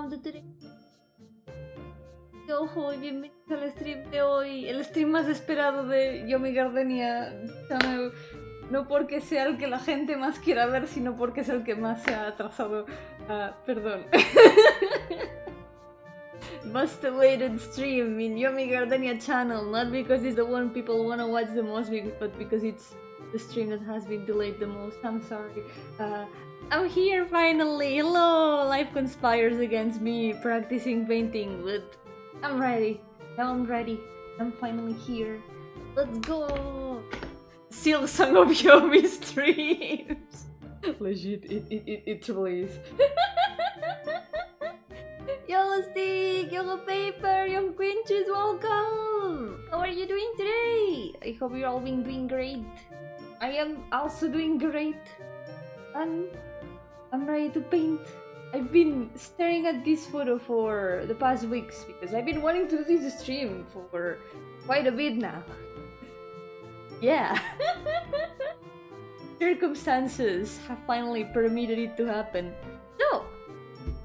grabando today. Yo-hooo, y bienvenidos al stream de hoy, el stream más esperado de Yomi Gardenia. No porque sea el que la gente más quiera ver, sino porque es el que más se ha atrasado. Perdón. Most awaited stream in Yomi Gardenia channel, not because it's the one people wanna watch the most, but because it's the stream that has been delayed the most. I'm sorry. I'm here finally. Hello! Life conspires against me practicing painting, but I'm ready. Now I'm ready. I'm finally here. Let's go! Still Song of Yomi streams! Legit, it truly is. Yo Stick! Yo Paper! Young Quinches, welcome! How are you doing today? I hope you're all doing great. I am also doing great. I'm ready to paint. I've been staring at this photo for the past weeks because I've been wanting to do this stream for quite a bit now. Yeah. Circumstances have finally permitted it to happen. So,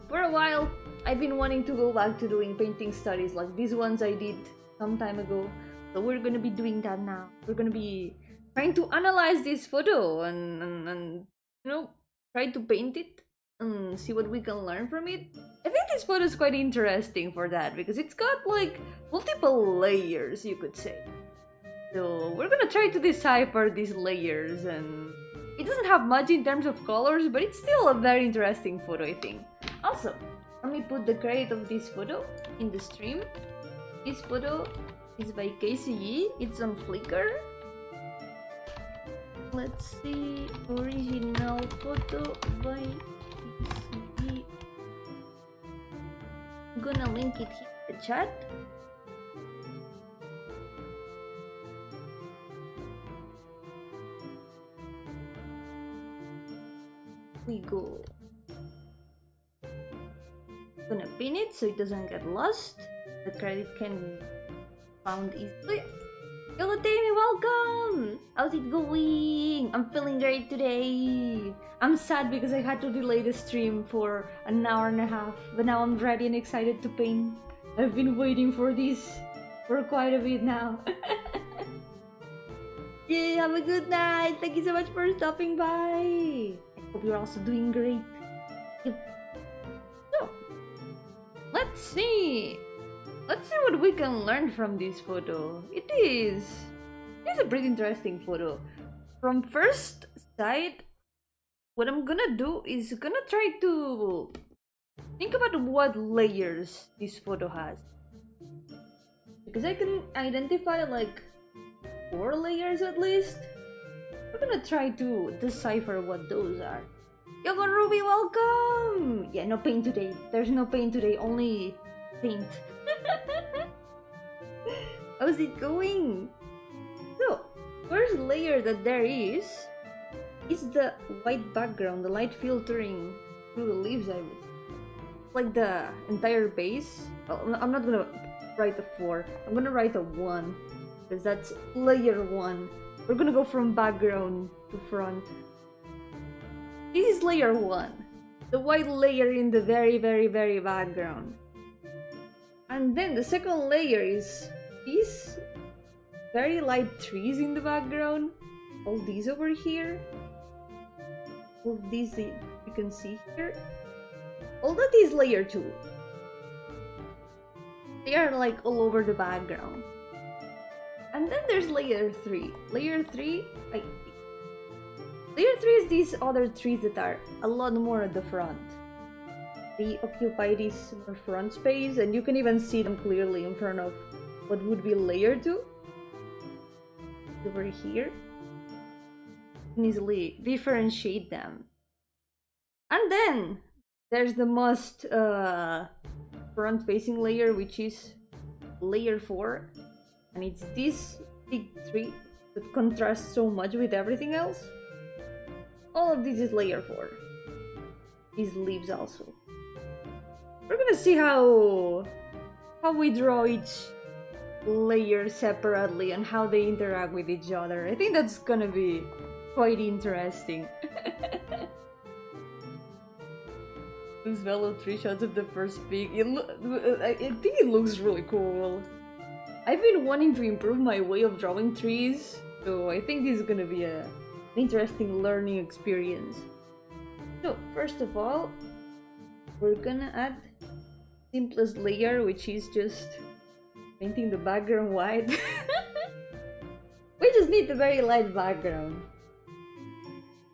for a while, I've been wanting to go back to doing painting studies like these ones I did some time ago. So we're gonna be doing that now. We're gonna be trying to analyze this photo and you know, try to paint it and see what we can learn from it. I think this photo is quite interesting for that because it's got like multiple layers, you could say. So we're gonna try to decipher these layers, and it doesn't have much in terms of colors, but it's still a very interesting photo, I think. Also, let me put the credit of this photo in the stream. This photo is by Casey. It's on Flickr. Let's see, original photo by Casey. I'm gonna link it here in the chat. We go. Gonna pin it so it doesn't get lost. The credit can be found easily. Hello Tammy, welcome! How's it going? I'm feeling great today. I'm sad because I had to delay the stream for an hour and a half, but now I'm ready and excited to paint. I've been waiting for this for quite a bit now. Yeah, have a good night. Thank you so much for stopping by. I hope you're also doing great. Yep. So, let's see what we can learn from this photo. It is a pretty interesting photo. From first sight, what I'm gonna do is gonna try to think about what layers this photo has, because I can identify like 4 layers at least. We're gonna try to decipher what those are. Yogo Ruby, welcome! Yeah, no paint today. There's no paint today, only paint. How's it going? So, first layer that there is the white background, the light filtering through the leaves, I would say. Like the entire base. Oh, I'm not gonna write a 4, I'm gonna write a 1, because that's layer 1. We're gonna go from background to front. This is layer 1, the white layer in the very background. And then the second layer is these very light trees in the background. All these over here. All these you can see here. All that is layer 2. They are like all over the background. And then there's layer 3. Layer 3 is these other trees that are a lot more at the front. They occupy this more front space, and you can even see them clearly in front of what would be layer 2. Over here. You can easily differentiate them. And then there's the most front-facing layer, which is layer 4. And it's this big tree that contrasts so much with everything else. All of this is layer 4. These leaves also. We're gonna see how we draw each layer separately and how they interact with each other. I think that's gonna be quite interesting. Those fellow 3 shots of the first peak. I think it looks really cool. I've been wanting to improve my way of drawing trees, so I think this is gonna be an interesting learning experience. So first of all, we're gonna add simplest layer, which is just painting the background white. We just need a very light background.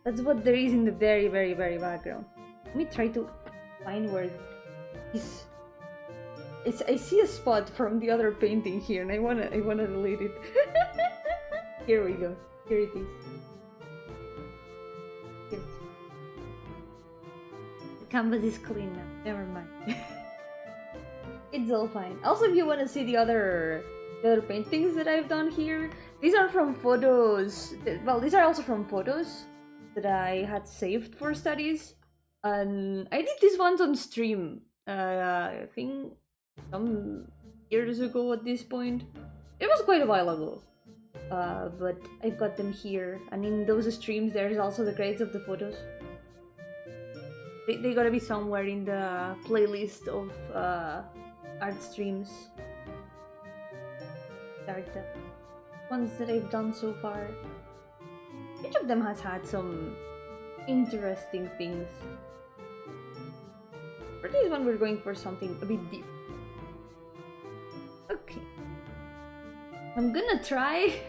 That's what there is in the very background. Let me try to find where this. I see a spot from the other painting here, and I wanna delete it. Here we go. Here it is. Here. The canvas is clean now. Never mind. It's all fine. Also, if you want to see the other paintings that I've done here, these are from photos. Well, these are also from photos that I had saved for studies, and I did these ones on stream. I think some years ago at this point. It was quite a while ago, but I've got them here, and in those streams there's also the credits of the photos. They gotta be somewhere in the playlist of art streams. Start the ones that I've done so far. Each of them has had some interesting things. For this one, we're going for something a bit deep. Okay. I'm gonna try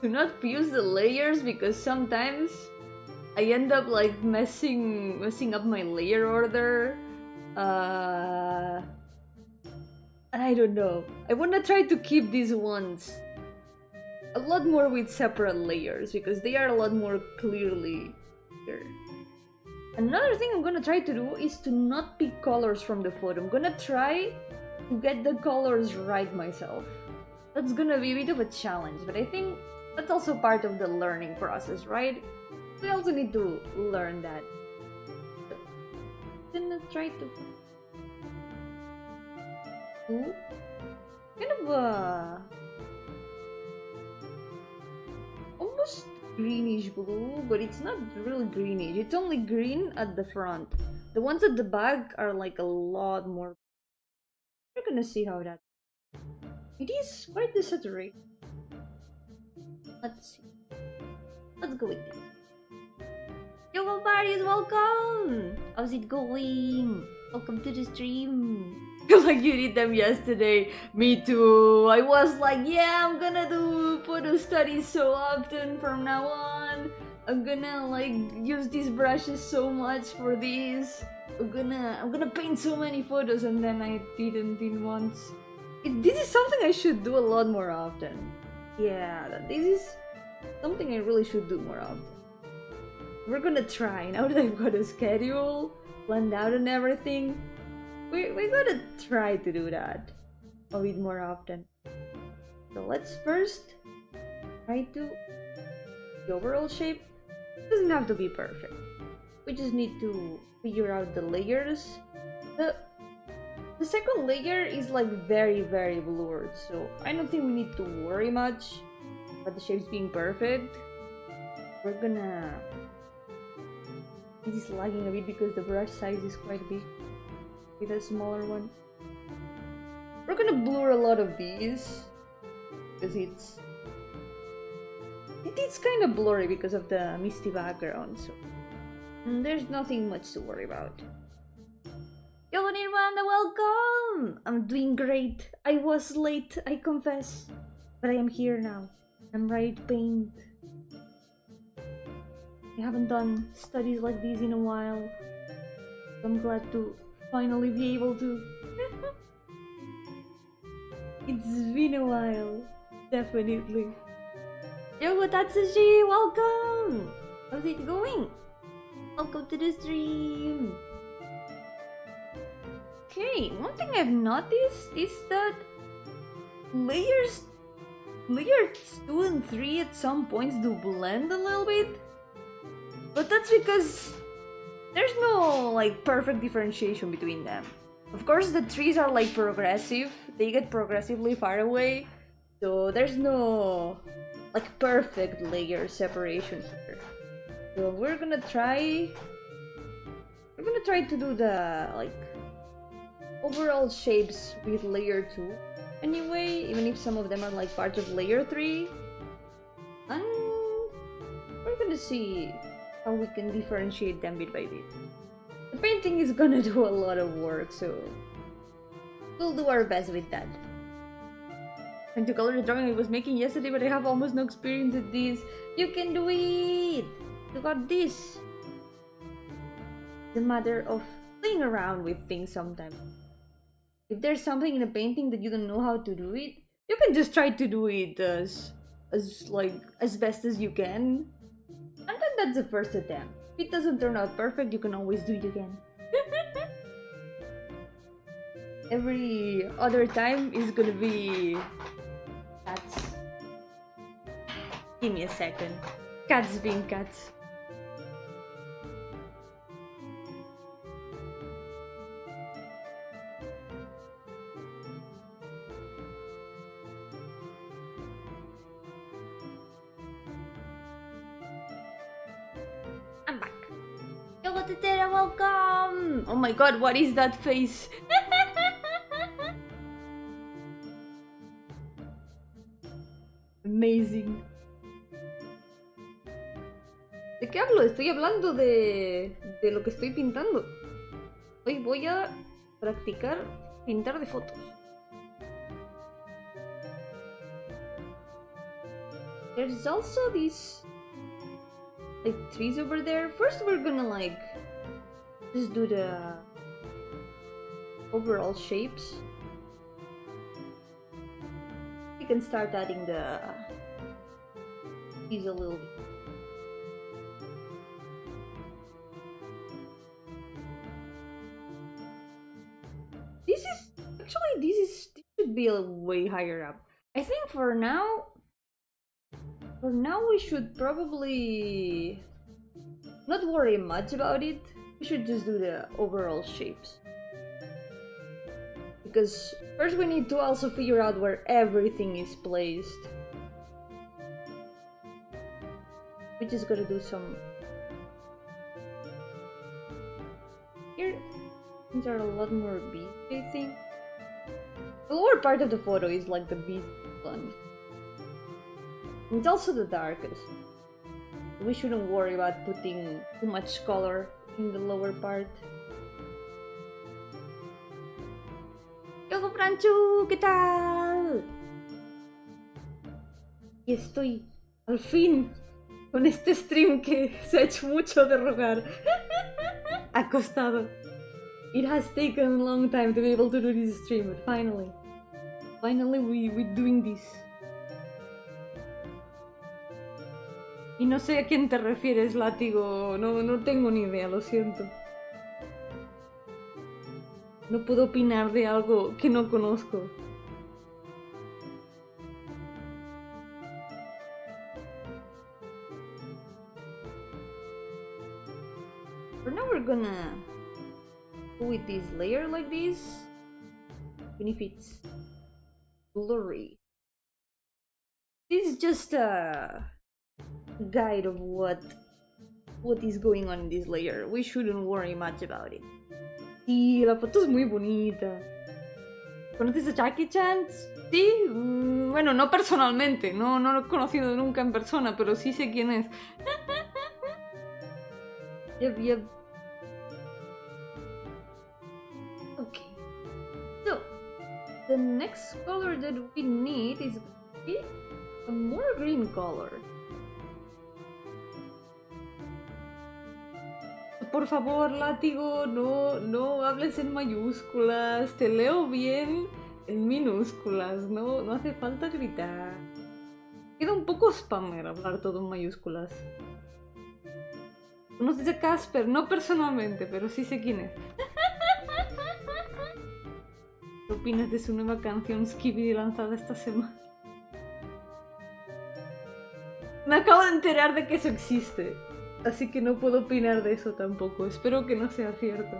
to not fuse the layers, because sometimes I end up like messing up my layer order. And I don't know. I wanna try to keep these ones a lot more with separate layers, because they are a lot more clearly here. Another thing I'm gonna try to do is to not pick colors from the photo. I'm gonna try to get the colors right myself. That's gonna be a bit of a challenge, but I think that's also part of the learning process, right? We also need to learn that. I'm gonna try to do kind of a almost greenish blue, but it's not really greenish. It's only green at the front. The ones at the back are like a lot more. We're gonna see how that. It is quite desaturated. Let's see. Let's go with this. Yo, buddies, welcome! How's it going? Welcome to the stream. Like you did them yesterday. Me too. I was like, yeah, I'm gonna do photo studies so often from now on. I'm gonna like use these brushes so much for this. I'm gonna paint so many photos, and then I didn't once. This is something I should do a lot more often. Yeah, this is something I really should do more often. We're gonna try, now that I've got a schedule planned out and everything. We're gonna try to do that a bit more often. So let's first try to the overall shape. It doesn't have to be perfect. We just need to figure out the layers. The second layer is like very blurred, so I don't think we need to worry much about the shapes being perfect. We're gonna... This is lagging a bit because the brush size is quite big. With a smaller one. We're gonna blur a lot of these because it's kind of blurry because of the misty background, so there's nothing much to worry about. Yo, Nirvana, welcome! I'm doing great. I was late, I confess, but I am here now. I'm ready to paint. I haven't done studies like these in a while, so I'm glad to finally be able to. It's been a while, definitely. Yo, Tatsushi, welcome! How's it going? Welcome to the stream. Okay, one thing I've noticed is that layers 2 and 3 at some points do blend a little bit, but that's because there's no like perfect differentiation between them. Of course, the trees are like progressive, they get progressively far away, so there's no like perfect layer separation here. So we're gonna try we're gonna try to do the, like, overall shapes with layer 2. Anyway, even if some of them are like part of layer 3. And we're gonna see how we can differentiate them bit by bit. The painting is gonna do a lot of work, so we'll do our best with that. And to color the drawing I was making yesterday, but I have almost no experience with this. You can do it! You got this! It's a matter of playing around with things sometimes. If there's something in a painting that you don't know how to do it, you can just try to do it as best as you can. And then that's the first attempt. If it doesn't turn out perfect, you can always do it again. Every other time is gonna be cats. Give me a second. Cats being cats. I'm back. Hello, Tetera, welcome! Oh my god, what is that face? Amazing. ¿De qué hablo? Estoy hablando de lo que estoy pintando. Hoy voy a practicar pintar de fotos. There's also these like trees over there. First we're gonna like just do the overall shapes. We can start adding these a little bit. This should be a way higher up. I think for now we should probably not worry much about it. We should just do the overall shapes. Because first we need to also figure out where everything is placed. We just gotta do some... Here, things are a lot more big, I think. The lower part of the photo is like the busy one. It's also the darkest. We shouldn't worry about putting too much color in the lower part. ¡Hola, Franchu! ¿Qué tal? Y estoy, al fin, con este stream que se ha hecho mucho de rogar. Ha costado. It has taken a long time to be able to do this stream, but finally we're doing this. Y no sé a quién te refieres, látigo. No tengo ni idea, lo siento. No puedo opinar de algo que no conozco. For now we're gonna go with this layer like this. Even if it's blurry. This is just a guide of what is going on in this layer. We shouldn't worry much about it. Sí, la foto es muy bonita. ¿Conoces a Jackie Chan? Sí, bueno, no personalmente, no lo he conocido nunca en persona, pero sí sé quién es. Yep. Okay. So, the next color that we need is a more green color. Por favor, látigo, no hables en mayúsculas. Te leo bien en minúsculas. No hace falta gritar. Queda un poco spammer hablar todo en mayúsculas. Conoces a Casper, no personalmente, pero sí sé quién es. ¿Qué opinas de su nueva canción Skibidi lanzada esta semana? Me acabo de enterar de que eso existe. Así que no puedo opinar de eso tampoco. Espero que no sea cierto.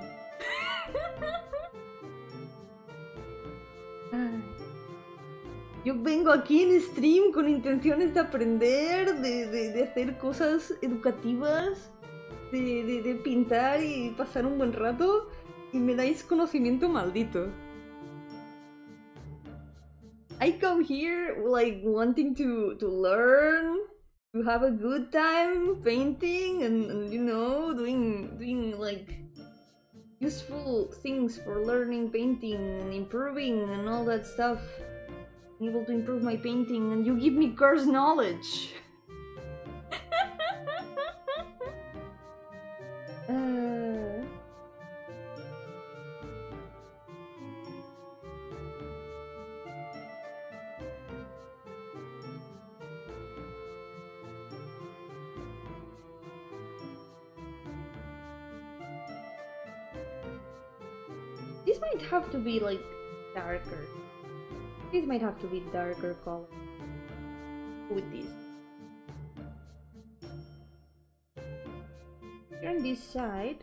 Yo vengo aquí en stream con intenciones de aprender, de hacer cosas educativas. de pintar y pasar un buen rato y me dais conocimiento maldito. I come here like wanting to learn, to have a good time painting and you know, doing like useful things for learning painting and improving and all that stuff. I'm able to improve my painting and you give me curse knowledge. This might have to be like darker. This might have to be darker color with this. Here on this side,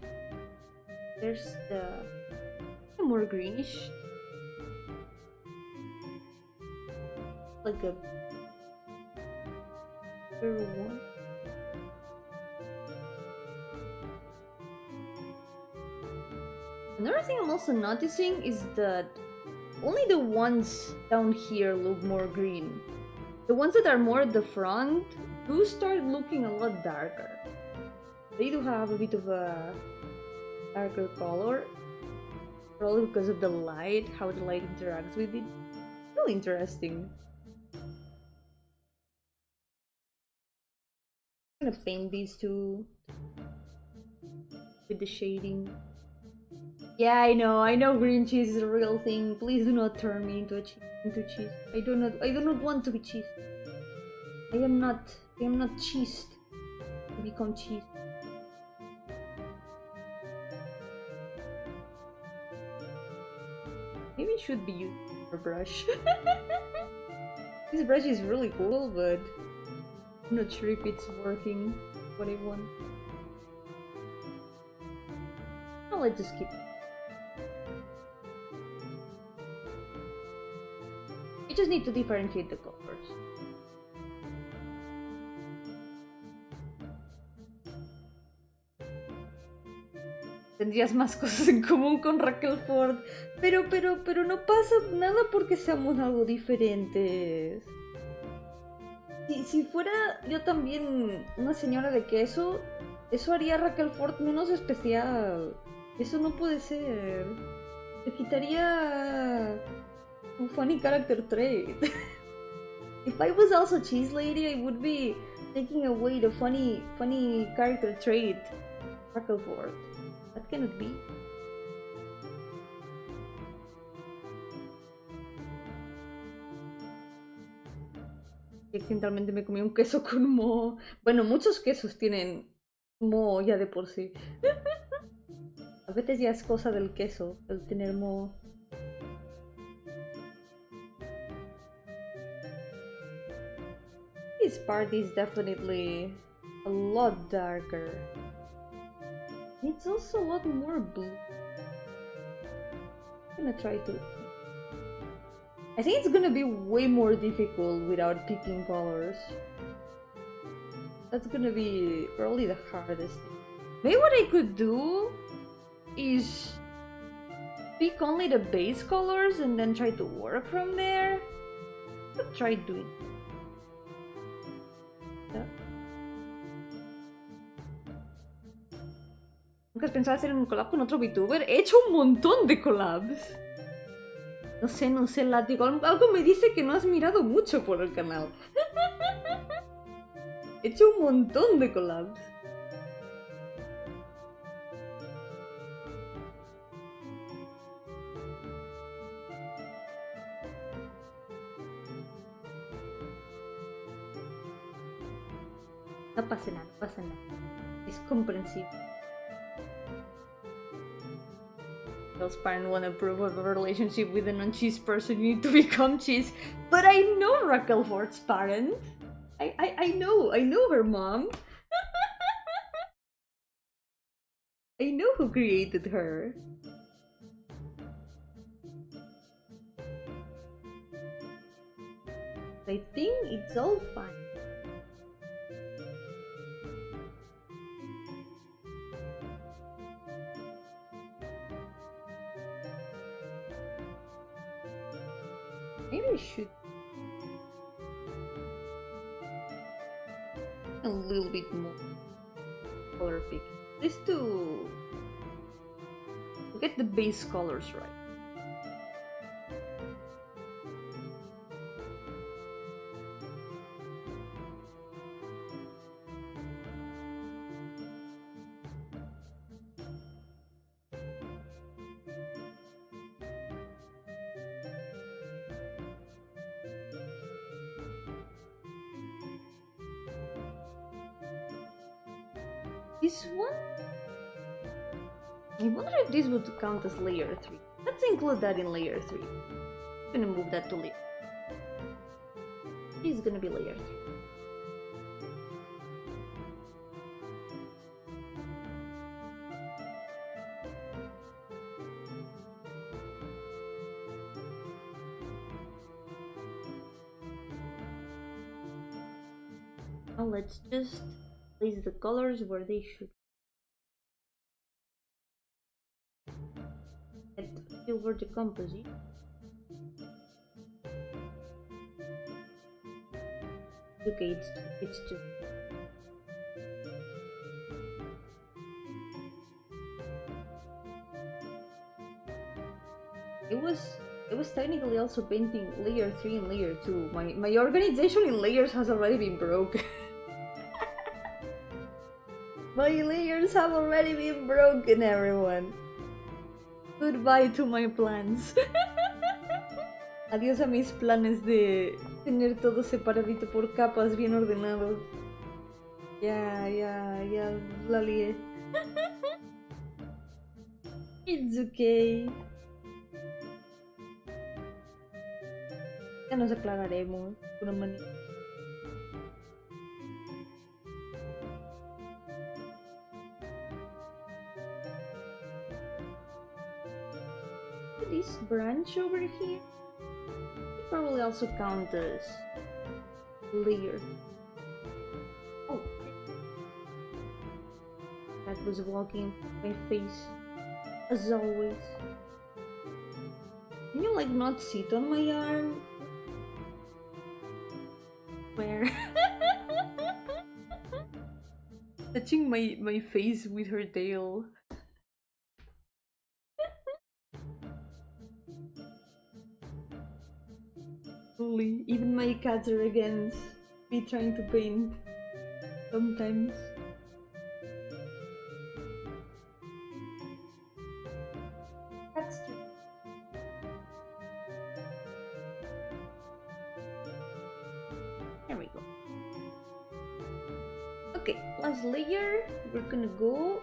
there's the more greenish, like a blue one. Another thing I'm also noticing is that only the ones down here look more green. The ones that are more at the front do start looking a lot darker. They do have a bit of a darker color, probably because of the light, how the light interacts with it. Really interesting. I'm gonna paint these two with the shading. Yeah, I know green cheese is a real thing. Please do not turn me into cheese. I do not want to be cheese. I am not cheesed to become cheese. Maybe it should be used for brush. This brush is really cool, but I'm not sure if it's working what I want. I'll let this keep. You just need to differentiate the colors. Tendrías más cosas en común con Raquel Ford, pero no pasa nada porque seamos algo diferentes. Si fuera yo también una señora de queso, eso haría a Raquel Ford menos especial. Eso no puede ser. Le quitaría un funny character trait. If I was also cheese lady, I would be taking away the funny character trait, Raquel Ford. That cannot be. Accidentalmente me comí un queso con moho. Bueno, muchos quesos tienen moho ya de por sí. A veces ya es cosa del queso, el tener moho. This part is definitely a lot darker. It's also a lot more blue. I'm gonna try to... I think it's gonna be way more difficult without picking colors. That's gonna be probably the hardest thing. Maybe what I could do is pick only the base colors and then try to work from there. I could try doing that. ¿Nunca has pensado hacer un collab con otro VTuber? He hecho un montón de collabs. No sé, látigo. Algo me dice que no has mirado mucho por el canal. He hecho un montón de collabs. No pasa nada, no pasa nada. Es comprensible. Girl's parent want to prove of a relationship with a non-cheese person, you need to become cheese. But I know Raquel Ford's parent. I know her mom. I know who created her. I think it's all fine. Maybe I should a little bit more color picking. Just to get the base colors right. This one? I wonder if this would count as layer 3. Let's include that in layer 3. I'm gonna move that to layer. This is gonna be layer 3. Now let's just place the colors where they should. Over the composition. Okay, it's just. It was technically also painting layer 3 and layer 2. My organization in layers has already been broken. My layers have already been broken, everyone. Goodbye to my plans. Adiós a mis planes de tener todo separadito por capas, bien ordenado. Ya la lié. It's okay. Ya nos aclararemos de una manera. This branch over here probably also count as layer. Oh, that was walking my face as always. Can you like not sit on my arm? Where? Touching my face with her tail. Even my cats are against me trying to paint sometimes. Texture. There we go. Okay, last layer. We're gonna go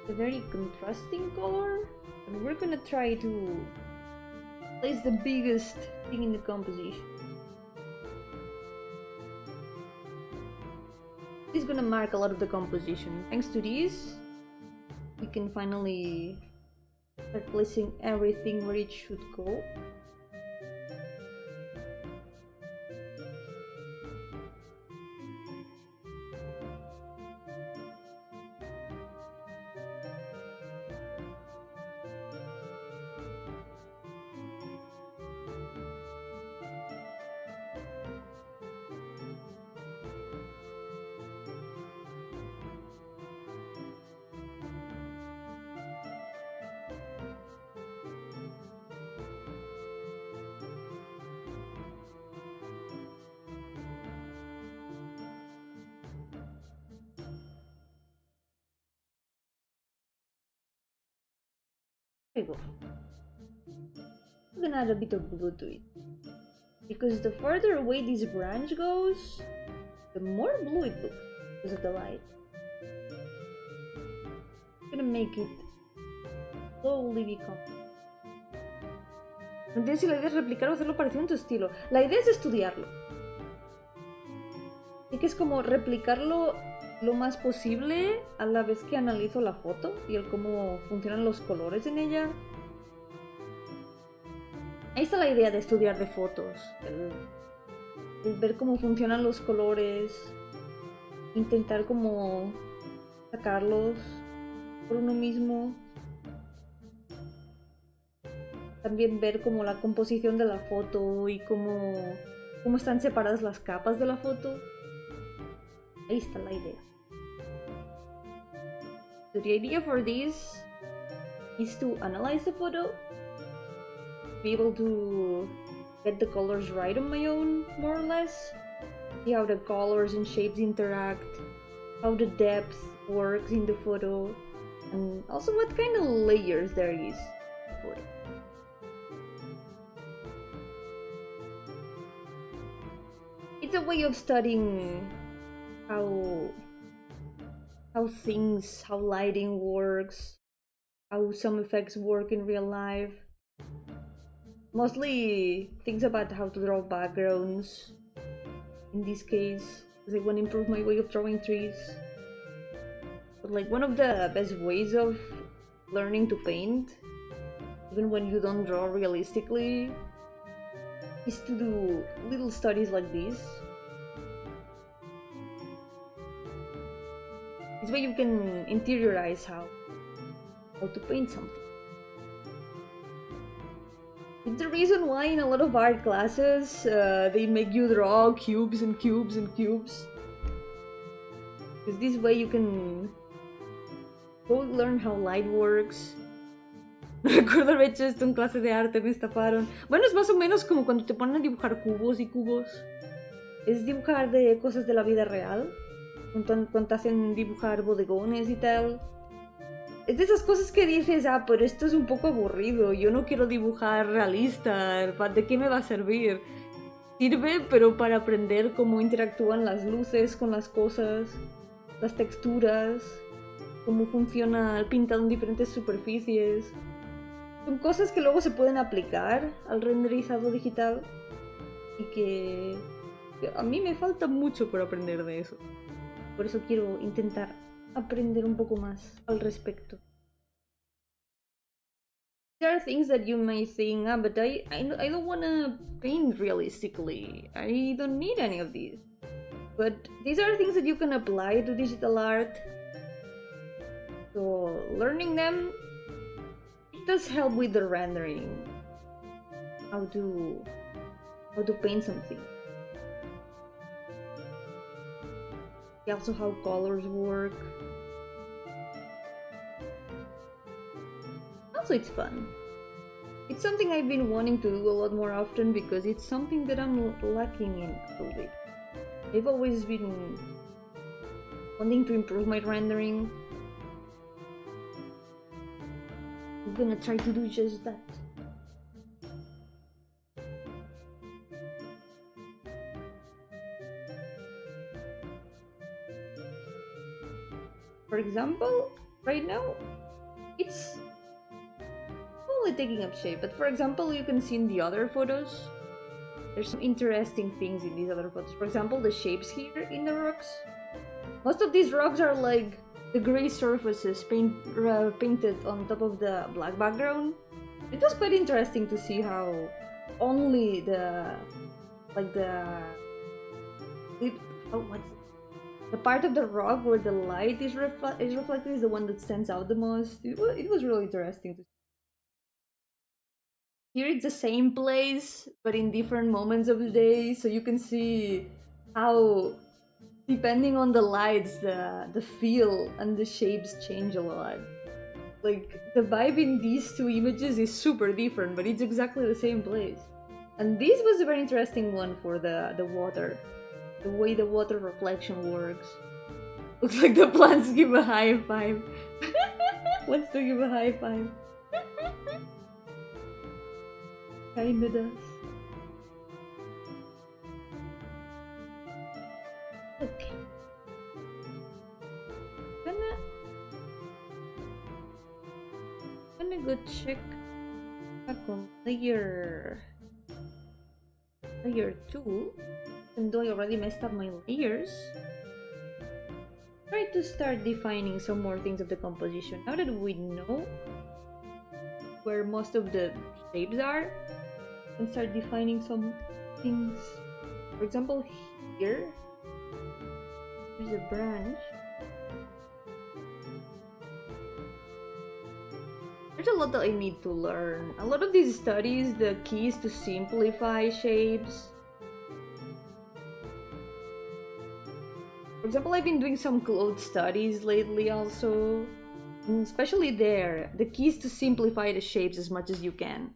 a very contrasting color, and we're gonna try to place the biggest thing in the composition. This is gonna mark a lot of the composition. Thanks to this, we can finally start placing everything where it should go. There we go. I'm gonna add a bit of blue to it, because the further away this branch goes, the more blue it looks because of the light. I'm gonna make it slowly become. No entiendo si la idea es replicar o hacerlo parecido en tu estilo. La idea es estudiarlo. Y que es como replicarlo lo más posible a la vez que analizo la foto y el cómo funcionan los colores en ella. Ahí está la idea de estudiar de fotos, el ver cómo funcionan los colores, intentar como sacarlos por uno mismo. también ver como la composición de la foto y cómo están separadas las capas de la foto. Ahí está la idea. So the idea for this is to analyze the photo, be able to get the colors right on my own, more or less, see how the colors and shapes interact, how the depth works in the photo, and also what kind of layers there is in the photo. It's a way of studying how lighting works, how some effects work in real life. Mostly things about how to draw backgrounds. In this case, because I want to improve my way of drawing trees. But like one of the best ways of learning to paint, even when you don't draw realistically, is to do little studies like this. This way you can interiorize how to paint something. It's the reason why in a lot of art classes they make you draw cubes and cubes and cubes. Because this way you can both learn how light works. Recuerdo haber hecho esto en clase de arte, me estafaron. Bueno, es más o menos como cuando te ponen a dibujar cubos y cubos. Es dibujar de cosas de la vida real. Cuando te hacen dibujar bodegones y tal. Es de esas cosas que dices, pero esto es un poco aburrido, yo no quiero dibujar realista, ¿de qué me va a servir? Sirve, pero para aprender cómo interactúan las luces con las cosas, las texturas, cómo funciona el pintado en diferentes superficies. Son cosas que luego se pueden aplicar al renderizado digital y que a mí me falta mucho por aprender de eso. Por eso quiero intentar aprender un poco más al respecto. There are things that you may think, but I don't want to paint realistically. I don't need any of these. But these are things that you can apply to digital art. So learning them, it does help with the rendering. How to paint something. Also how colors work. Also it's fun. It's something I've been wanting to do a lot more often because it's something that I'm lacking in a little bit. I've always been wanting to improve my rendering. I'm gonna try to do just that. For example, right now, it's only taking up shape, but for example, you can see in the other photos, there's some interesting things in these other photos. For example, the shapes here in the rocks. Most of these rocks are like the gray surfaces painted on top of the black background. It was quite interesting to see how only the part of the rock where the light is reflected is the one that stands out the most. It was really interesting to see. Here it's the same place, but in different moments of the day, so you can see how, depending on the lights, the feel and the shapes change a lot. Like, the vibe in these two images is super different, but it's exactly the same place. And this was a very interesting one for the water. The way the water reflection works. Looks like the plants give a high five. Wants to give a high five. Kinda does. Okay. Gonna go check back on layer 2. Even though I already messed up my layers, try to start defining some more things of the composition. Now that we know where most of the shapes are, we can start defining some things. For example, here, there's a branch. There's a lot that I need to learn. A lot of these studies, the key is to simplify shapes. For example, I've been doing some clothes studies lately also. And especially there, the key is to simplify the shapes as much as you can.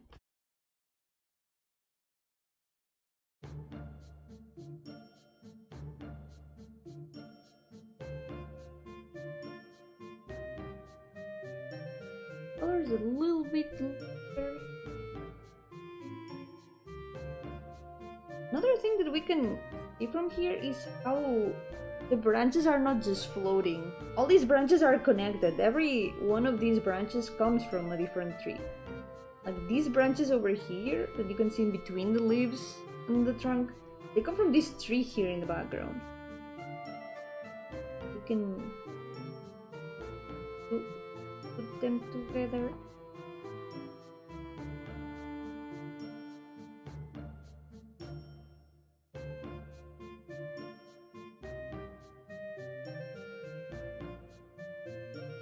Colors a little bit lighter. Another thing that we can see from here is how the branches are not just floating. All these branches are connected. Every one of these branches comes from a different tree. Like these branches over here that you can see in between the leaves and the trunk, they come from this tree here in the background. You can put them together.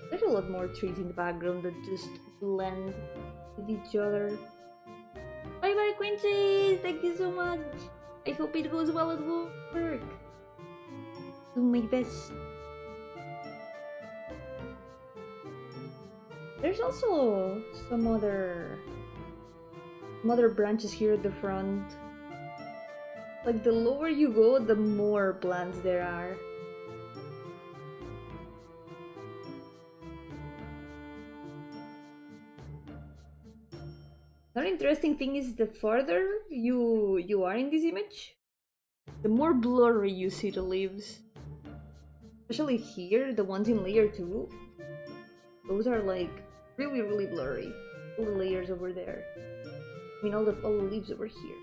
There's a lot more trees in the background that just blend with each other. Bye bye, Quincy! Thank you so much! I hope it goes well at work. Do my best. There's also some other branches here at the front. Like the lower you go, the more plants there are. Another interesting thing is the farther you are in this image, the more blurry you see the leaves. Especially here, the ones in layer 2. Those are like really blurry. All the layers over there. I mean all the leaves over here.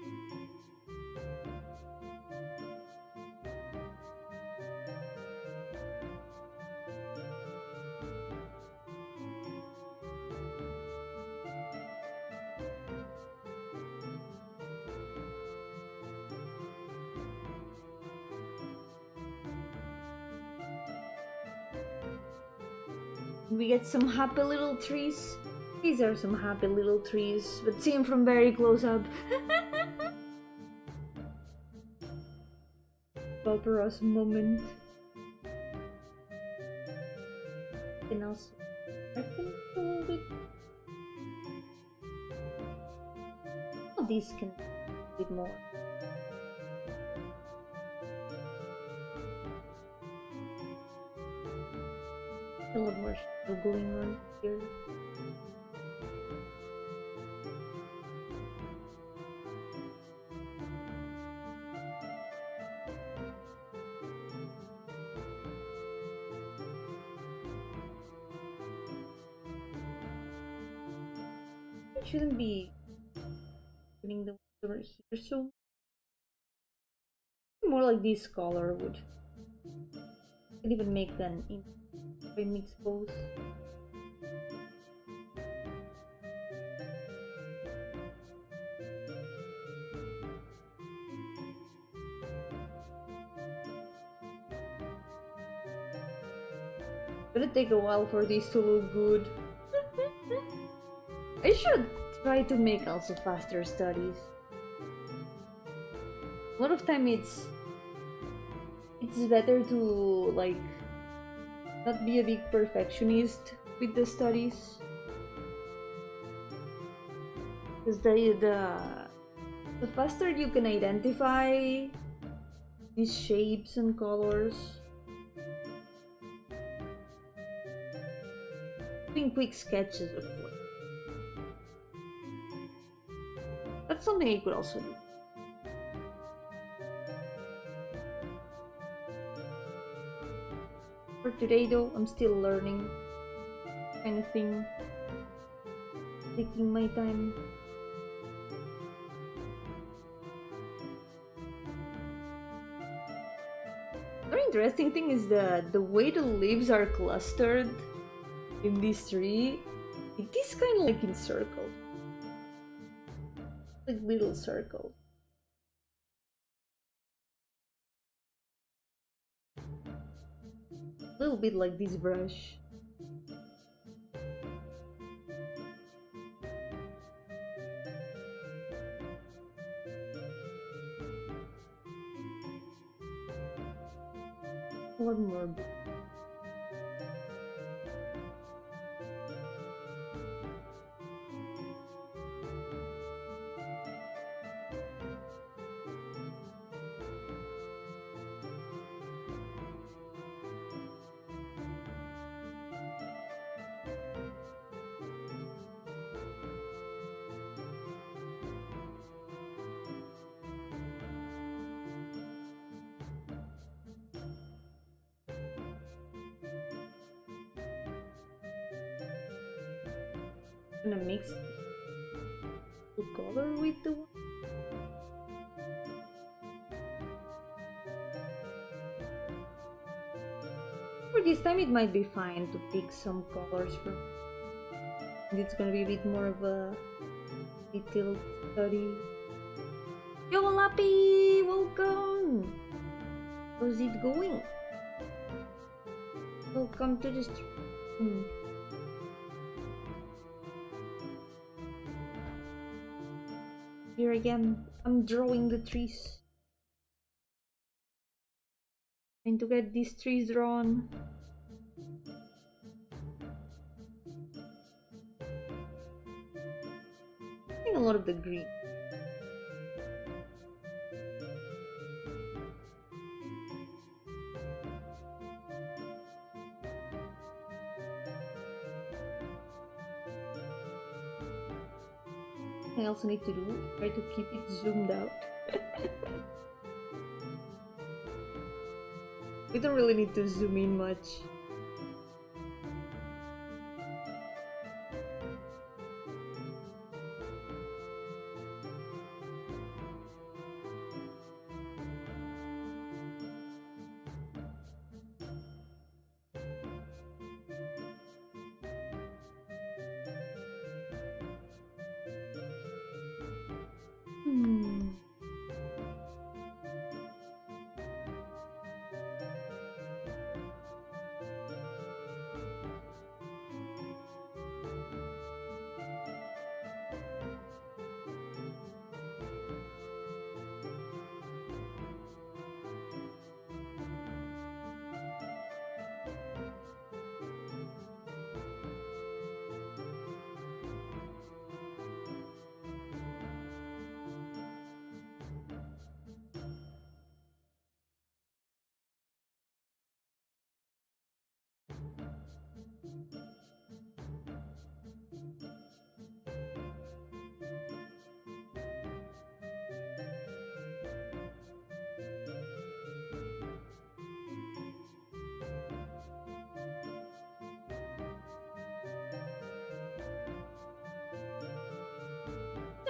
We get some happy little trees. These are some happy little trees, but seen from very close up. Paparazzi moment. And also, I think a little bit. Oh, these can a bit more. A lot more going on here. I shouldn't be putting the over here, so more like this color would. Could even make an if I mix both. Gonna take a while for this to look good. I should try to make also faster studies. A lot of time it's better to like not be a big perfectionist with the studies, because the faster you can identify these shapes and colors. Doing quick sketches of course. That's something I could also do. For today though, I'm still learning kind of thing. Taking my time. Another interesting thing is the way the leaves are clustered in this tree. It is kind of like in circles. Like little circles. A little bit like this brush. A lot more. Gonna mix the color with the one. For this time it might be fine to pick some colors for, and it's gonna be a bit more of a detailed study. Yo Lappy, welcome! How's it going? Welcome to the stream. Here again, I'm drawing the trees. Trying to get these trees drawn. I think a lot of the green. I also need to do, try to keep it zoomed out. We don't really need to zoom in much.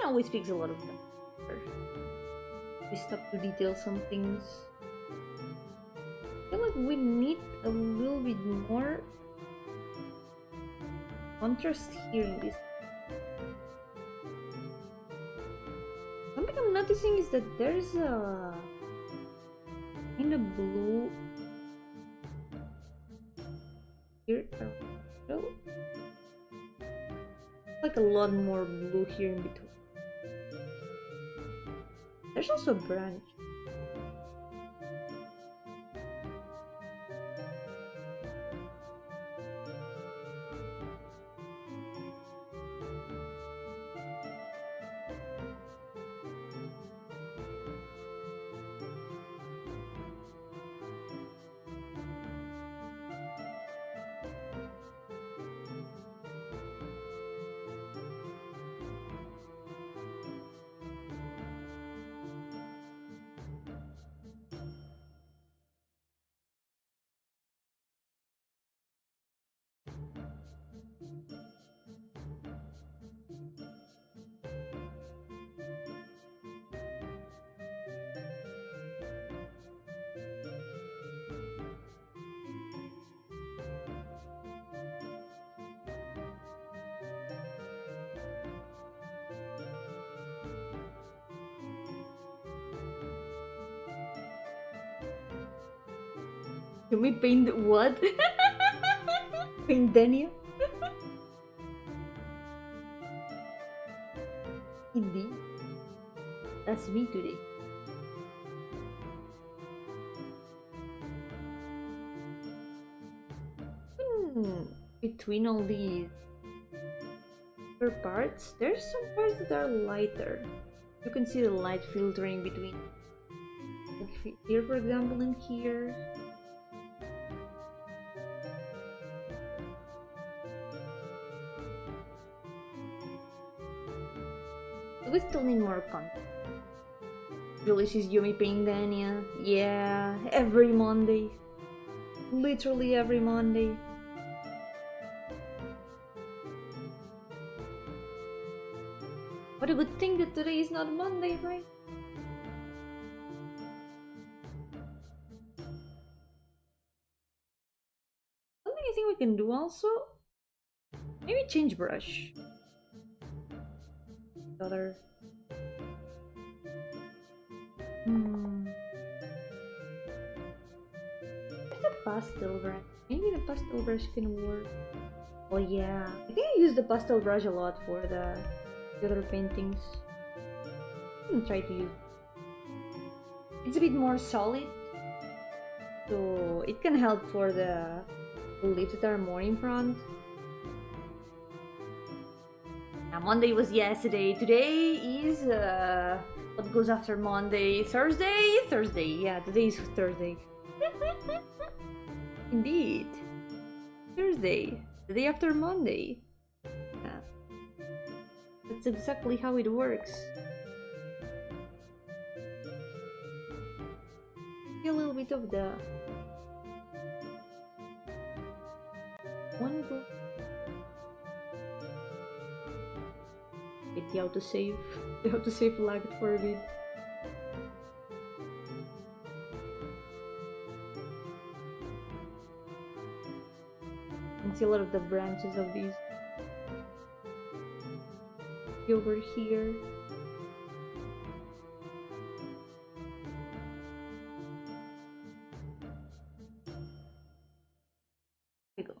I always fix a lot of them. We stop to detail some things. I feel like we need a little bit more contrast here in this. Something I'm noticing is that there's a kind of blue here. Like a lot more blue here in between. There's also a branch. Can we paint what? Paint Gardenia? Indeed. That's me today. between all these parts, there's some parts that are lighter. You can see the light filtering between. Like here, for example, and here. We still need more content. Usually she's Yomi paying Gardenia. Yeah, every Monday. Literally every Monday. What a good thing that today is not Monday, right? Something I think we can do also. Maybe change brush. Other. There's a pastel brush. Maybe the pastel brush can work. Oh yeah, I think I use the pastel brush a lot for the other paintings. I can try to use. It's a bit more solid, so it can help for the leaves that are more in front. Monday was yesterday. Today is what goes after Monday? Thursday? Thursday. Yeah, today is Thursday. Indeed. Thursday. The day after Monday. Yeah. That's exactly how it works. See a little bit of the one go. The autosave lagged for a bit. You can see a lot of the branches of these over here. There we go.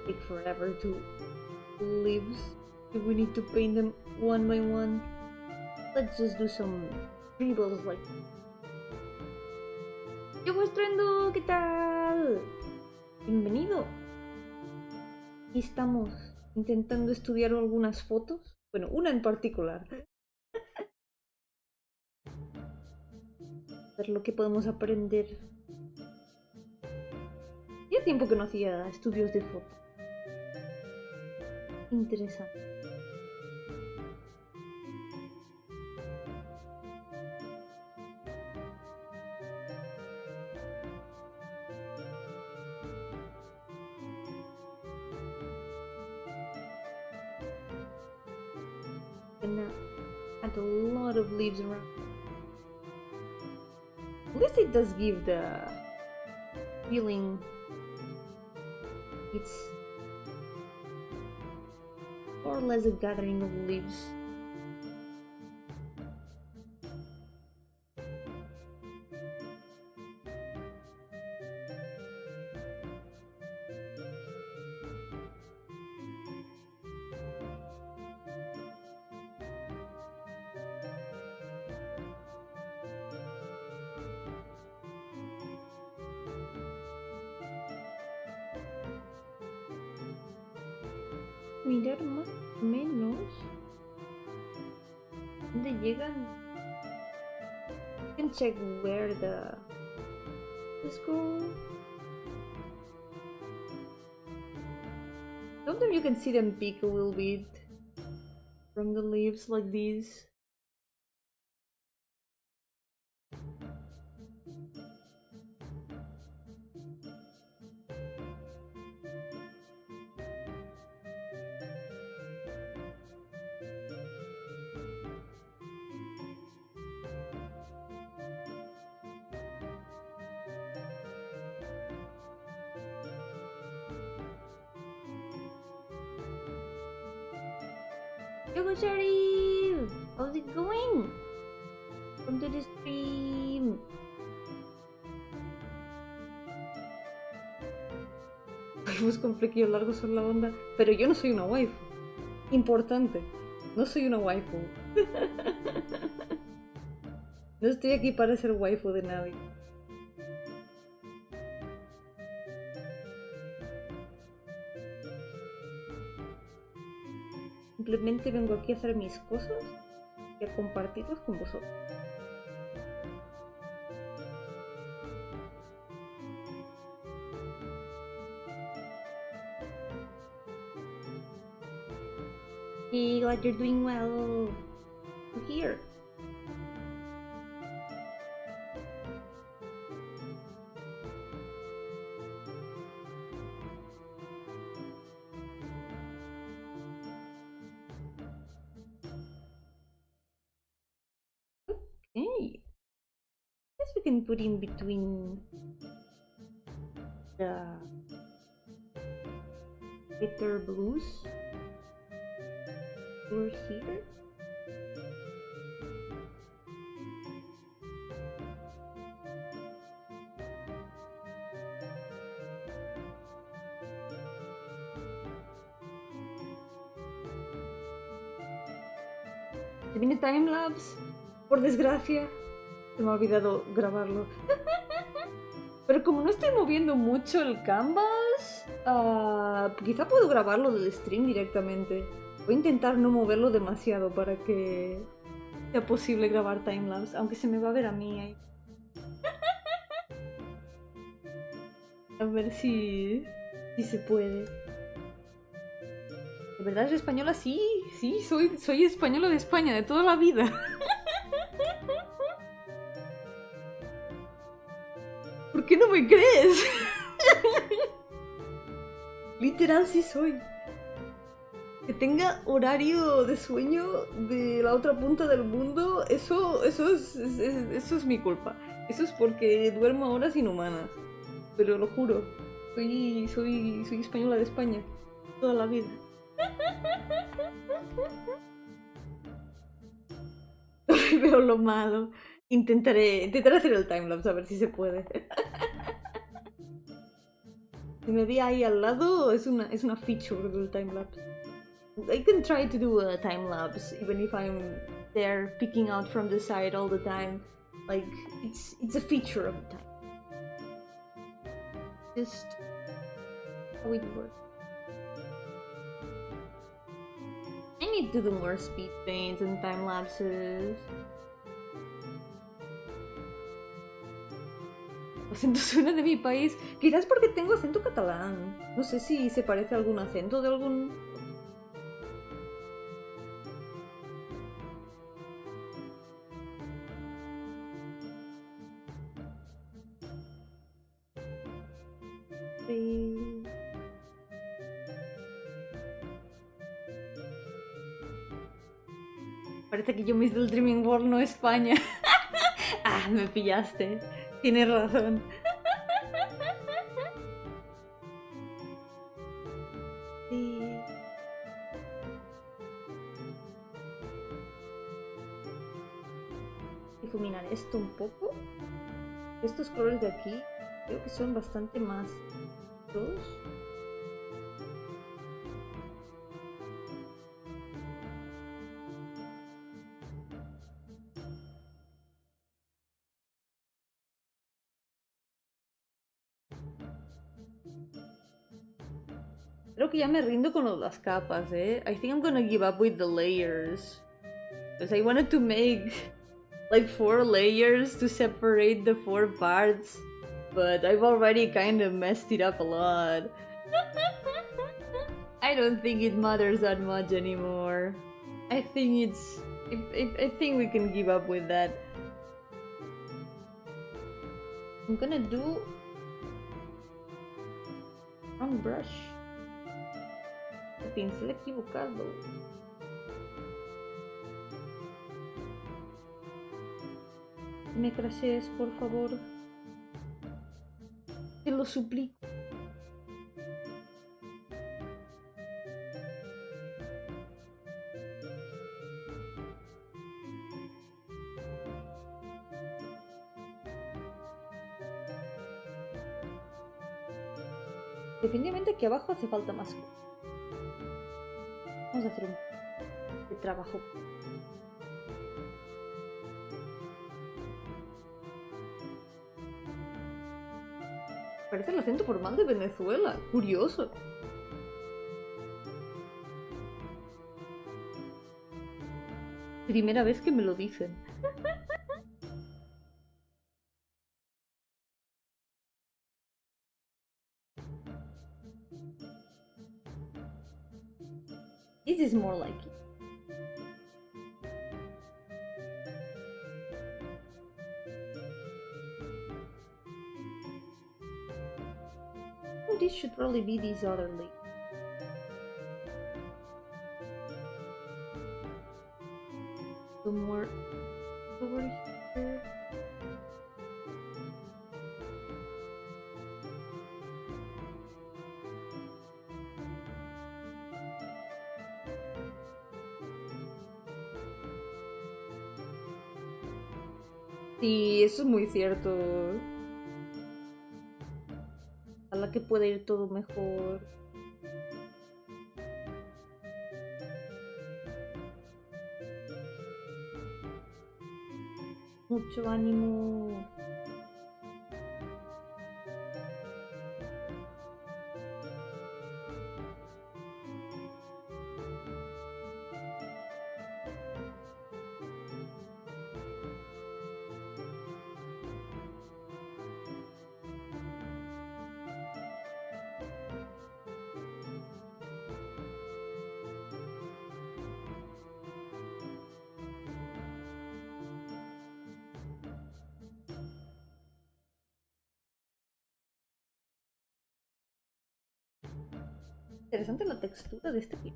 Take forever to leaves if we need to paint them one by one. Let's just do some dribbles like. Yo vuestro, ¿qué tal? Bienvenido. Aquí estamos intentando estudiar algunas fotos. Bueno, una en particular. Ver lo que podemos aprender. Ya tiempo que no hacía estudios de foto. Interesante. Gonna add a lot of leaves around. At least it does give the feeling it's more or less a gathering of leaves. Mirar más o menos. ¿Dónde llegan? You can check where the... Let's go. Sometimes you can see them peek a little bit from the leaves like this. Yo, Sharif! How's it going? Welcome to the stream! Waifus con flequillos largos son la onda, pero yo no soy una waifu. Importante, no soy una waifu. No estoy aquí para ser waifu de nadie. Simplemente vengo aquí a hacer mis cosas y a compartirlas con vosotros. Hey, glad you're doing well. I'm here. Okay. Guess we can put in between the bitter blues. We're here. Se viene timelapse. Por desgracia, se me ha olvidado grabarlo. Pero como no estoy moviendo mucho el canvas, quizá puedo grabarlo del stream directamente. Voy a intentar no moverlo demasiado para que sea posible grabar timelapse, aunque se me va a ver a mí ahí. A ver si se puede. ¿De verdad es española? Sí, soy española de España, de toda la vida. ¿Por qué no me crees? Literal sí soy. Que tenga horario de sueño de la otra punta del mundo, eso es mi culpa. Eso es porque duermo a horas inhumanas. Pero lo juro, soy española de España toda la vida. Veo lo malo. Intentaré hacer el timelapse a ver si se puede. Si me ve ahí al lado, es una feature del timelapse. I can try to do a time-lapse even if I'm there peeking out from the side all the time. Like, it's a feature of the time. Just how it works. I need to do more speed paints and time-lapses. Acento suena de mi país. Quizás porque tengo acento catalán. No sé si se parece a algún acento de algún... Sí. Parece que yo me hice del Dreaming World, no España. Ah, me pillaste. Tienes razón. Sí. Difuminar esto un poco. Estos colores de aquí creo que son bastante más dos. Creo que ya me rindo con las capas, I think I'm gonna give up with the layers. Because I wanted to make like 4 layers to separate the 4 parts, but I've already kind of messed it up a lot. I don't think it matters that much anymore. I think it's... I think we can give up with that. I'm gonna do... wrong brush. El pincel equivocado. Me crashes, por favor. Te lo suplico. Definitivamente aquí abajo hace falta más. Vamos a hacer un de trabajo. Parece el acento formal de Venezuela. Curioso. Primera vez que me lo dicen. This is more like it. Oh, this should probably be this other link. Somewhere over here. Sí, eso es muy cierto. Ojalá que pueda ir todo mejor. Mucho ánimo. Interesante la textura de este pin.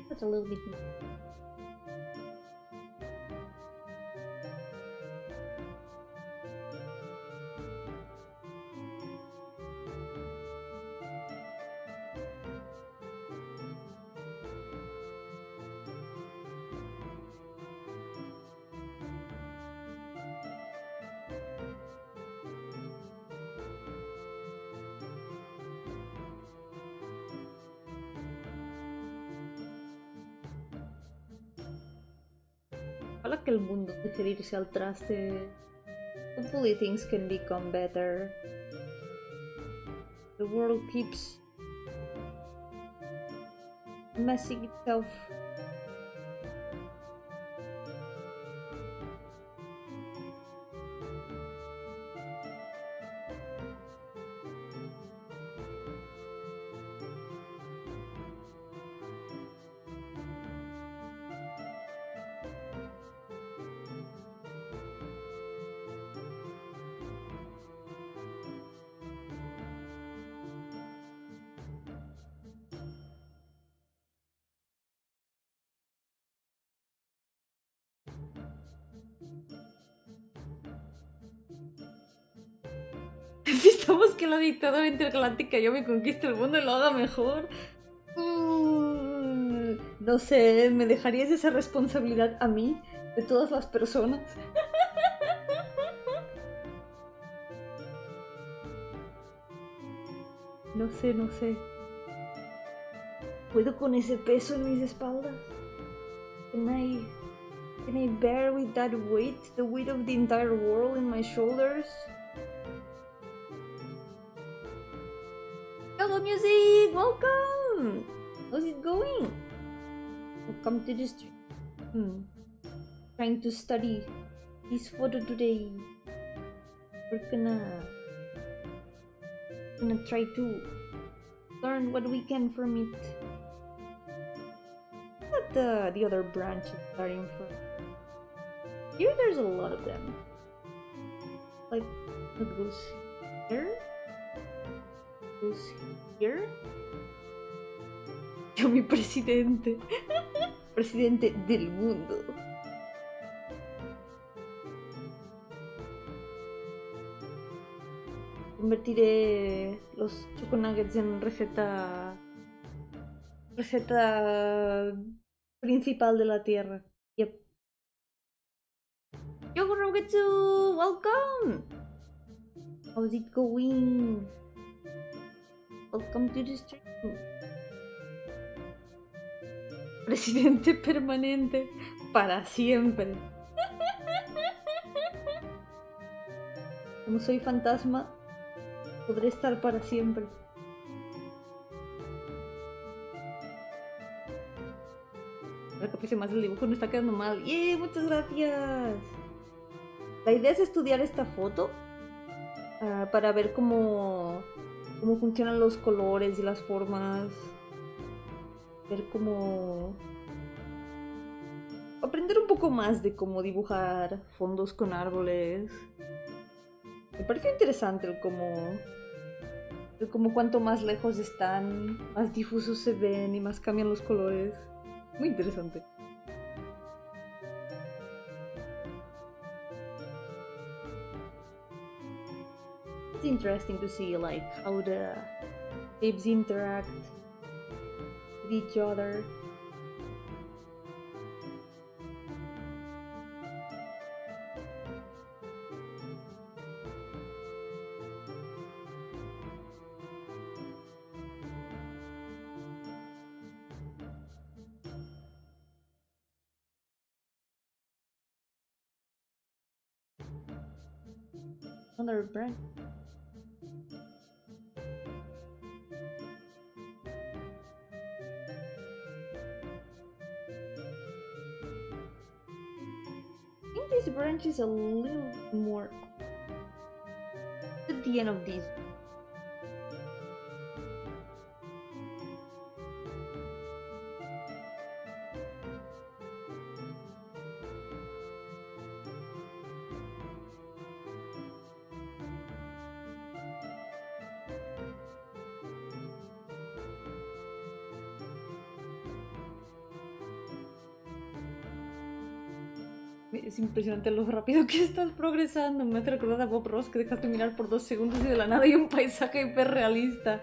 That's a little bit more. Ojalá que el mundo deje de irse al traste. Hopefully things can become better. The world keeps messing itself. Necesitamos que la dictadura intergaláctica Yo me conquiste el mundo y lo haga mejor. No sé, ¿me dejarías esa responsabilidad a mí? De todas las personas. No sé, no sé. ¿Puedo con ese peso en mis espaldas? Can I bear with that weight? The weight of the entire world in my shoulders? Hello music! Welcome! How's it going? Welcome to the stream. Trying to study this photo today. We're gonna try to learn what we can from it. What the other branch is starting from? Here there's a lot of them. Like, what goes here? Goes here? Yo mi presidente. Presidente del mundo. Convertiré los choconuggets en receta principal de la tierra. Yep. Yo-hooo, welcome! How's it going? Welcome to the stream. Presidente permanente para siempre. Como soy fantasma, podré estar para siempre. Ahora que aprecio más el dibujo, no está quedando mal. ¡Yeah! ¡Muchas gracias! La idea es estudiar esta foto para ver cómo funcionan los colores y las formas. Ver cómo... aprender un poco más de cómo dibujar fondos con árboles. Me parece interesante el cómo cuanto más lejos están, más difusos se ven y más cambian los colores. Muy interesante. It's interesting to see like how the shapes interact with each other. Another brand. I think this branch is a little more at the end of this. Es impresionante lo rápido que estás progresando. Me hace recordar a Bob Ross, que dejaste mirar por 2 segundos y de la nada hay un paisaje hiperrealista.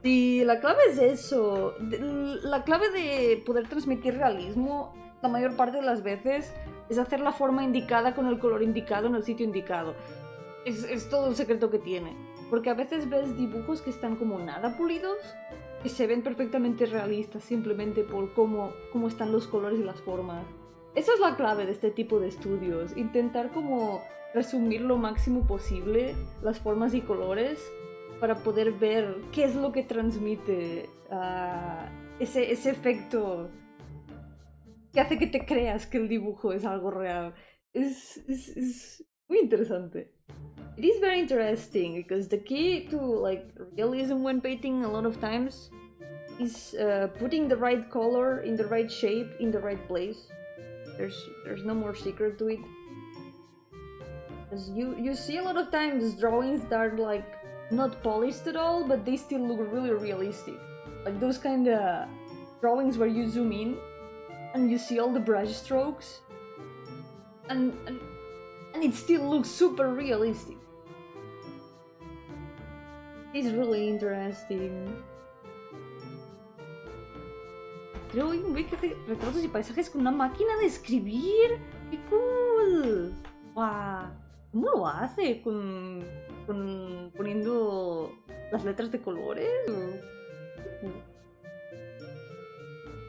Sí, la clave es eso. La clave de poder transmitir realismo, la mayor parte de las veces, es hacer la forma indicada con el color indicado en el sitio indicado. Es todo el secreto que tiene. Porque a veces ves dibujos que están como nada pulidos, que se ven perfectamente realistas simplemente por cómo están los colores y las formas. Esa es la clave de este tipo de estudios, intentar como resumir lo máximo posible las formas y colores para poder ver qué es lo que transmite ese efecto que hace que te creas que el dibujo es algo real. Es muy interesante. It is very interesting because the key to like realism when painting a lot of times is putting the right color in the right shape in the right place. There's no more secret to it. Because you see a lot of times drawings that are like not polished at all, but they still look really realistic. Like those kind of drawings where you zoom in and you see all the brush strokes, and it still looks super realistic. It's really interesting. Creo que un güey que hace retratos y paisajes con una máquina de escribir. ¡Qué cool! ¡Wow! ¿Cómo lo hace? ¿Con poniendo las letras de colores?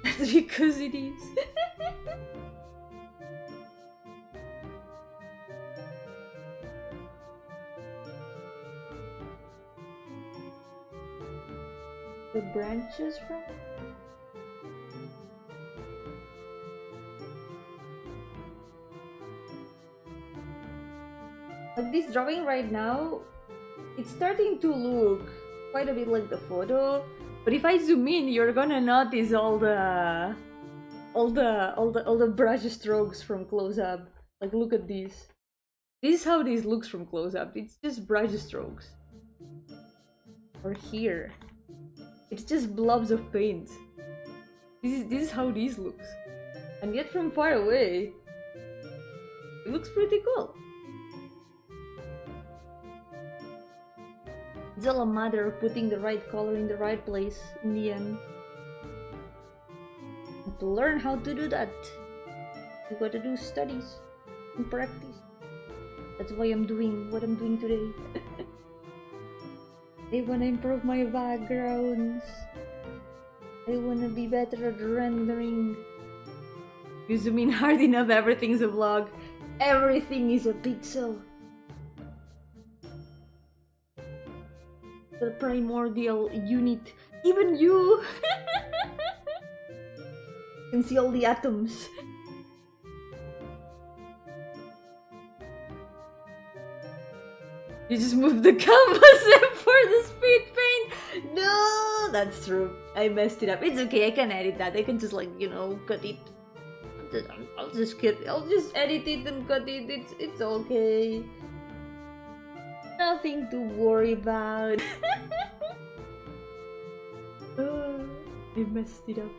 That's because it is. the branches from? Like this drawing right now, it's starting to look quite a bit like the photo, but if I zoom in, you're gonna notice all the brush strokes from close up. Like, look at this. This is how this looks from close up. It's just brush strokes. Or here, it's just blobs of paint. This is how this looks. And yet from far away, it looks pretty cool. It's all a matter of putting the right color in the right place in the end. And to learn how to do that, you gotta do studies and practice. That's why I'm doing what I'm doing today. I wanna improve my backgrounds. I wanna be better at rendering. You zoom in hard enough, everything's a vlog. Everything is a pixel. The primordial unit. Even you can see all the atoms. You just move the canvas for the speed paint. No, that's true. I messed it up. It's okay. I can edit that. I can just, like, you know, cut it. I'll just edit it and cut it. It's okay. Nothing to worry about. I messed it up.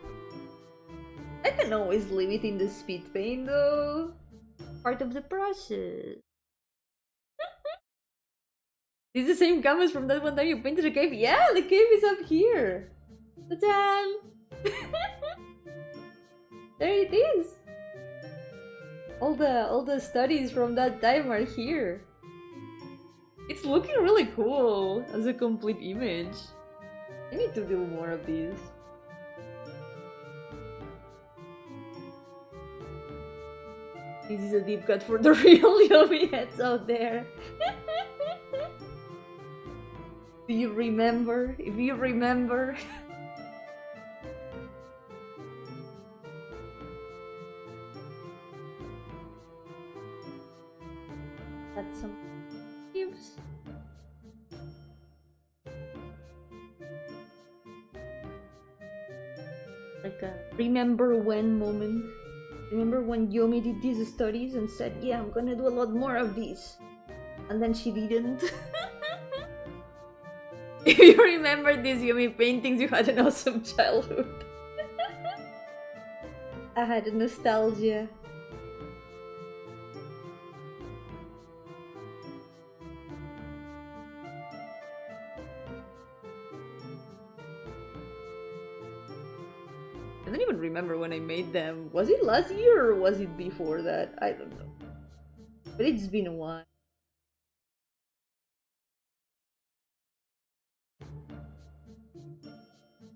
I can always leave it in the speed paint though. Part of the process. It's the same canvas from that one time you painted the cave. Yeah, the cave is up here. Ta-da! There it is. All the studies from that time are here. It's looking really cool as a complete image. I need to do more of these. This is a deep cut for the real Yomi heads out there. Do you remember? If you remember. That's some tips. Like a remember when moment. Remember when Yomi did these studies and said, yeah, I'm gonna do a lot more of these. And then she didn't. If you remember these Yomi paintings, you had an awesome childhood. I had a nostalgia. I don't even remember when I made them. Was it last year or was it before that? I don't know. But it's been a while.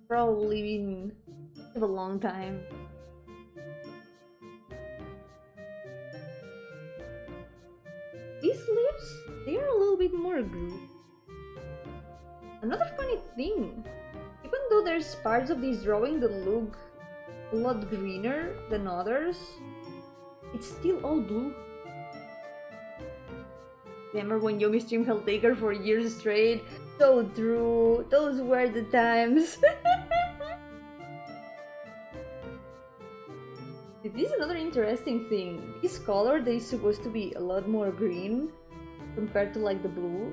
Probably been a long time. These lips, they are a little bit more groovy. Another funny thing, even though there's parts of this drawing that look a lot greener than others, it's still all blue. Remember when Yomi streamed Helltaker for years straight? So true, those were the times. This is another interesting thing. This color, they're supposed to be a lot more green compared to like the blue.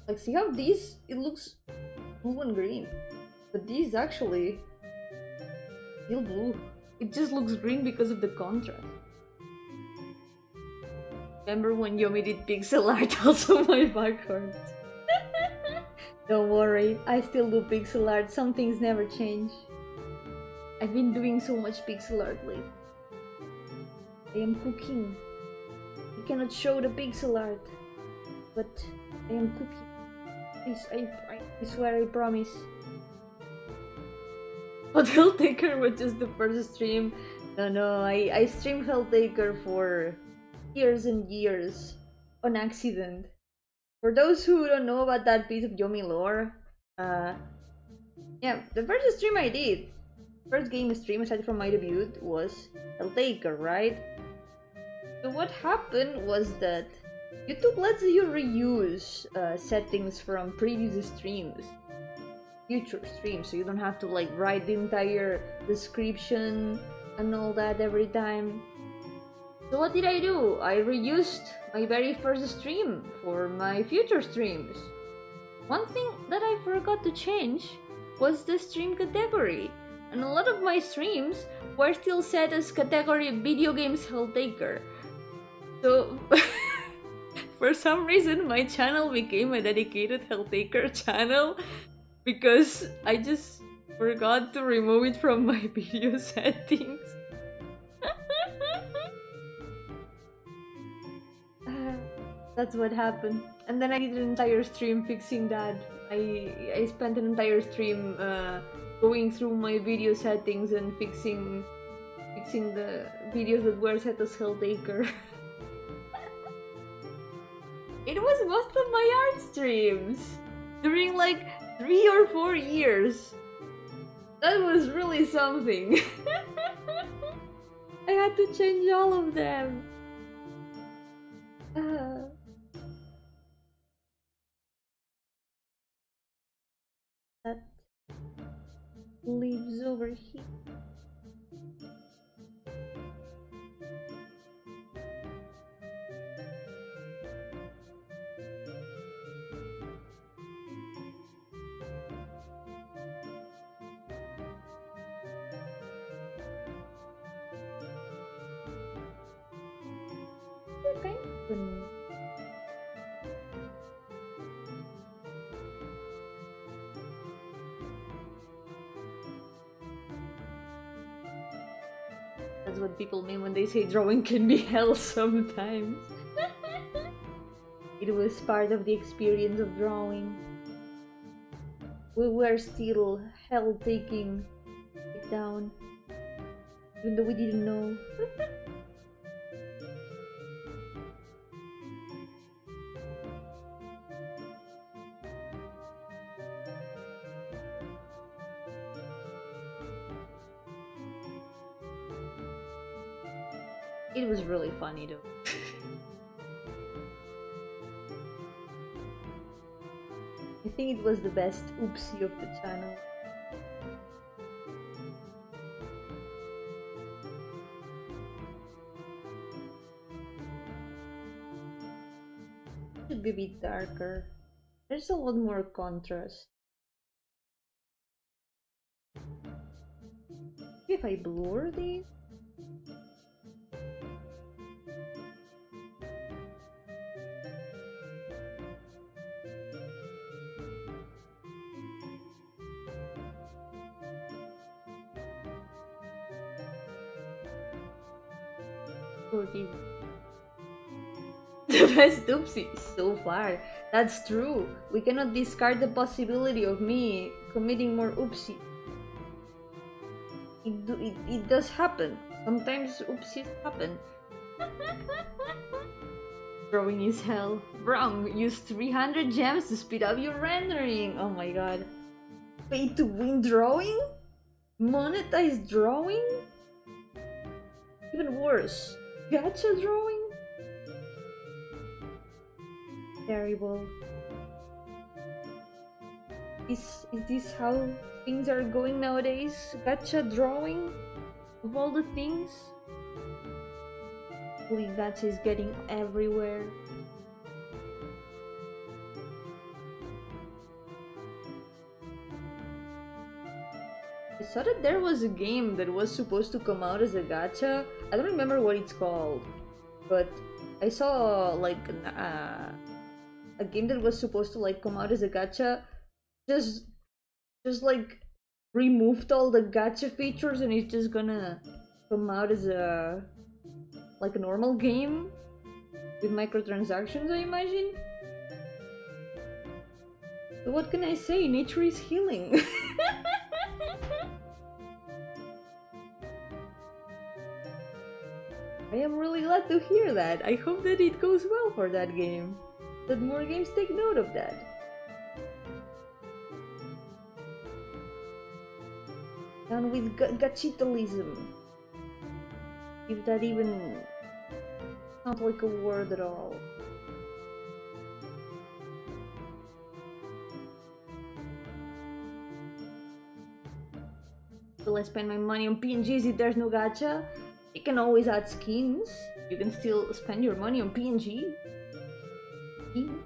Like, see how this, it looks blue and green, but this actually still blue. It just looks green because of the contrast. Remember when Yomi did pixel art? Also my background. Don't worry, I still do pixel art. Some things never change. I've been doing so much pixel art lately. I am cooking. I cannot show the pixel art, but I am cooking. Please, I swear, I promise. But Helltaker was just the first stream. No, I streamed Helltaker for years and years on accident. For those who don't know about that piece of Yomi lore, Yeah, the first stream I did, first game stream aside from my debut was Helltaker, right? So what happened was that YouTube lets you reuse settings from previous streams, future streams, so you don't have to like write the entire description and all that every time. So what did I do? I reused my very first stream for my future streams. One thing that I forgot to change was the stream category, and a lot of my streams were still set as category video games Helltaker. So for some reason my channel became a dedicated Helltaker channel because I just forgot to remove it from my video settings. That's what happened. And then I did an entire stream fixing that. I spent an entire stream going through my video settings and fixing the videos that were set as Helltaker. It was most of my art streams during like 3 or 4 years. That was really something. I had to change all of them. That lives over here. Okay. That's what people mean when they say drawing can be hell sometimes. It was part of the experience of drawing. We were still hell taking it down, even though we didn't know. It was really funny though. I think it was the best oopsie of the channel. Should be a bit darker. There's a lot more contrast. If I blur these? The best oopsie so far. That's true. We cannot discard the possibility of me committing more oopsies. It does happen. Sometimes oopsies happen. Drawing is hell. Wrong. Use 300 gems to speed up your rendering. Oh my god. Pay to win drawing? Monetize drawing? Even worse. Gacha drawing? Terrible. Is this how things are going nowadays? Gacha drawing? Of all the things? Holy, gacha is getting everywhere. I saw that there was a game that was supposed to come out as a gacha. I don't remember what it's called, but I saw like a game that was supposed to like come out as a gacha, just like removed all the gacha features and it's just gonna come out as a like a normal game with microtransactions, I imagine. So what can I say? Nature is healing. I am really glad to hear that. I hope that it goes well for that game. That more games take note of that. Down with gachitolism. If that even sounds like a word at all. Will I spend my money on PNGs if there's no gacha? You can always add skins. You can still spend your money on PNG. Skins?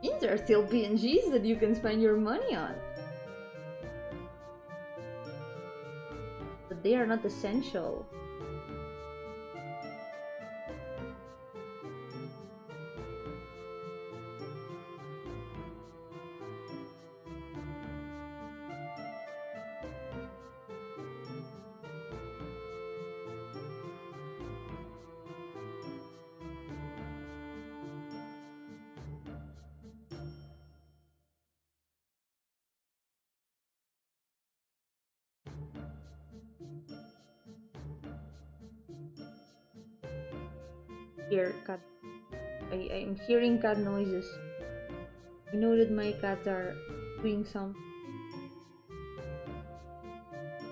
Skins are still PNGs that you can spend your money on. But they are not essential. Here, cat. I'm hearing cat noises. I know that my cats are doing something.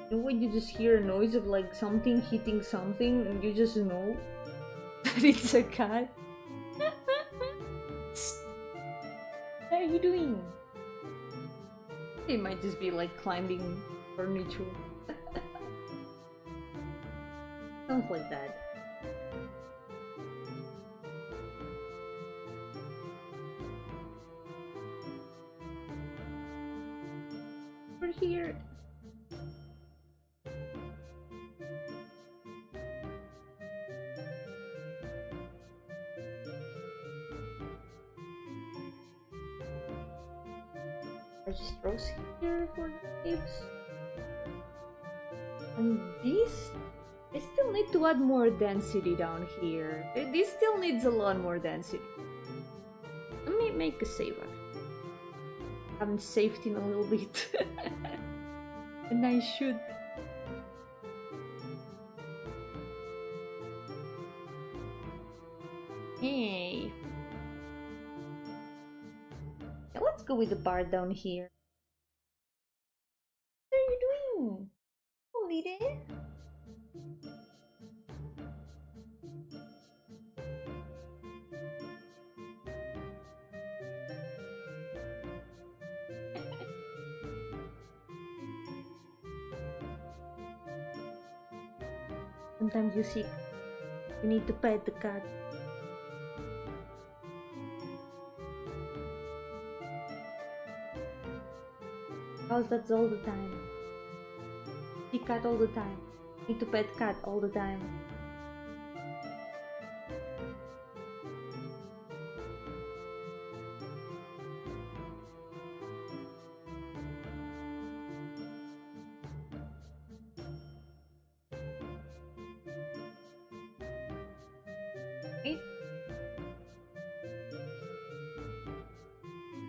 You know when you just hear a noise of like something hitting something and you just know that it's a cat? What are you doing? They might just be like climbing furniture. Sounds like that. Here. Registros here for the tips. And these, I still need to add more density down here. This still needs a lot more density. Let me make a save actually. I haven't saved in a little bit. And I should. Hey. Yeah, let's go with the bar down here. What are you doing? Holiday? Sometimes you see, you need to pet the cat. How's that all the time? See cat all the time. Need to pet cat all the time.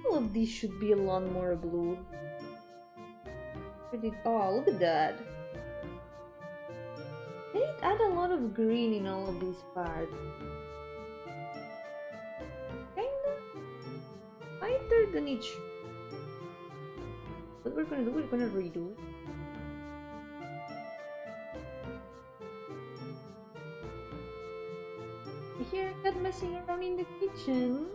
All of these should be a lot more blue. Oh, look at that. They did add a lot of green in all of these parts. Kinda lighter than each. What we're gonna do, we're gonna redo it. I hear a cat messing around in the kitchen.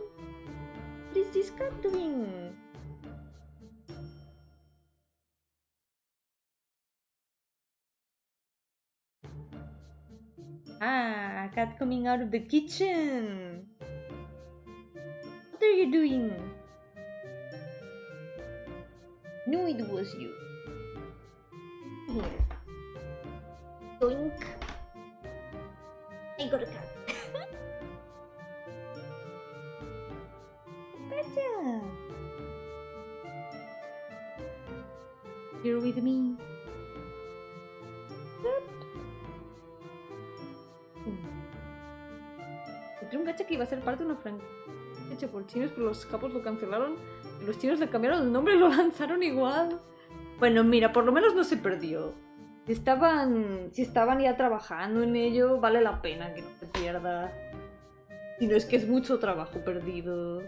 What is this cat doing? Ah, cat coming out of the kitchen. What are you doing? Knew it was you. Here. Doink. I got a cat. Gotcha. You're with me. Un gacha que iba a ser parte de una franquicia hecha por chinos, pero los capos lo cancelaron y los chinos le cambiaron el nombre y lo lanzaron igual. Bueno, mira, por lo menos no se perdió. Si estaban ya trabajando en ello, vale la pena que no se pierda. Si no es que es mucho trabajo perdido.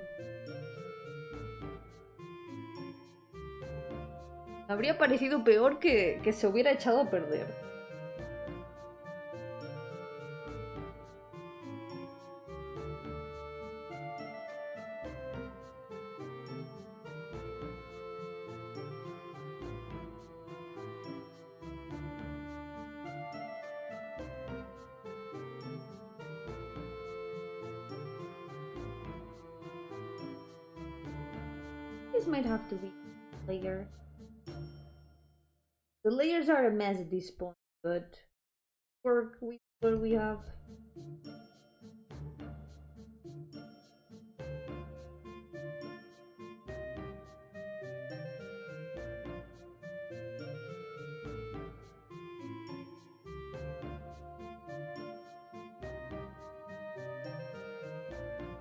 Habría parecido peor que se hubiera echado a perder. This might have to be a layer. The layers are a mess at this point, but work with what we have.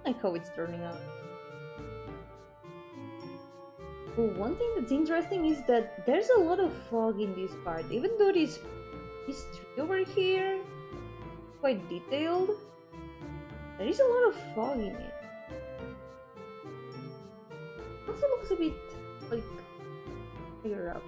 I like how it's turning out. Oh, one thing that's interesting is that there's a lot of fog in this part, even though this tree over here quite detailed. There is a lot of fog in it. Also looks a bit like higher up.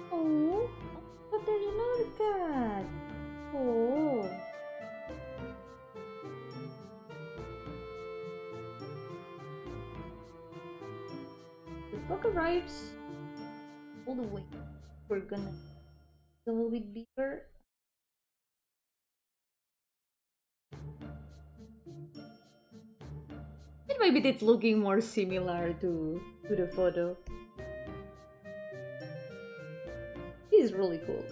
Oh, but there's another cat. Oh. The book arrives all the way. We're gonna a little bit bigger. And maybe it's looking more similar to the photo. This is really cool.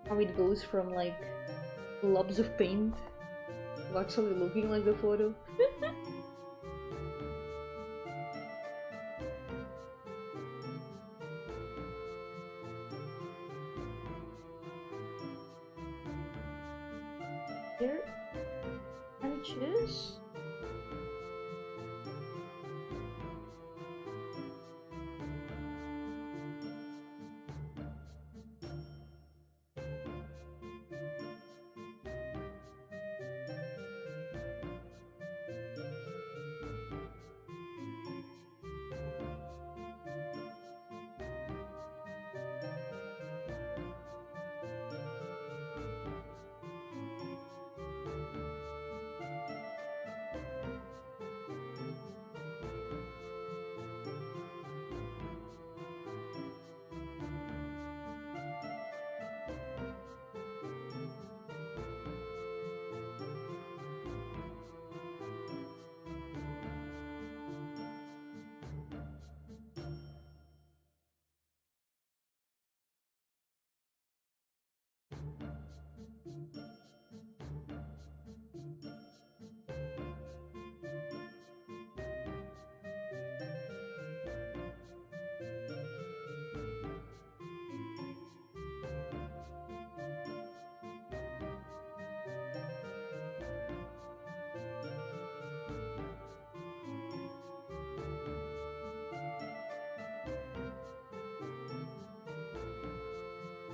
How it goes from like globs of paint to actually looking like the photo. Here, and choose.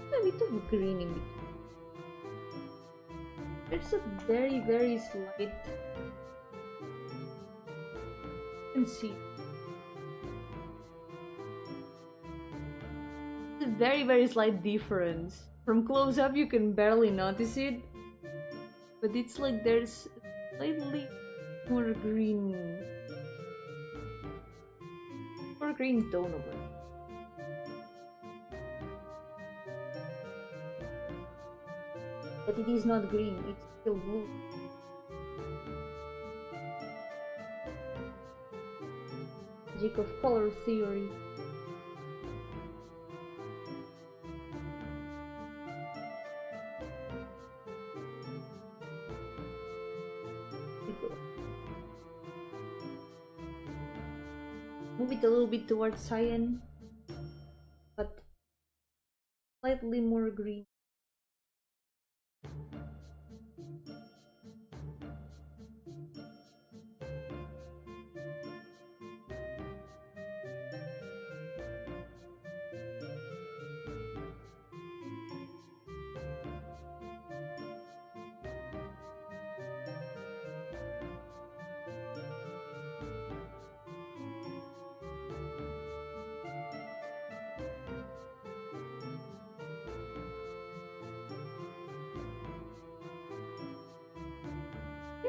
A bit of green in between. There's a very slight, you can see it's a very slight difference. From close up you can barely notice it, but it's like there's slightly more green tone over it. But it is not green, it's still blue. Magic of color theory. There we go. Move it a little bit towards cyan, but slightly more green.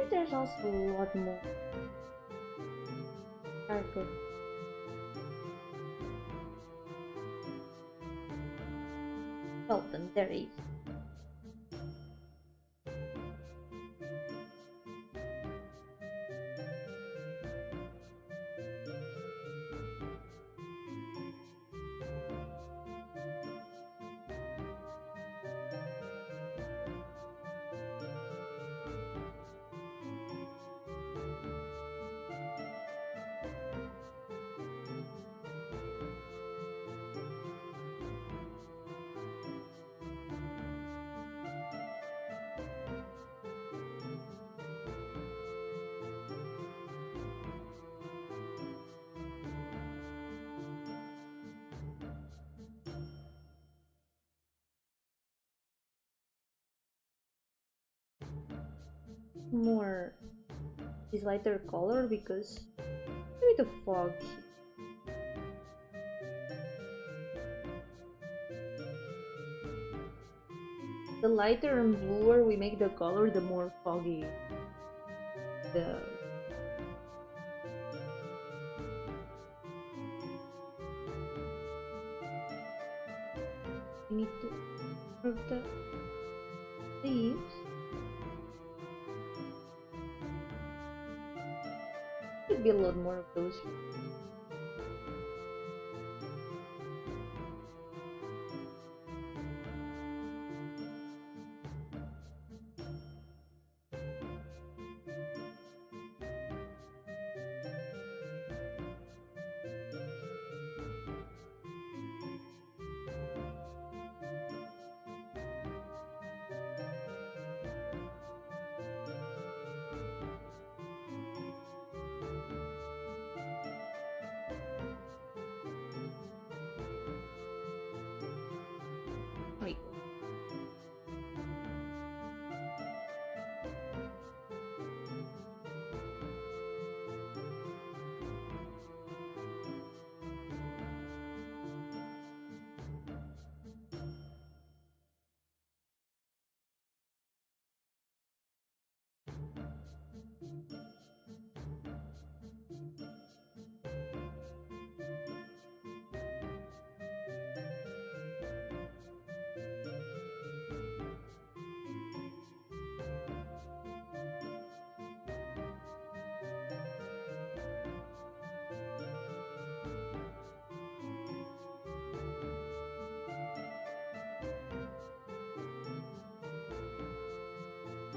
There's also a lot more darker. Well then, there is. More this lighter color because a bit of fog. The lighter and bluer we make the color, the more foggy the we need to curve the leaves. Could be a lot more of those.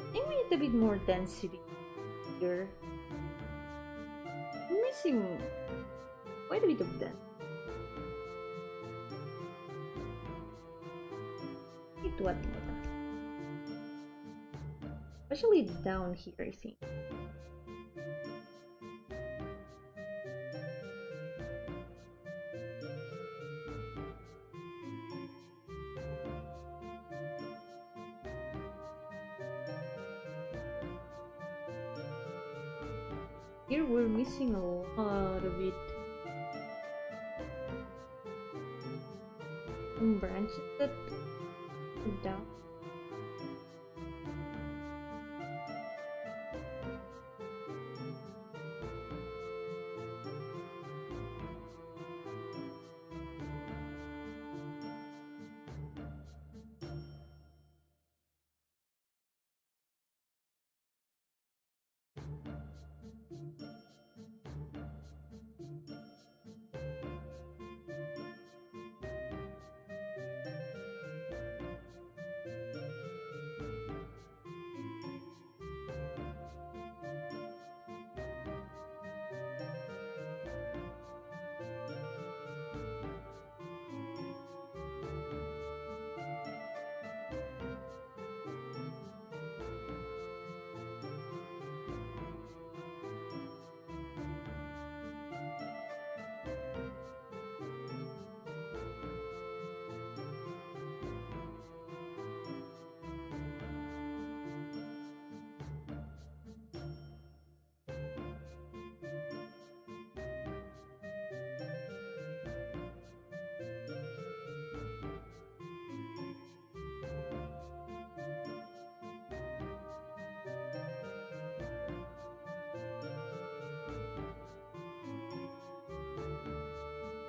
I think we need a bit more density here. I'm missing quite a bit of density. Need to add more. Especially down here, I think. Here we're missing a lot of it. Some branches that go down.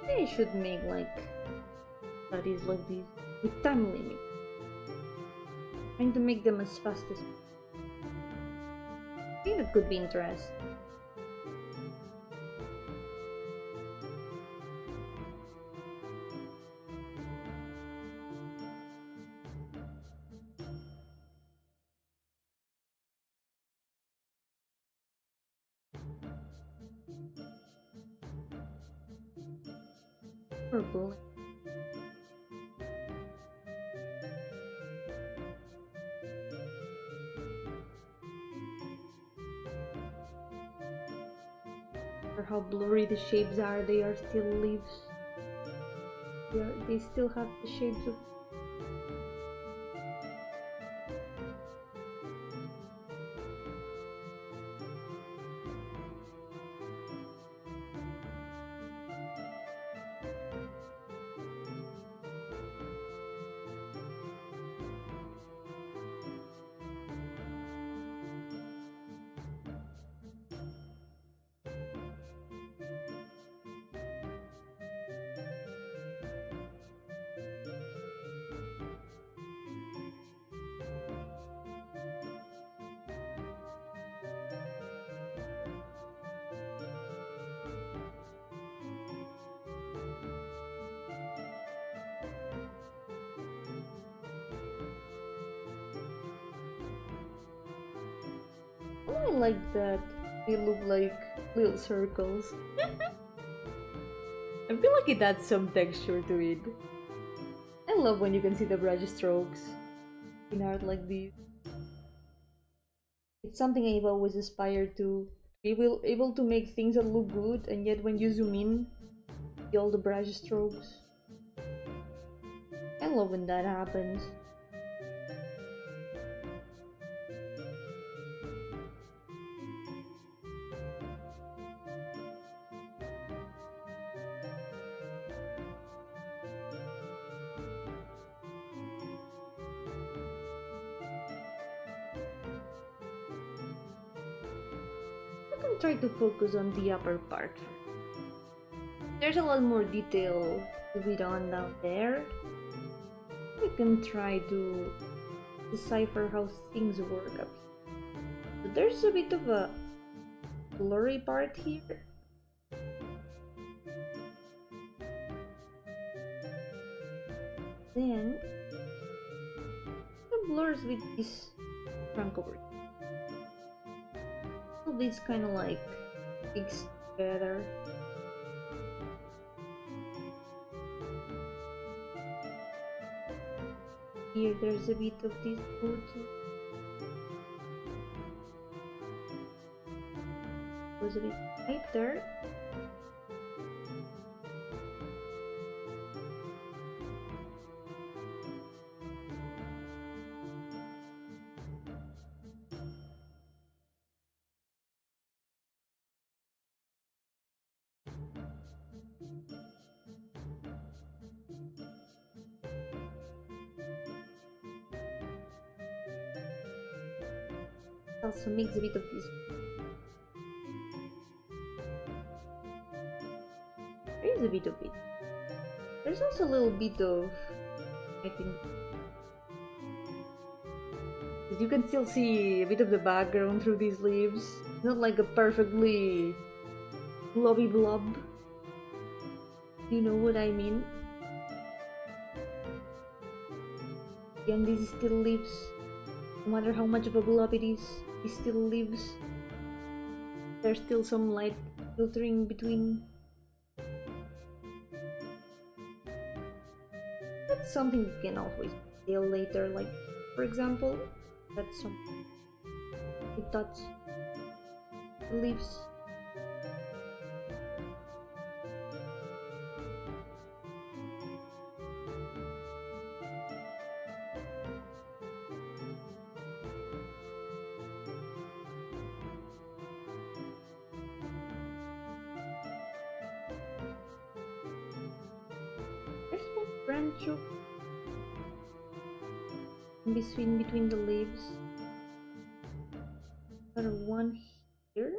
They should make like studies like these with time limit. Trying to make them as fast as possible. I think that could be interesting. Purple. Or how blurry the shapes are, they are still leaves. They still have the shapes of. I like that they look like little circles. I feel like it adds some texture to it. I love when you can see the brush strokes in art like this. It's something I've always aspired to. Be able to make things that look good, and yet when you zoom in, see all the brush strokes. I love when that happens. Try to focus on the upper part. There's a lot more detail to be done down there. We can try to decipher how things work up here. So there's a bit of a blurry part here. Then it blurs with this trunk over here. These kind of like mixed together. Here there's a bit of this blue too. Goes a bit right there. Also mix a bit of this. There is a bit of it. There's also a little bit of, I think, but you can still see a bit of the background through these leaves. It's not like a perfectly blobby blob. You know what I mean? Again, this is still leaves. No matter how much of a blob it is, it still lives. There's still some light filtering between. That's something you can always detail later, like, for example, that's something it touch the leaves. Branch of between the leaves. There's one here.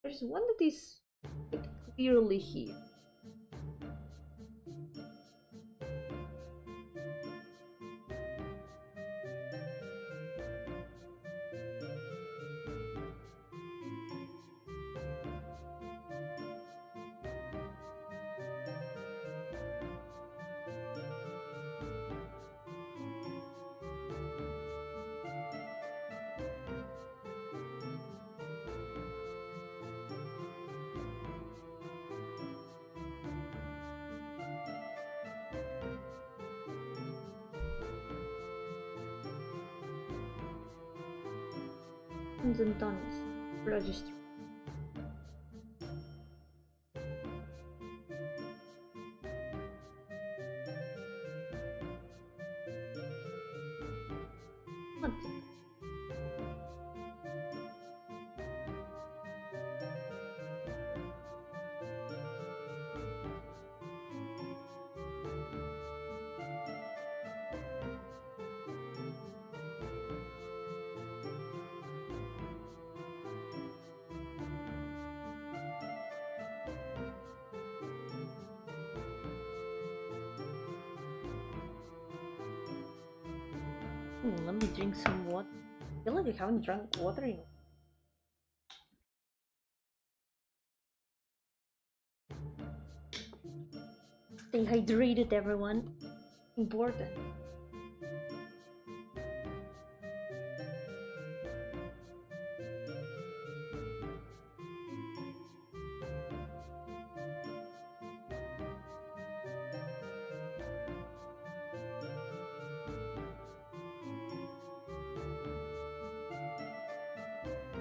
There's one that is clearly here. Tons and tons. Register. What? Let me drink some water. I feel like I haven't drank water in. Stay hydrated, everyone. Important.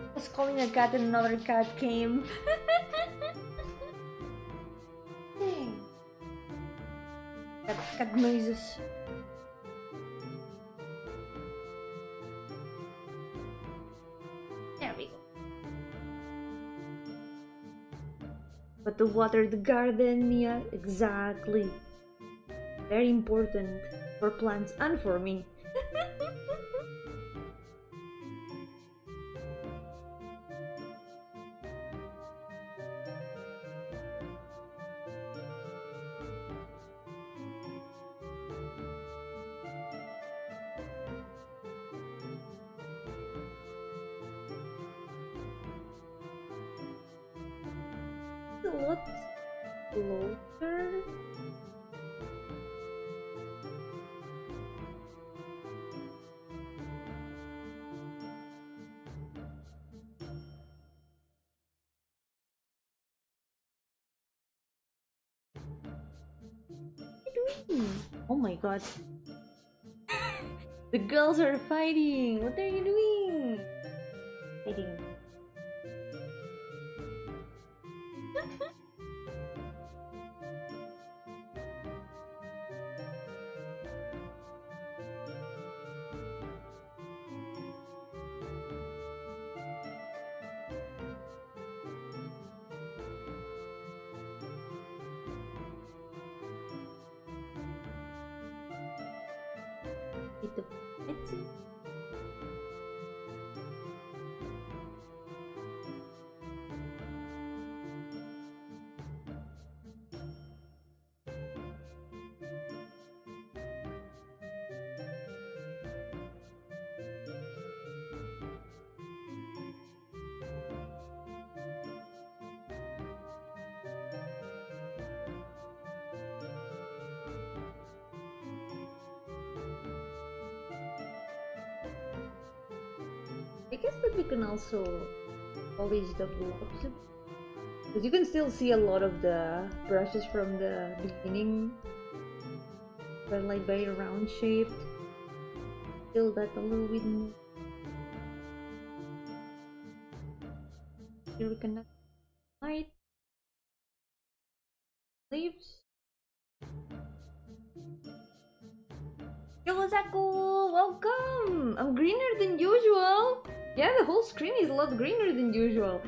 I was calling a cat and another cat came. Cat noises. There we go. But to water the Gardenia, exactly. Very important for plants and for me. A lot closer. What are you doing? Oh my god. The girls are fighting. What are you doing? Fighting. The pencil. I guess that we can also polish the blobs, because you can still see a lot of the brushes from the beginning. They're like very round shaped. Fill that a little bit more. Here we can light leaves. Yozaku, welcome! I'm greener than usual! Yeah, the whole screen is a lot greener than usual.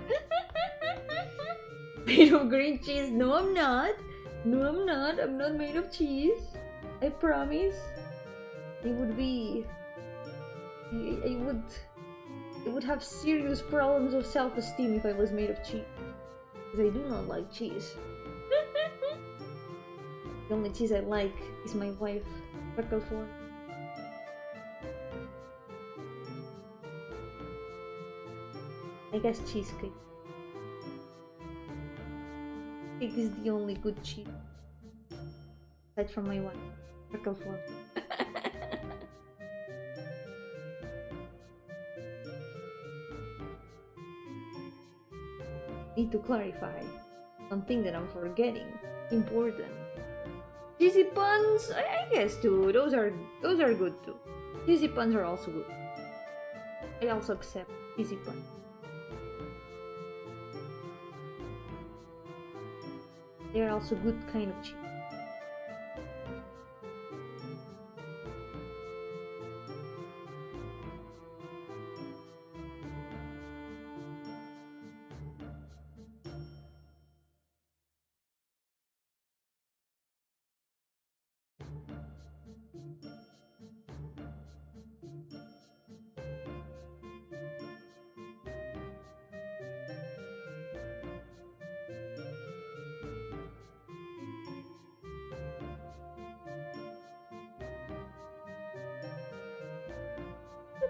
Made of green cheese? No, I'm not. No, I'm not. I'm not made of cheese. I promise. It would be... I would have serious problems of self-esteem if I was made of cheese. because I do not like cheese. The only cheese I like is my wife, freckle form. I guess cheesecake. Cake is the only good cheese. Aside from my wife, freckle form. Need to clarify something that I'm forgetting. Important. Cheesy puns, I guess too. Those are good too. Cheesy puns are also good. I also accept cheesy puns. They are also good kind of cheese.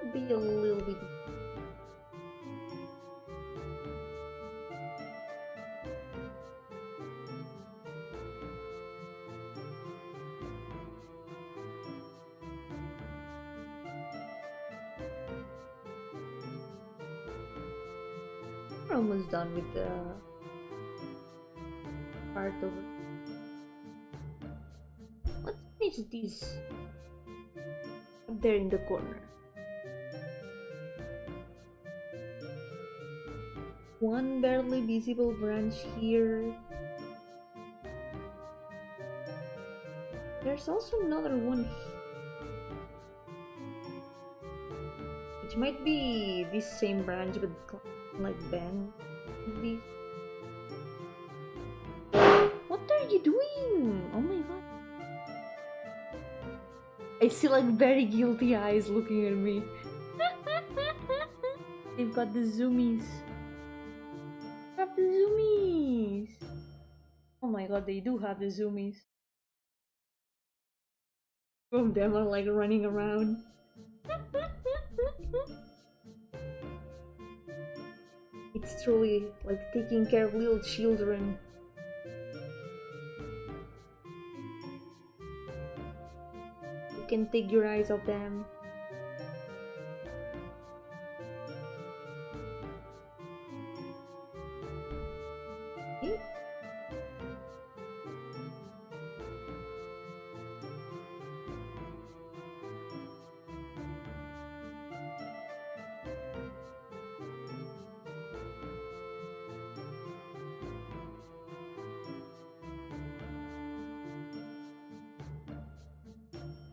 Could be a little bit. We're almost done with the part of it. Let's finish this up there in the corner. One barely visible branch here. There's also another one here, which might be this same branch but like bend this. What are you doing? Oh my god. I see like very guilty eyes looking at me. They've got the zoomies. Have the zoomies. Oh my god, they do have the zoomies. Two of them are like running around. It's truly like taking care of little children. You can take your eyes off them. Okay.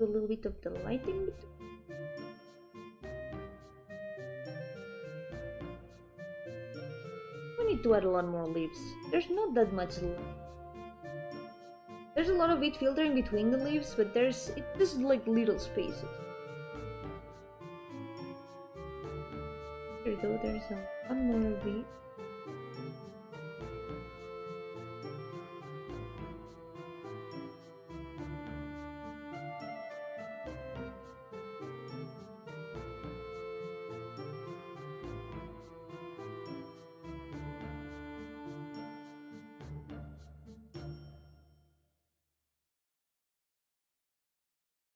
A little bit of the lighting. We need to add a lot more leaves. There's not that much left. There's a lot of wheat filter in between the leaves, but it's just like little spaces. Here though, there's one more wheat.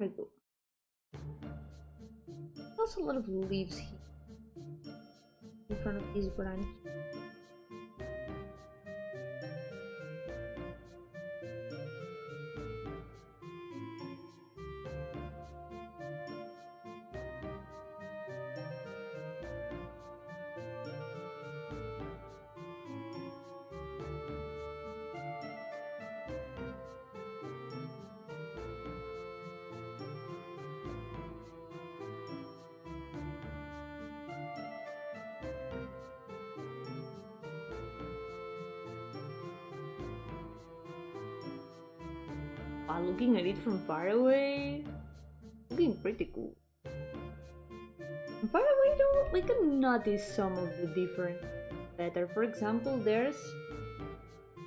There we go. There's also a lot of leaves here in front of this branch. Wow, looking at it from far away, looking pretty cool. From far away though, we can notice some of the different better. For example, there's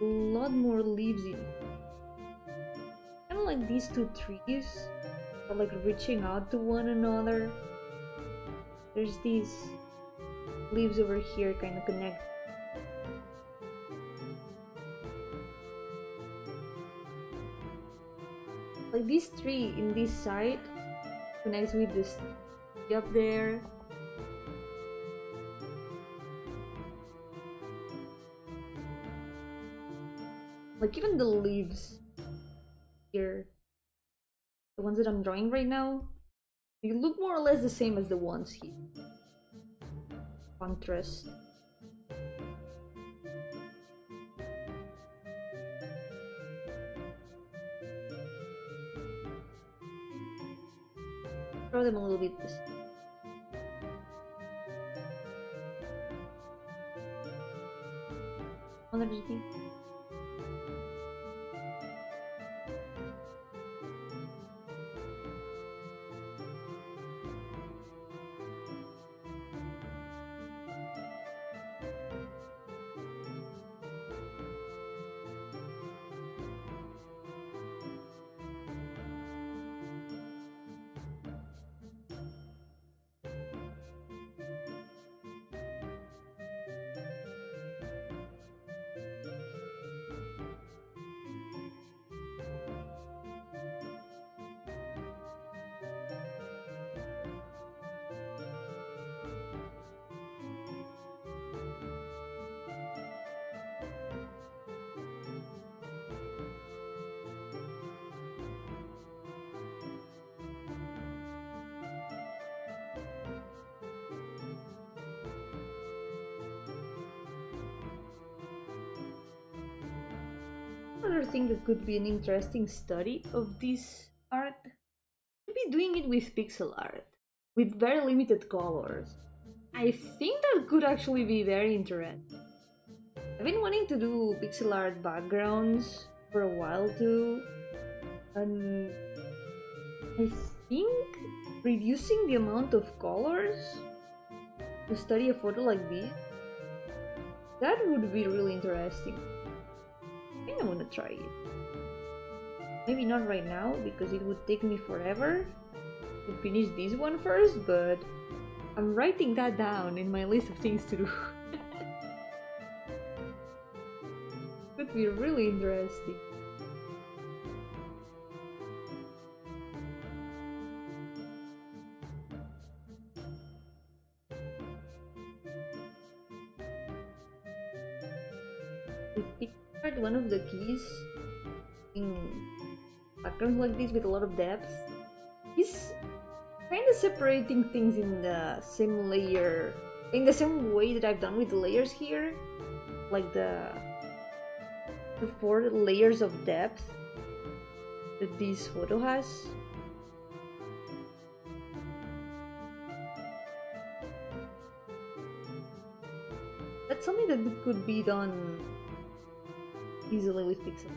a lot more leaves in it. Kind of like these two trees are like reaching out to one another. There's these leaves over here kind of connect. Like this tree in this side connects with this tree up there. Like even the leaves here, the ones that I'm drawing right now, they look more or less the same as the ones here. Contrast. Draw them a little bit this. Another thing. Another thing that could be an interesting study of this art could be doing it with pixel art, with very limited colors. I think that could actually be very interesting. I've been wanting to do pixel art backgrounds for a while too, and I think reducing the amount of colors to study a photo like this, that would be really interesting. I think I'm gonna try it. Maybe not right now, because it would take me forever to finish this one first, but I'm writing that down in my list of things to do. Could be really interesting. One of the keys in backgrounds like this with a lot of depth is kind of separating things in the same layer, in the same way that I've done with the layers here, like the 4 layers of depth that this photo has. That's something that could be done easily with pixel.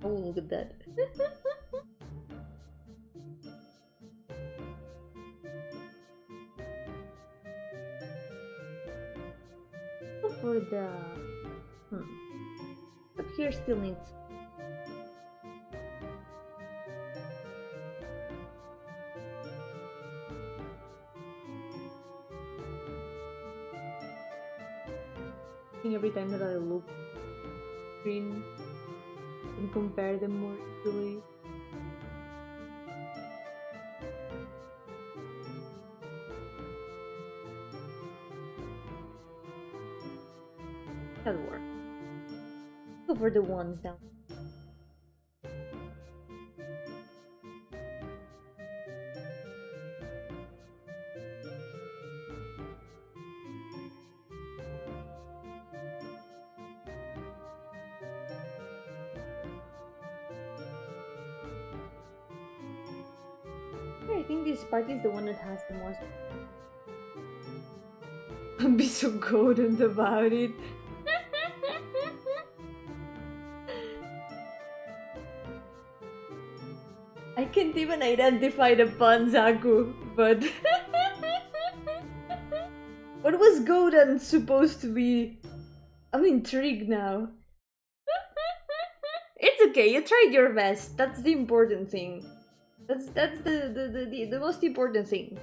Oh, look at that. For the up here still needs every time that I look screen and compare them more easily. That'll work. Go for the ones down. I think this part is the one that has the most. I'll be so golden about it. I can't even identify the puns, Aku, but... What was Godan supposed to be? I'm intrigued now. It's okay, you tried your best. That's the important thing. That's the most important thing.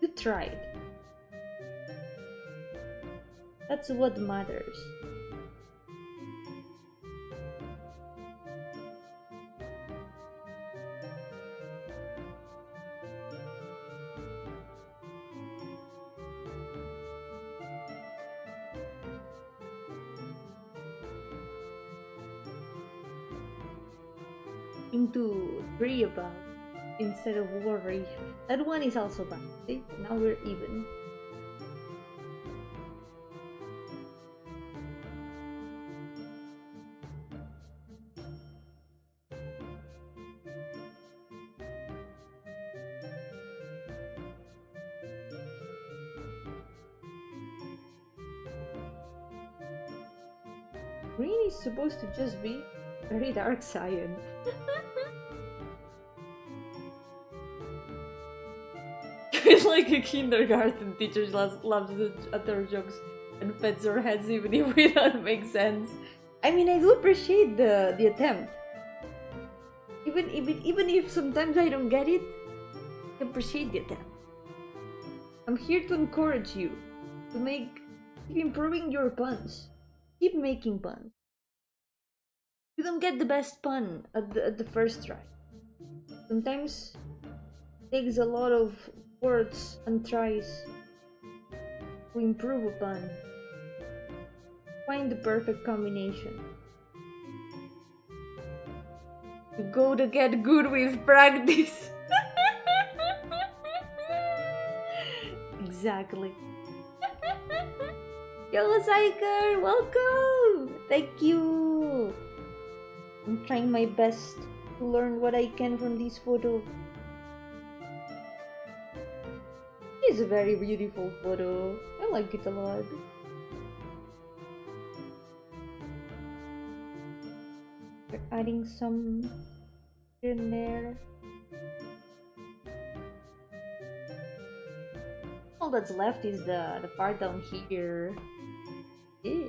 You tried. That's what matters. To worry about instead of worry. That one is also bad. See? Now we're even. Green is supposed to just be very dark science. It's like a kindergarten teacher laughs at our jokes and pets our heads even if we don't make sense. I mean, I do appreciate the attempt. Even if sometimes I don't get it, I appreciate the attempt. I'm here to encourage you to keep improving your puns. Keep making puns. You don't get the best pun at the first try. Sometimes it takes a lot of words and tries to improve a pun. Find the perfect combination. You go to get good with practice. Exactly. Yo, Psyker, welcome! Thank you! I'm trying my best to learn what I can from this photo. It's a very beautiful photo. I like it a lot. We're adding some here and there. All that's left is the part down here. Yeah.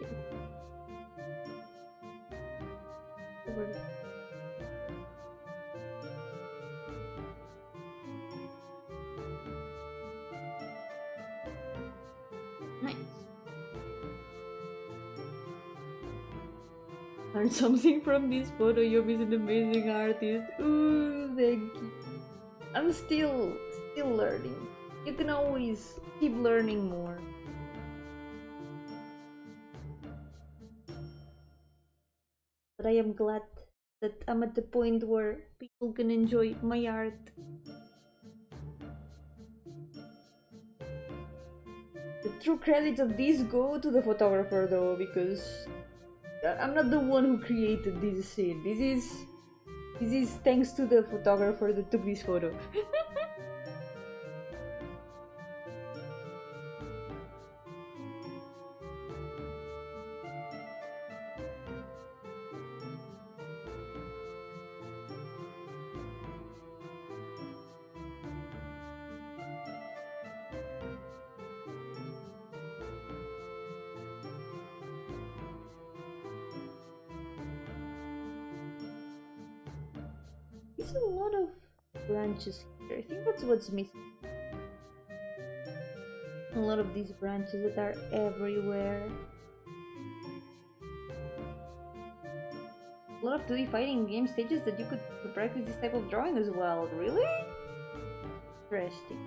Nice. Learn something from this photo. Yomi is an amazing artist. Ooh, thank you. I'm still learning. You can always keep learning more. But I am glad that I'm at the point where people can enjoy my art. The true credits of this go to the photographer though, because I'm not the one who created this scene. This is thanks to the photographer that took this photo. There's a lot of branches here. I think that's what's missing. A lot of these branches that are everywhere. A lot of 2D fighting game stages that you could practice this type of drawing as well. Really? Interesting.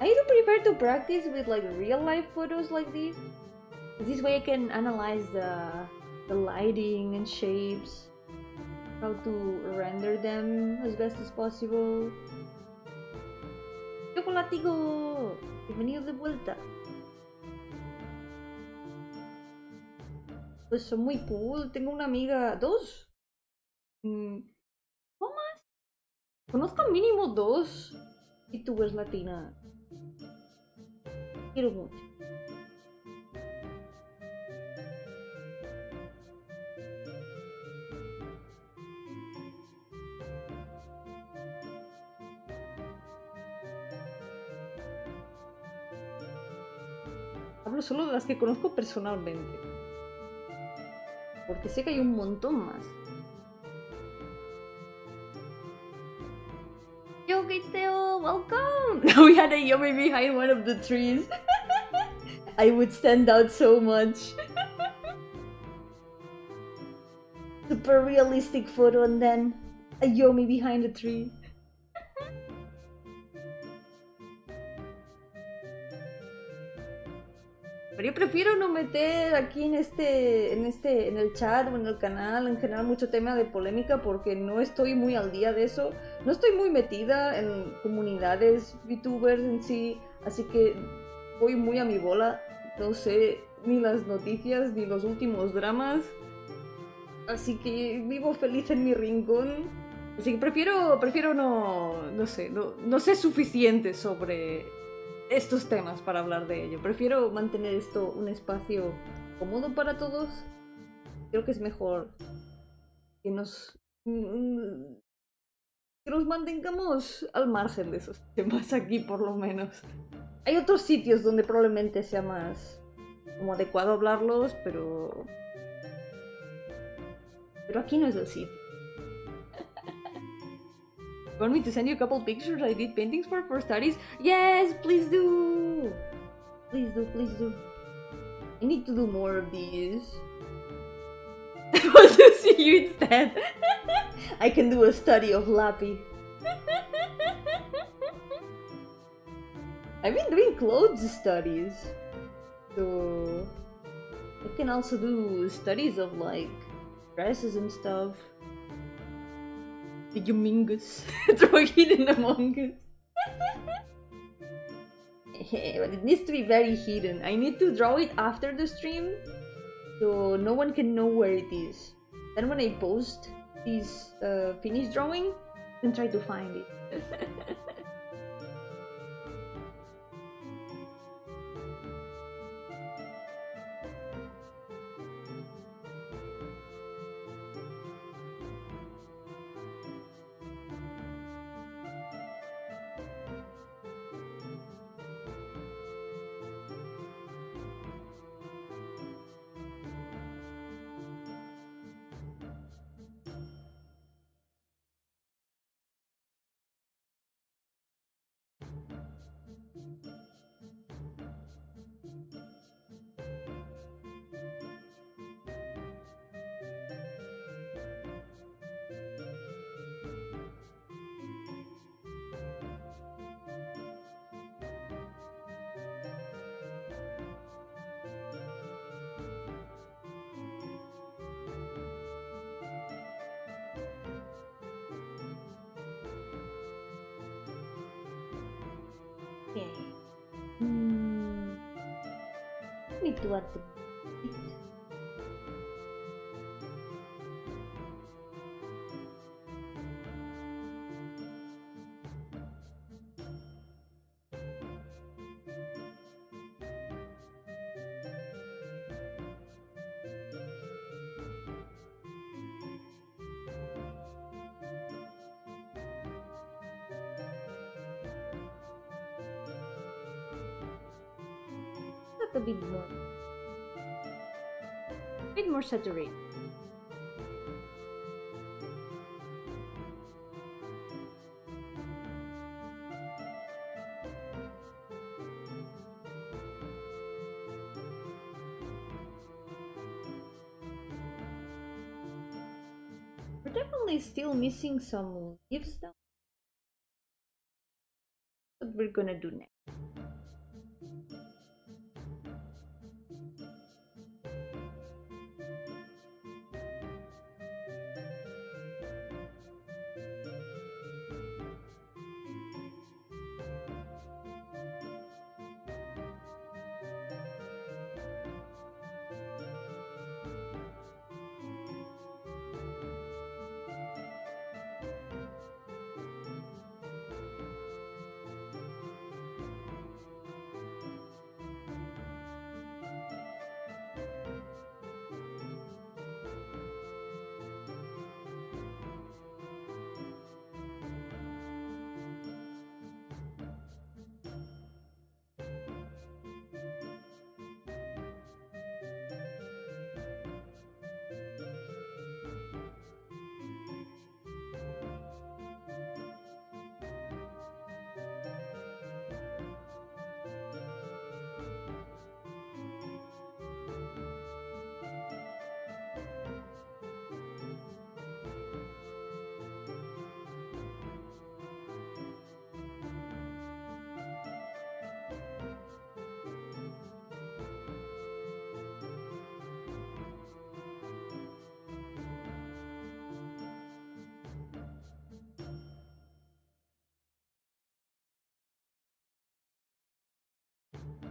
I do prefer to practice with like real life photos like this. This way I can analyze the lighting and shapes. How to render them as best as possible. Chocolatigo! Bienvenido de vuelta. Pues son muy cool. Tengo una amiga, dos. ¿No más? Conozco mínimo dos VTubers latinas. Quiero mucho. Hablo solo de las que conozco personalmente. Porque sé que hay un montón más. Yo, Gatesdale, welcome! We had a Yomi behind one of the trees. I would stand out so much. Super realistic photo and then a Yomi behind a tree. Pero yo prefiero no meter aquí en el chat o en el canal en general mucho tema de polémica porque no estoy muy al día de eso. No estoy muy metida en comunidades VTubers en sí, así que voy muy a mi bola. No sé ni las noticias ni los últimos dramas. Así que vivo feliz en mi rincón. Así que prefiero no sé suficiente sobre estos temas para hablar de ello. Prefiero mantener esto un espacio cómodo para todos. Creo que es mejor que nos mantengamos al margen de esos temas aquí, por lo menos. Hay otros sitios donde probablemente sea más como adecuado hablarlos, pero aquí no es el sitio. Want me to send you a couple pictures I did paintings for studies? Yes, please do! Please do. I need to do more of these. I want to see you instead. I can do a study of Lappy. I've been doing clothes studies. So I can also do studies of like dresses and stuff. The Humingus. Throw hidden among us. But it needs to be very hidden. I need to draw it after the stream so no one can know where it is. Then when I post this finished drawing, I can try to find it. Need to add the a bit more saturated. We're definitely still missing some leaves though. What we're gonna do next.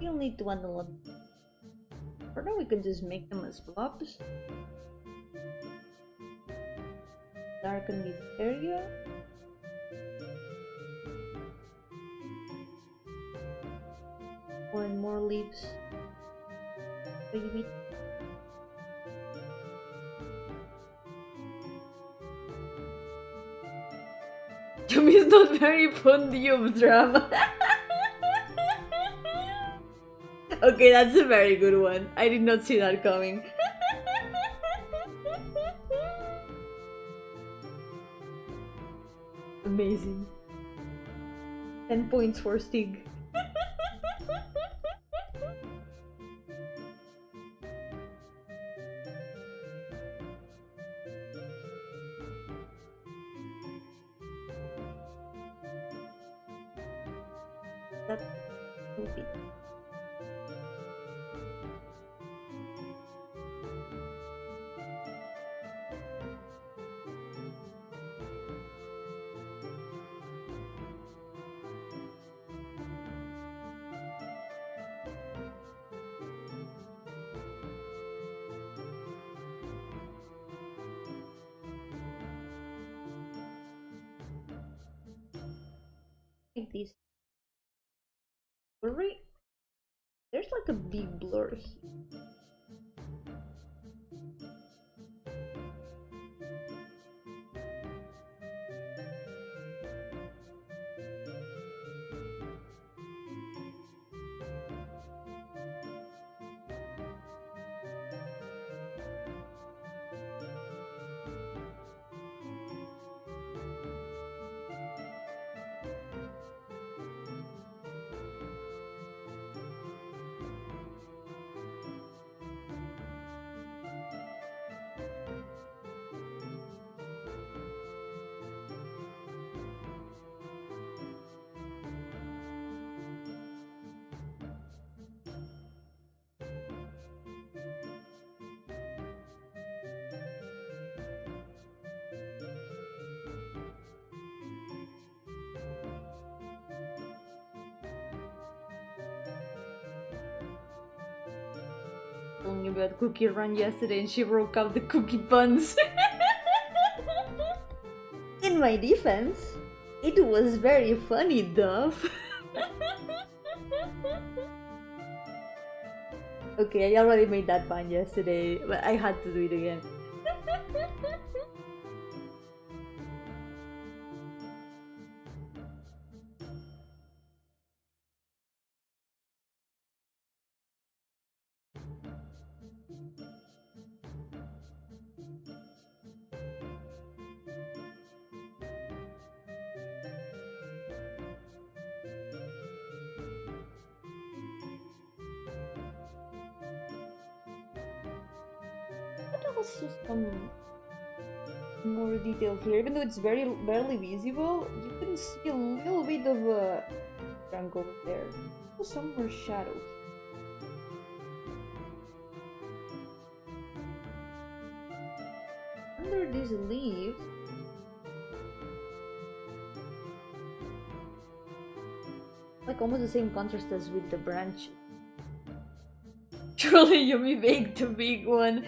You'll need to unlock. Or now we can just make them as blobs. Darken this area. More and more leaves. Baby. Yomi is not very fond of drama. Okay, that's a very good one. I did not see that coming. Amazing. 10 points for Stig. That will be. Like this. Blurry? There's like a big blur here. Telling about Cookie Run yesterday and she broke out the cookie buns. In my defense, it was very funny, Duff. Okay, I already made that pun yesterday, but I had to do it again. Just some more detail here, even though it's very barely visible. You can see a little bit of a trunk over there. Some more shadows. Under these leaves, like almost the same contrast as with the branch. Surely Yomi baked a big one.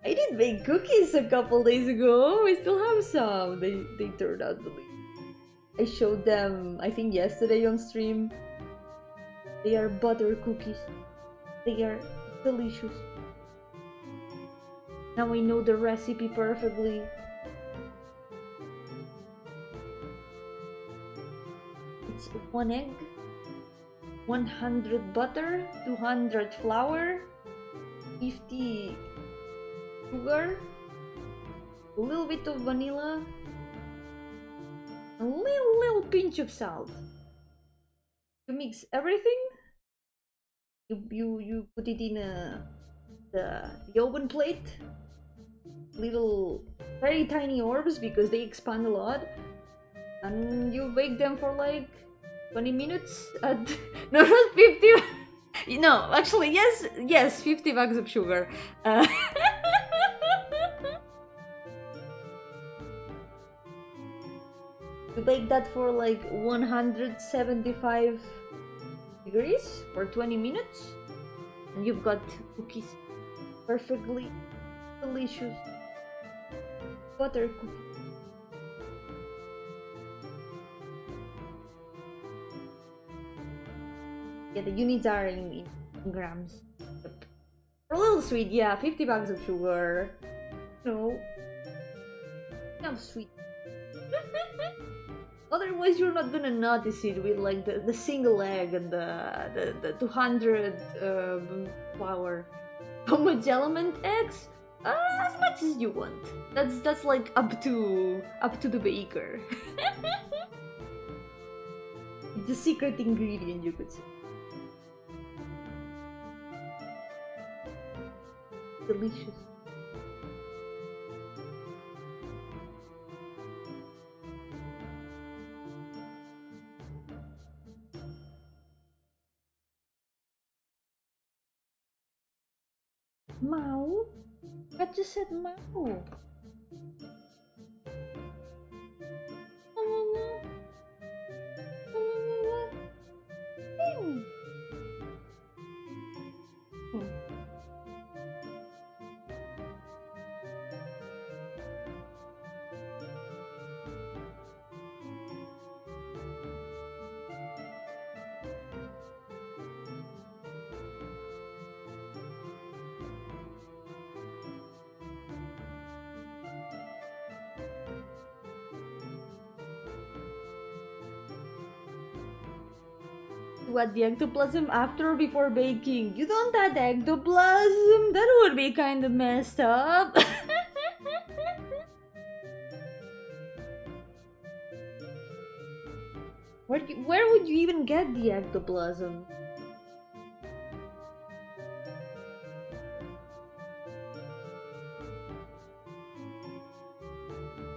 I did bake cookies a couple days ago. I still have some. They turned out delicious. I showed them, I think yesterday on stream. They are butter cookies. They are delicious. Now I know the recipe perfectly. It's 1 egg, 100 butter, 200 flour, 50 sugar, a little bit of vanilla, a little pinch of salt. You mix everything. You put it in the oven plate. Little very tiny orbs because they expand a lot, and you bake them for like 20 minutes at no, not 50. No, actually yes, 50 bags of sugar. You bake that for like 175 degrees for 20 minutes, and you've got cookies. Perfectly delicious butter cookies. Yeah, the units are in grams. Yep. A little sweet, yeah. 50 bags of sugar. No. Enough sweet. Otherwise, you're not gonna notice it with like the single egg and the 200 flour. How much element eggs? As much as you want. That's like up to the baker. It's a secret ingredient, you could say. Delicious. Mau? I just said Mau. What, the ectoplasm after or before baking? You don't add ectoplasm? That would be kind of messed up. Where would you even get the ectoplasm?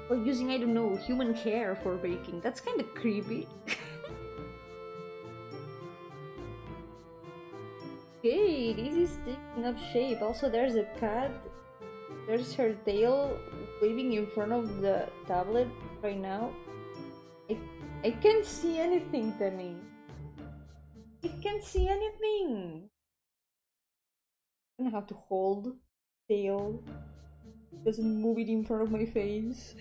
Or using, I don't know, human hair for baking. That's kind of creepy. Okay, this is taking up shape. Also, there's a cat. There's her tail waving in front of the tablet right now. I can't see anything, Tammy. I can't see anything. I'm gonna have to hold tail. Doesn't move it in front of my face.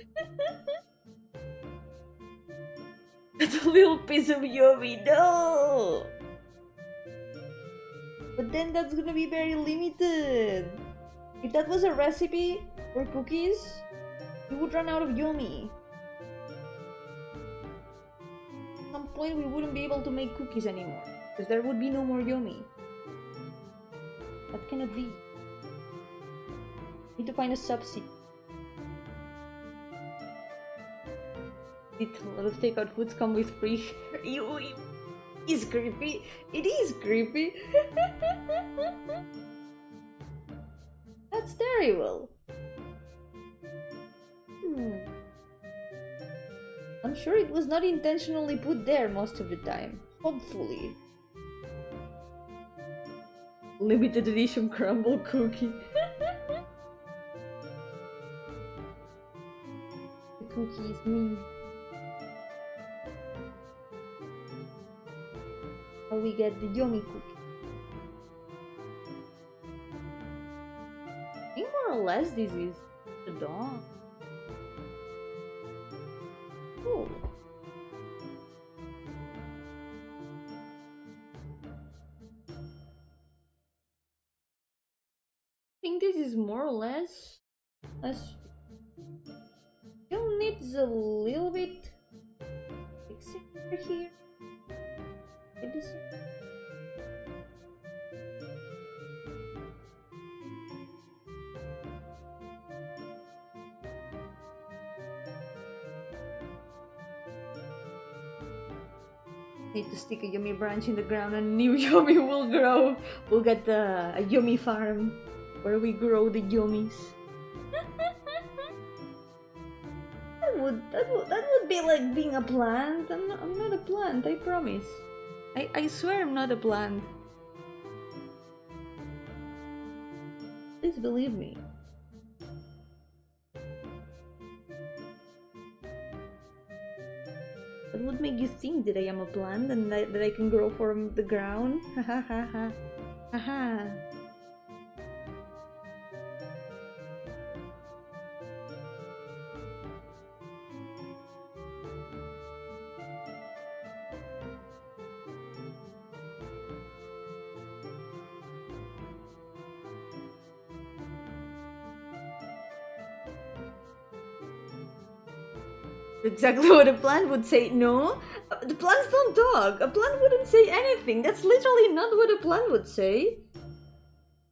That's a little piece of Yomi. No! But then that's gonna be very limited. If that was a recipe for cookies, we would run out of Yomi. At some point we wouldn't be able to make cookies anymore, because there would be no more Yomi. That cannot be. Need to find a substitute. Did a lot of takeout foods come with free hair? It is creepy. It is creepy. That's terrible. I'm sure it was not intentionally put there most of the time. Hopefully. Limited edition crumble cookie. The cookie is me. How we get the Yomi cookie? I think more or less this is the dawn. Cool. I think this is more or less. Still needs a little bit fixing over here. It is. Need to stick a Yomi branch in the ground and a new Yomi will grow. We'll get a Yomi farm where we grow the Yomis. That would be like being a plant. I'm not a plant, I promise. I swear I'm not a plant. Please believe me. What would make you think that I am a plant and that I can grow from the ground? Ha ha ha ha. Ha ha. Exactly what a plant would say. No, the plants don't talk. A plant wouldn't say anything. That's literally not what a plant would say.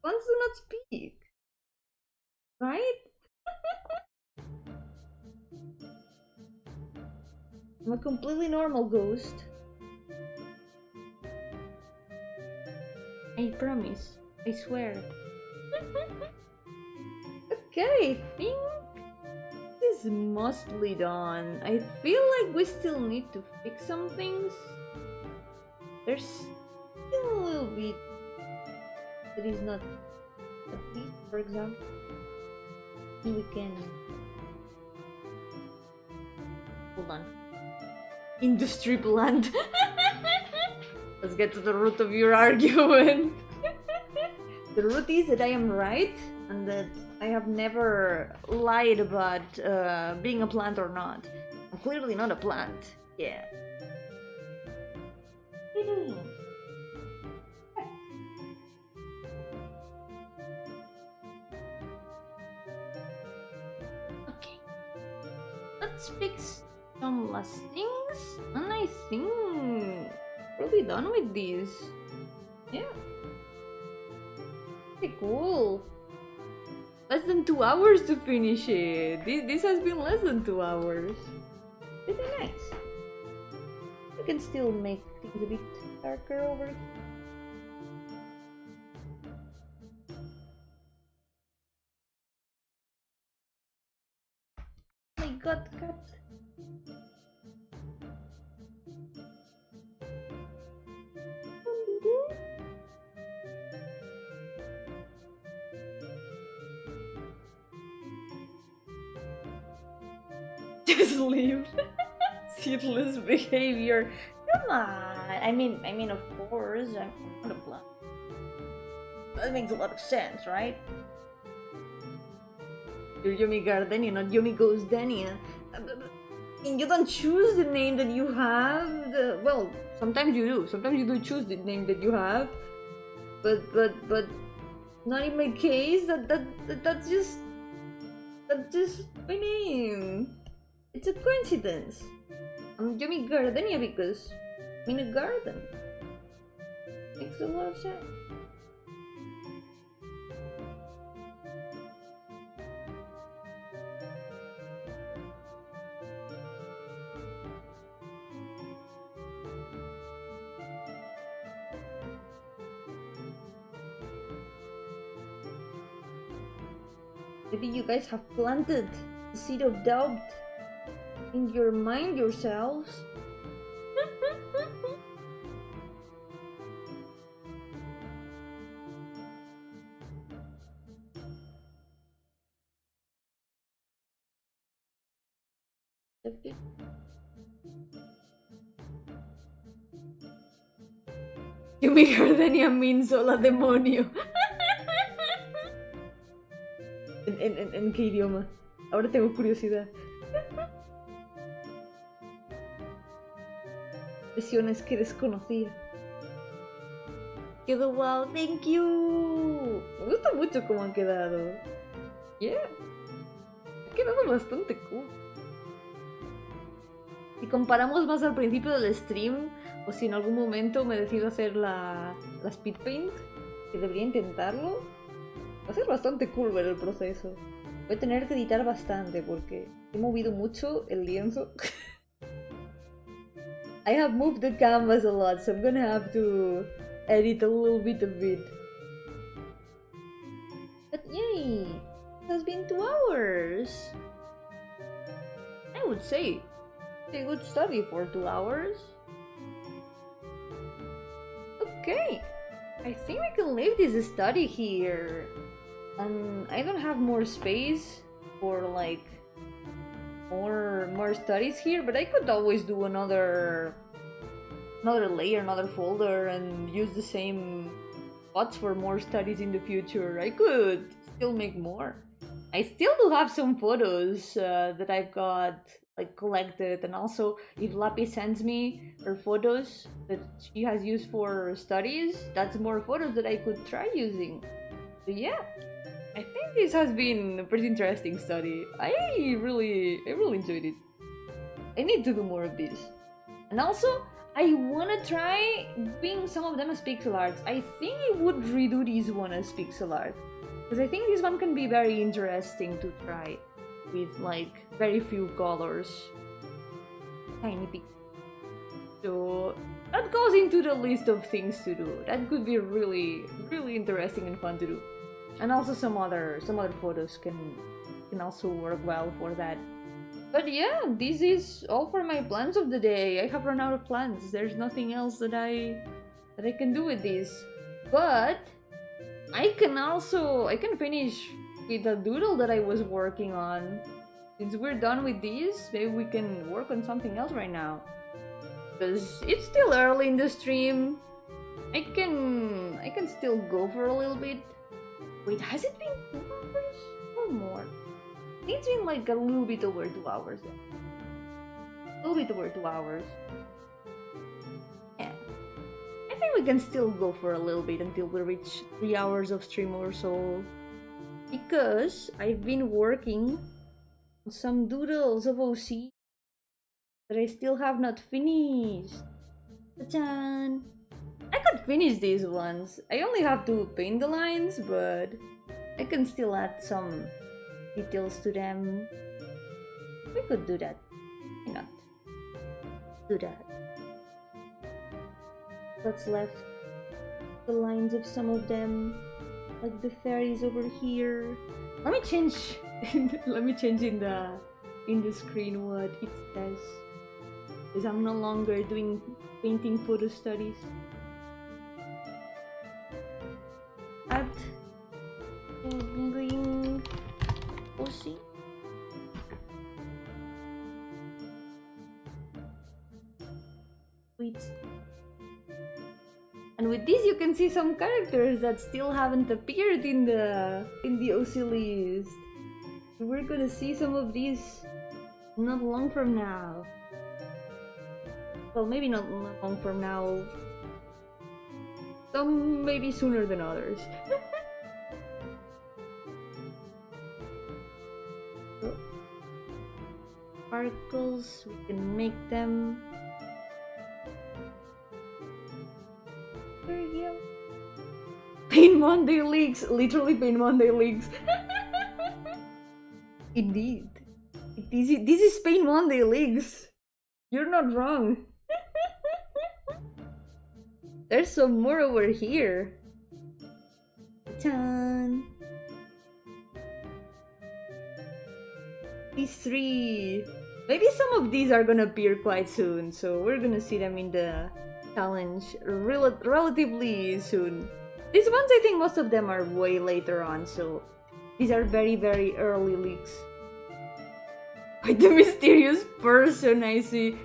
Plants do not speak. Right? I'm a completely normal ghost. I promise. I swear. Okay, I think this is mostly done. I feel like we still need to fix some things. There's still a little bit that is not complete, for example. We can... Hold on. Industry plant. Let's get to the root of your argument. The root is that I am right and that I have never lied about being a plant or not. I'm clearly not a plant. Yeah. What are you doing? Okay. Let's fix some last things, and I think we'll be done with these. Yeah. Okay, cool. Less than 2 hours to finish it. This has been less than 2 hours. Pretty nice. You can still make things a bit darker over here. My god, cat. Just leave. Seedless behavior. Come on. I mean, of course, I'm not a plant. That makes a lot of sense, right? You're Yomi Gardenia, not Yomi Gardenia. And you don't choose the name that you have. Well, sometimes you do. Sometimes you do choose the name that you have. But not in my case. That's just my name. It's a coincidence. I'm Yomi Gardenia because I'm in a garden. Makes a lot of sense. Maybe you guys have planted the seed of doubt in your mind yourselves. Yomi Gardenia means hola demonio. ¿En qué idioma? Ahora tengo curiosidad. Expresiones que desconocía. Quedó wow, thank you. Me gusta mucho cómo han quedado. Yeah. Ha quedado bastante cool. Si comparamos más al principio del stream, o si en algún momento me decido hacer la speed paint, que debería intentarlo, va a ser bastante cool ver el proceso. Voy a tener que editar bastante porque he movido mucho el lienzo. I have moved the canvas a lot, so I'm gonna have to edit a little bit of it. But yay! It has been 2 hours! I would say it's a good study for 2 hours. Okay, I think we can leave this study here. I don't have more space for like more studies here, but I could always do another layer, another folder, and use the same spots for more studies in the future. I could still make more. I still do have some photos that I've got like collected, and also if Lapi sends me her photos that she has used for studies, that's more photos that I could try using. So yeah, I think this has been a pretty interesting study. I really enjoyed it. I need to do more of this. And also, I wanna try doing some of them as pixel arts. I think I would redo this one as pixel art, because I think this one can be very interesting to try with like very few colors. Tiny pixels. So that goes into the list of things to do. That could be really interesting and fun to do. And also some other photos can also work well for that. But yeah, this is all for my plans of the day. I have run out of plans. There's nothing else that I can do with this. But I can finish with a doodle that I was working on. Since we're done with this, maybe we can work on something else right now. Because it's still early in the stream. I can still go for a little bit. Wait, has it been 2 hours or more? It's been like a little bit over 2 hours. A little bit over 2 hours. Yeah. I think we can still go for a little bit until we reach 3 hours of stream or so. Because I've been working on some doodles of OC that I still have not finished. Ta-chan! I could finish these ones. I only have to paint the lines, but I can still add some details to them. We could do that. Why not? Do that. What's left? The lines of some of them, like the fairies over here. Let me change. Let me change in the screen what it says, because I'm no longer doing painting photo studies. Add green OC. Wait. And with this you can see some characters that still haven't appeared in the OC list. We're gonna see some of these not long from now. Well, maybe not long from now. Some maybe sooner than others. So, sparkles, we can make them. There you go. Paint Monday leaks! Literally Paint Monday leaks. Indeed. This is Paint Monday leaks. You're not wrong. There's some more over here. Ta-tan. These 3. Maybe some of these are gonna appear quite soon, so we're gonna see them in the challenge relatively soon. These ones, I think most of them are way later on, so these are very early leaks. Quite the mysterious person I see.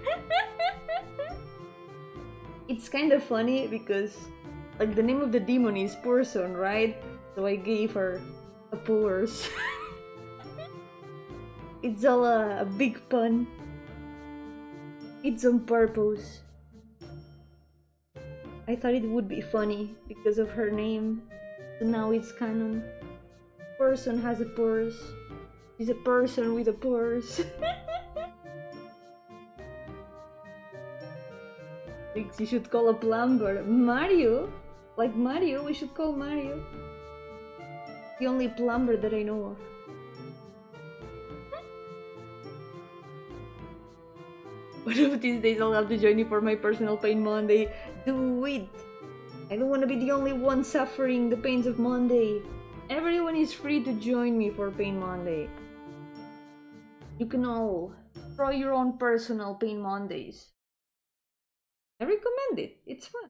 It's kind of funny because like the name of the demon is person, right? So I gave her a purse. It's all a big pun. It's on purpose. I thought it would be funny because of her name. So now it's canon. Person has a purse. She's a person with a purse. You should call a plumber. Mario? Like Mario? We should call Mario. The only plumber that I know of. One of these days I'll have to join you for my personal Pain Monday. Do it! I don't want to be the only one suffering the pains of Monday. Everyone is free to join me for Pain Monday. You can all draw your own personal Pain Mondays. I recommend it. It's fun.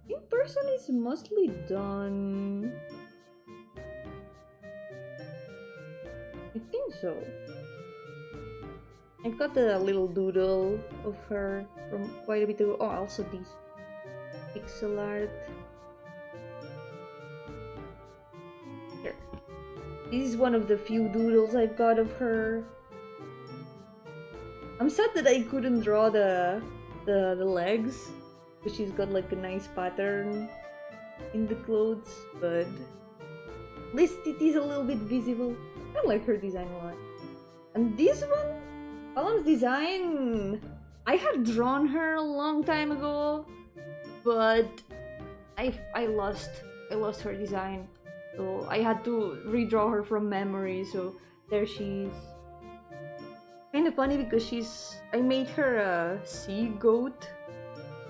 In person is mostly done. I think so. I got a little doodle of her from quite a bit ago. Oh, also this pixel art. Here. This is one of the few doodles I've got of her. I'm sad that I couldn't draw the legs, but she's got like a nice pattern in the clothes, but at least it is a little bit visible. I like her design a lot. And this one, Alan's design, I had drawn her a long time ago, but I lost her design, so I had to redraw her from memory. So there she is. Kind of funny because I made her a sea goat,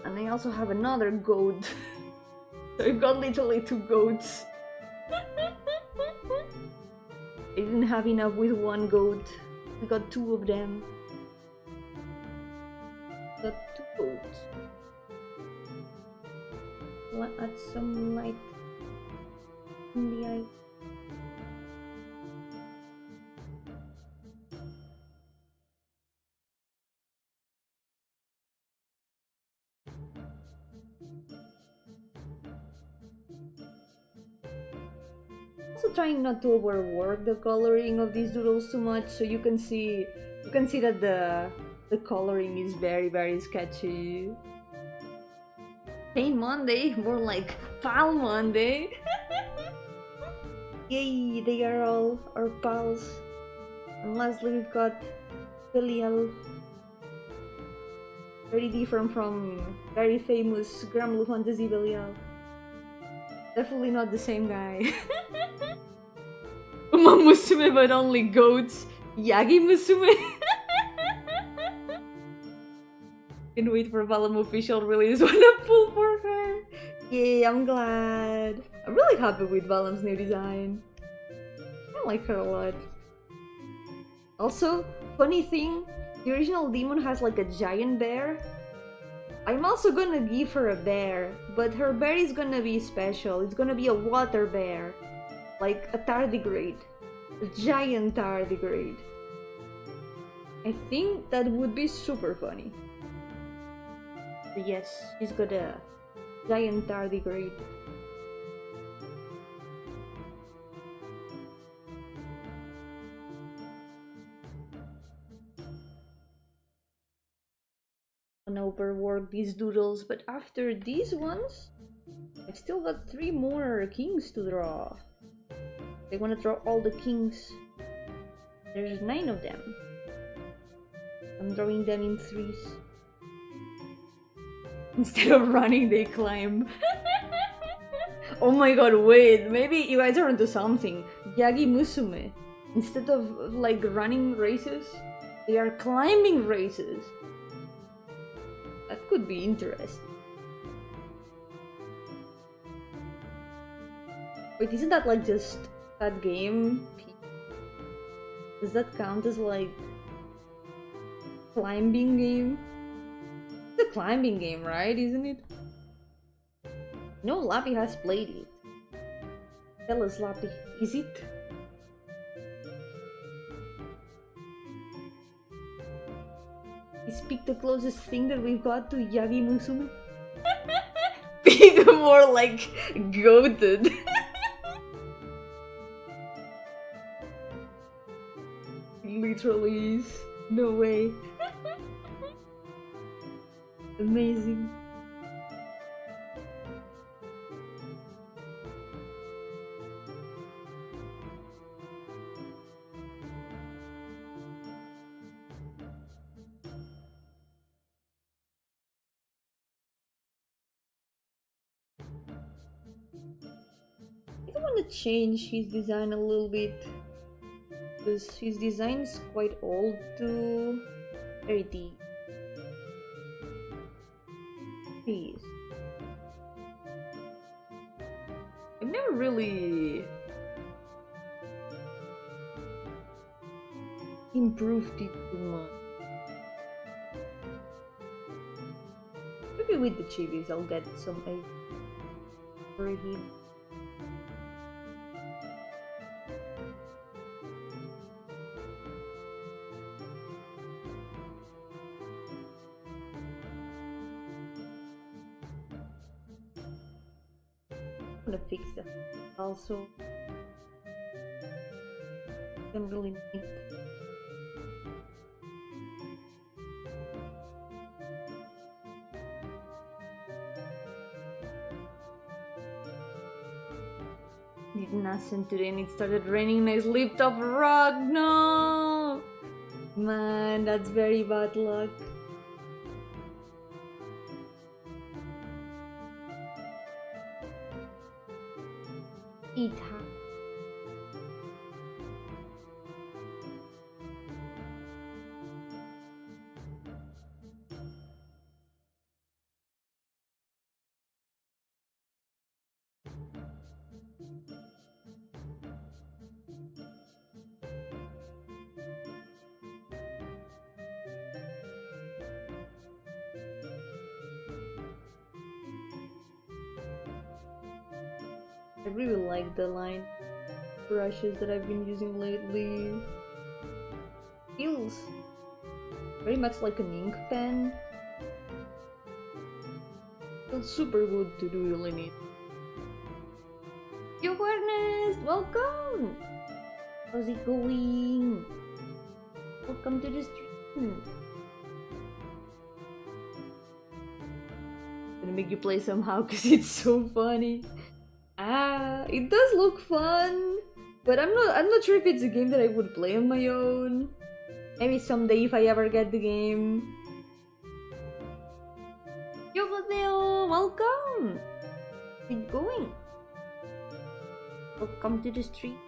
and I also have another goat. So I've got literally two goats. I didn't have enough with one goat. I got two of them. Got two goats. Let's add some light in the eye. Also trying not to overwork the coloring of these doodles too much, so you can see that the coloring is very sketchy. Paint Monday, more like Pal Monday. Yay, they are all our pals. And lastly we've got Belial. Very different from very famous Gramlu Fantasy Belial. Definitely not the same guy. Uma Musume, but only goats. Yagi Musume. Can't wait for Valam official release. Wanna pull for her? Yay, I'm glad. I'm really happy with Valam's new design. I like her a lot. Also, funny thing, the original demon has like a giant bear. I'm also gonna give her a bear, but her bear is gonna be special. It's gonna be a water bear. Like a tardigrade. A giant tardigrade. I think that would be super funny. So yes, she's got a giant tardigrade. Overwork these doodles, but after these ones I've still got 3 more kings to draw. I want to draw all the kings. There's 9 of them. I'm drawing them in 3s. Instead of running, they climb. Oh my god, wait, maybe you guys are into something. Yagi Musume, instead of like running races, they are climbing races. That could be interesting. Wait, isn't that like just that game? Does that count as like climbing game? It's a climbing game, right? Isn't it? No, Lappy has played it. Tell us, Lappy, is it? Is Pig the closest thing that we've got to Yagi Musume? Pig more like goated. Literally is. No way. Amazing. I want to change his design a little bit, because his design is quite old to very deep. Please. I've never really improved it too much. Maybe with the chibis I'll get some egg for him. gonna fix that. Also, I'm really neat. Did nothing today and it started raining and I slipped off a rock. No! Man, that's very bad luck. It happened. I really like the line brushes that I've been using lately. Feels very much like an ink pen. Feels super good to doodle in it. Yo, Ernest! Welcome! How's it going? Welcome to the stream. I'm gonna make you play somehow because it's so funny. It does look fun, but I'm not sure if it's a game that I would play on my own. Maybe someday if I ever get the game. Yo, Mateo, welcome. How's it going? Welcome to the street.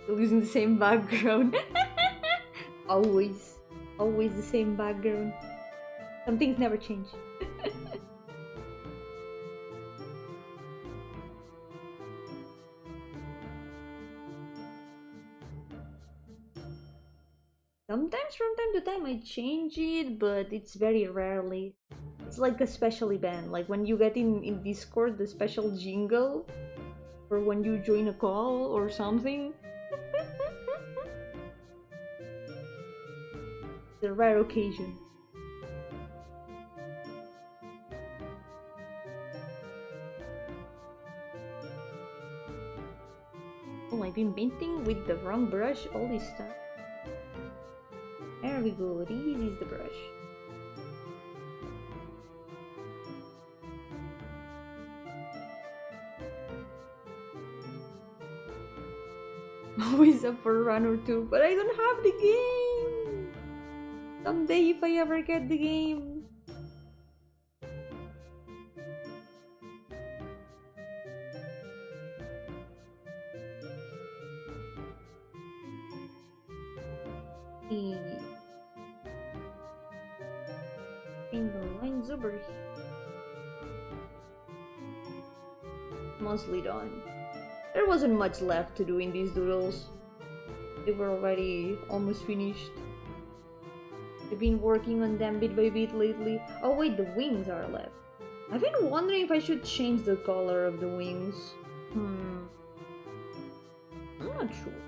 Still using the same background. Always the same background. Some things never change. Sometimes from time to time I change it, but it's very rarely. It's like a special event, like when you get in Discord the special jingle, or when you join a call or something. It's a rare occasion. Oh, I've been painting with the wrong brush all this time. There we go, this is the brush. Always up for a run or two, but I don't have the game! Someday if I ever get the game. Mostly done. There wasn't much left to do in these doodles. They were already almost finished. I've been working on them bit by bit lately. Oh wait, the wings are left. I've been wondering if I should change the color of the wings. I'm not sure.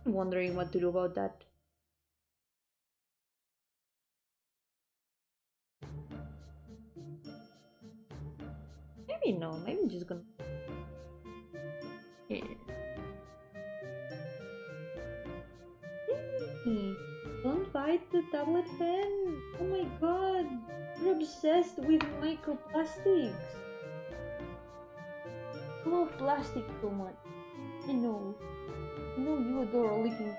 I'm wondering what to do about that. Maybe no, maybe I'm just gonna... Yeah. Hey, don't bite the tablet pen! Oh my god! You're obsessed with microplastics! I love plastic so much. I know. I know you adore licking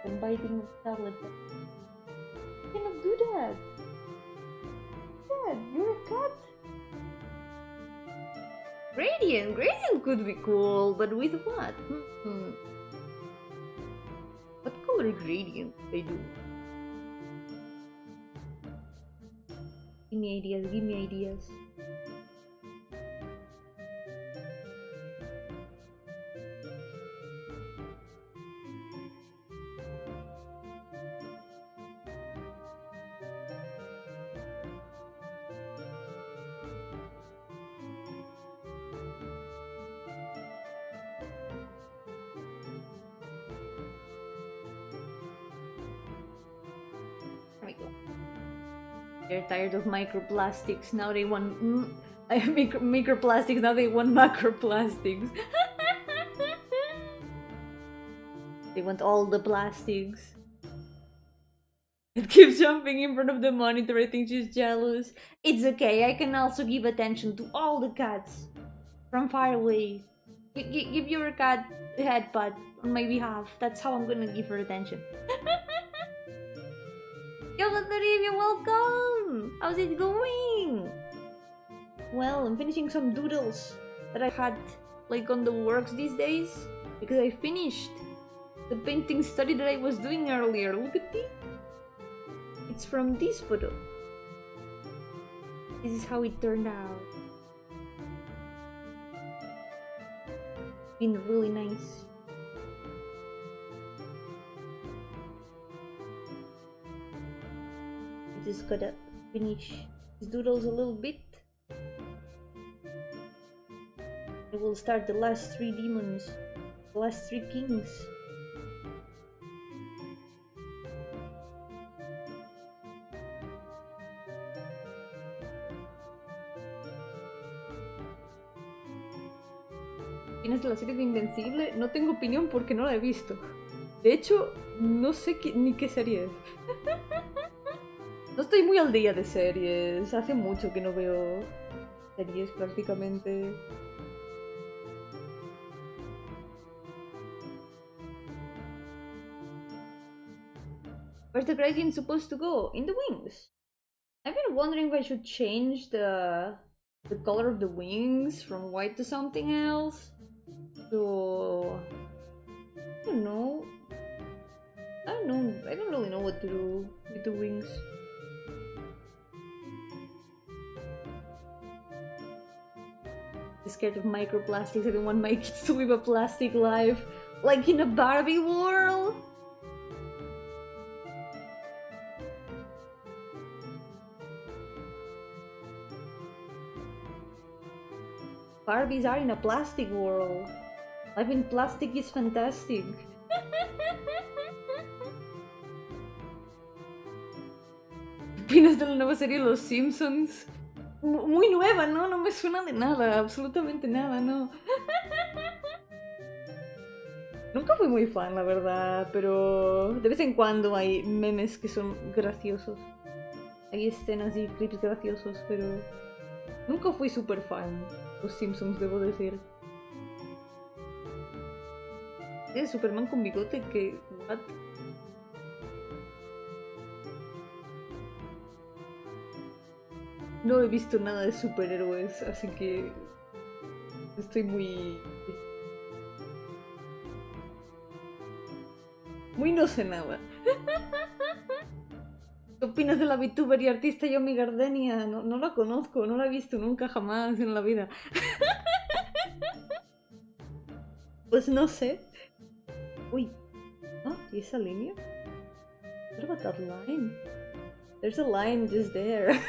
and biting the tablet pen. You cannot do that! Dad, you're a cat! Gradient! Gradient could be cool, but with what? What color gradient I do? Give me ideas, give me ideas. There we go. They're tired of microplastics. Now they want microplastics. Now they want macroplastics. They want all the plastics. It keeps jumping in front of the monitor. I think she's jealous. It's okay. I can also give attention to all the cats from far away. Give your cat a head pat on my behalf. That's how I'm gonna give her attention. Yo, you're welcome! How's it going? Well, I'm finishing some doodles that I had like on the works these days because I finished the painting study that I was doing earlier. Look at this. It's from this photo. This is how it turned out. Been really nice. I just gotta finish these doodles a little bit. I will start the last 3 demons, the last 3 kings. ¿Tienes la serie de Invencible? No tengo opinión porque no la he visto. De hecho, no sé ni qué serie es. No estoy muy al día de series. Hace mucho que no veo series prácticamente. Where's the Gradient supposed to go? In the wings. I've been wondering if I should change the color of the wings from white to something else. So I don't know. I don't really know what to do with the wings. I'm scared of microplastics. I don't want my kids to live a plastic life, like in a Barbie world. Barbies are in a plastic world. Life in plastic is fantastic. ¿Opinas de la nueva serie Los Simpsons? Muy nueva, ¿no? No me suena de nada, absolutamente nada, ¿no? Nunca fui muy fan, la verdad, pero de vez en cuando hay memes que son graciosos. Hay escenas y clips graciosos, pero nunca fui super fan. Los Simpsons, debo decir. ¿Es Superman con bigote? ¿Qué? ¿What? No he visto nada de superhéroes, así que estoy muy no sé nada. ¿Qué opinas de la VTuber y artista Yomi Gardenia? No la conozco, no la he visto nunca jamás en la vida. Pues no sé. Uy, ¿ah? ¿Y esa línea? What about that line? There's a line just there.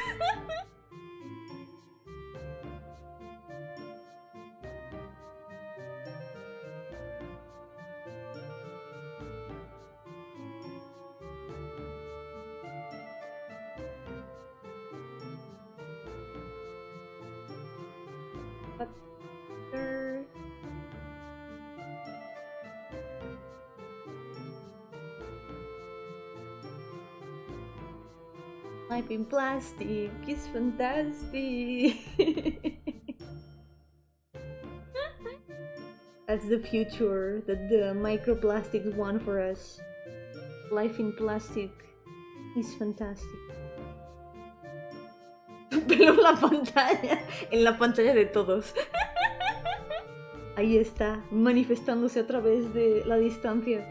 Life in plastic is fantastic. That's the future that the microplastics want for us. Life in plastic is fantastic. Pero en la pantalla de todos. Ahí está, manifestándose a través de la distancia.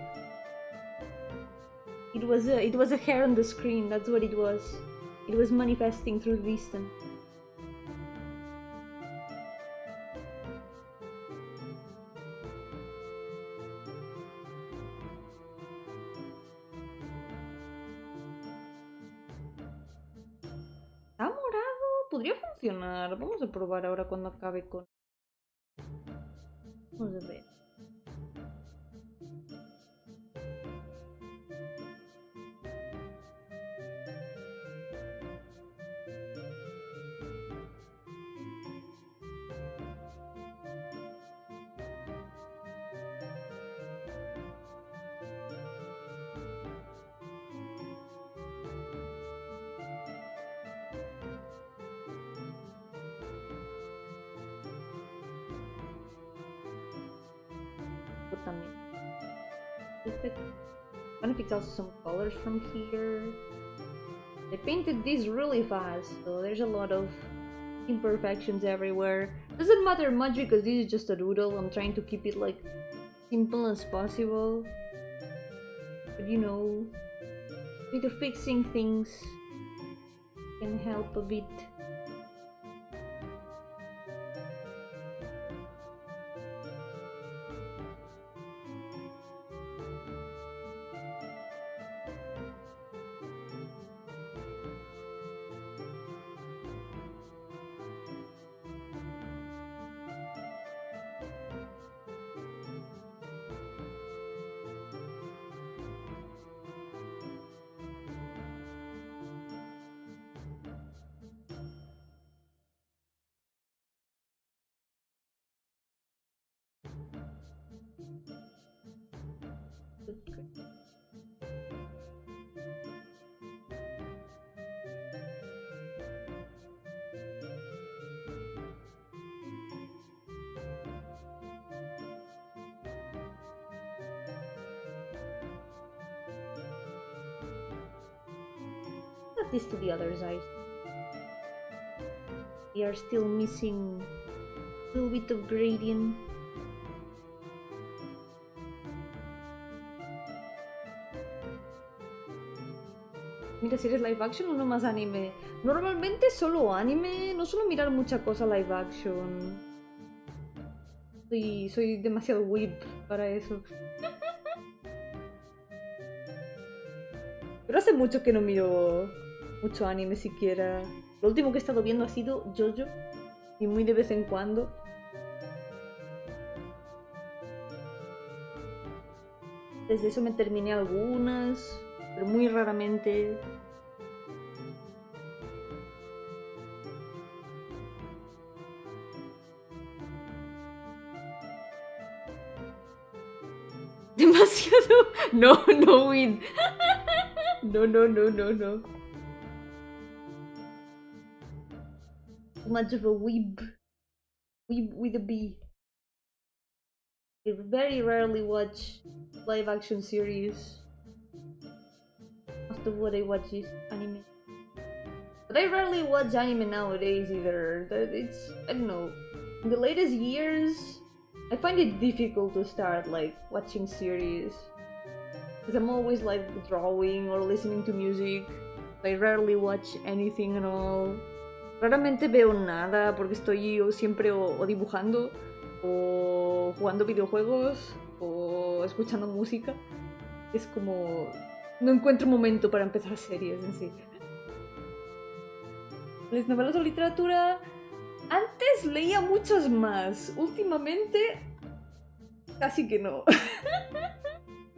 It was a hair on the screen, that's what it was. It was manifesting through the distance. ¿Está morado? Podría funcionar. Vamos a probar ahora cuando acabe con... Vamos a ver. también. Perfect. I wonder if it's also some colors from here. I painted this really fast, so there's a lot of imperfections everywhere. Doesn't matter much because this is just a doodle. I'm trying to keep it like simple as possible. But you know, with fixing things can help a bit. Add this to the other side. We are still missing a little bit of gradient. Mira, si eres live action o no más anime. Normalmente solo anime, no suelo mirar mucha cosa live action. Soy demasiado weeb para eso. Pero hace mucho que no miro mucho anime siquiera. Lo último que he estado viendo ha sido Yo-Yo. Y muy de vez en cuando. Desde eso me terminé algunas, pero muy raramente. Demasiado. No, no, Win. No, no, no, no, no. Too much of a weeb. Weeb with a B. I very rarely watch live action series. Most of what I watch is anime. But I rarely watch anime nowadays either. It's, I don't know. In the latest years, I find it difficult to start like watching series. Because I'm always like drawing or listening to music. I rarely watch anything at all. Raramente veo nada porque estoy siempre o dibujando o jugando videojuegos o escuchando música. Es como... no encuentro momento para empezar series en sí. ¿Les novelas o literatura? Antes leía muchas más. Últimamente casi que no.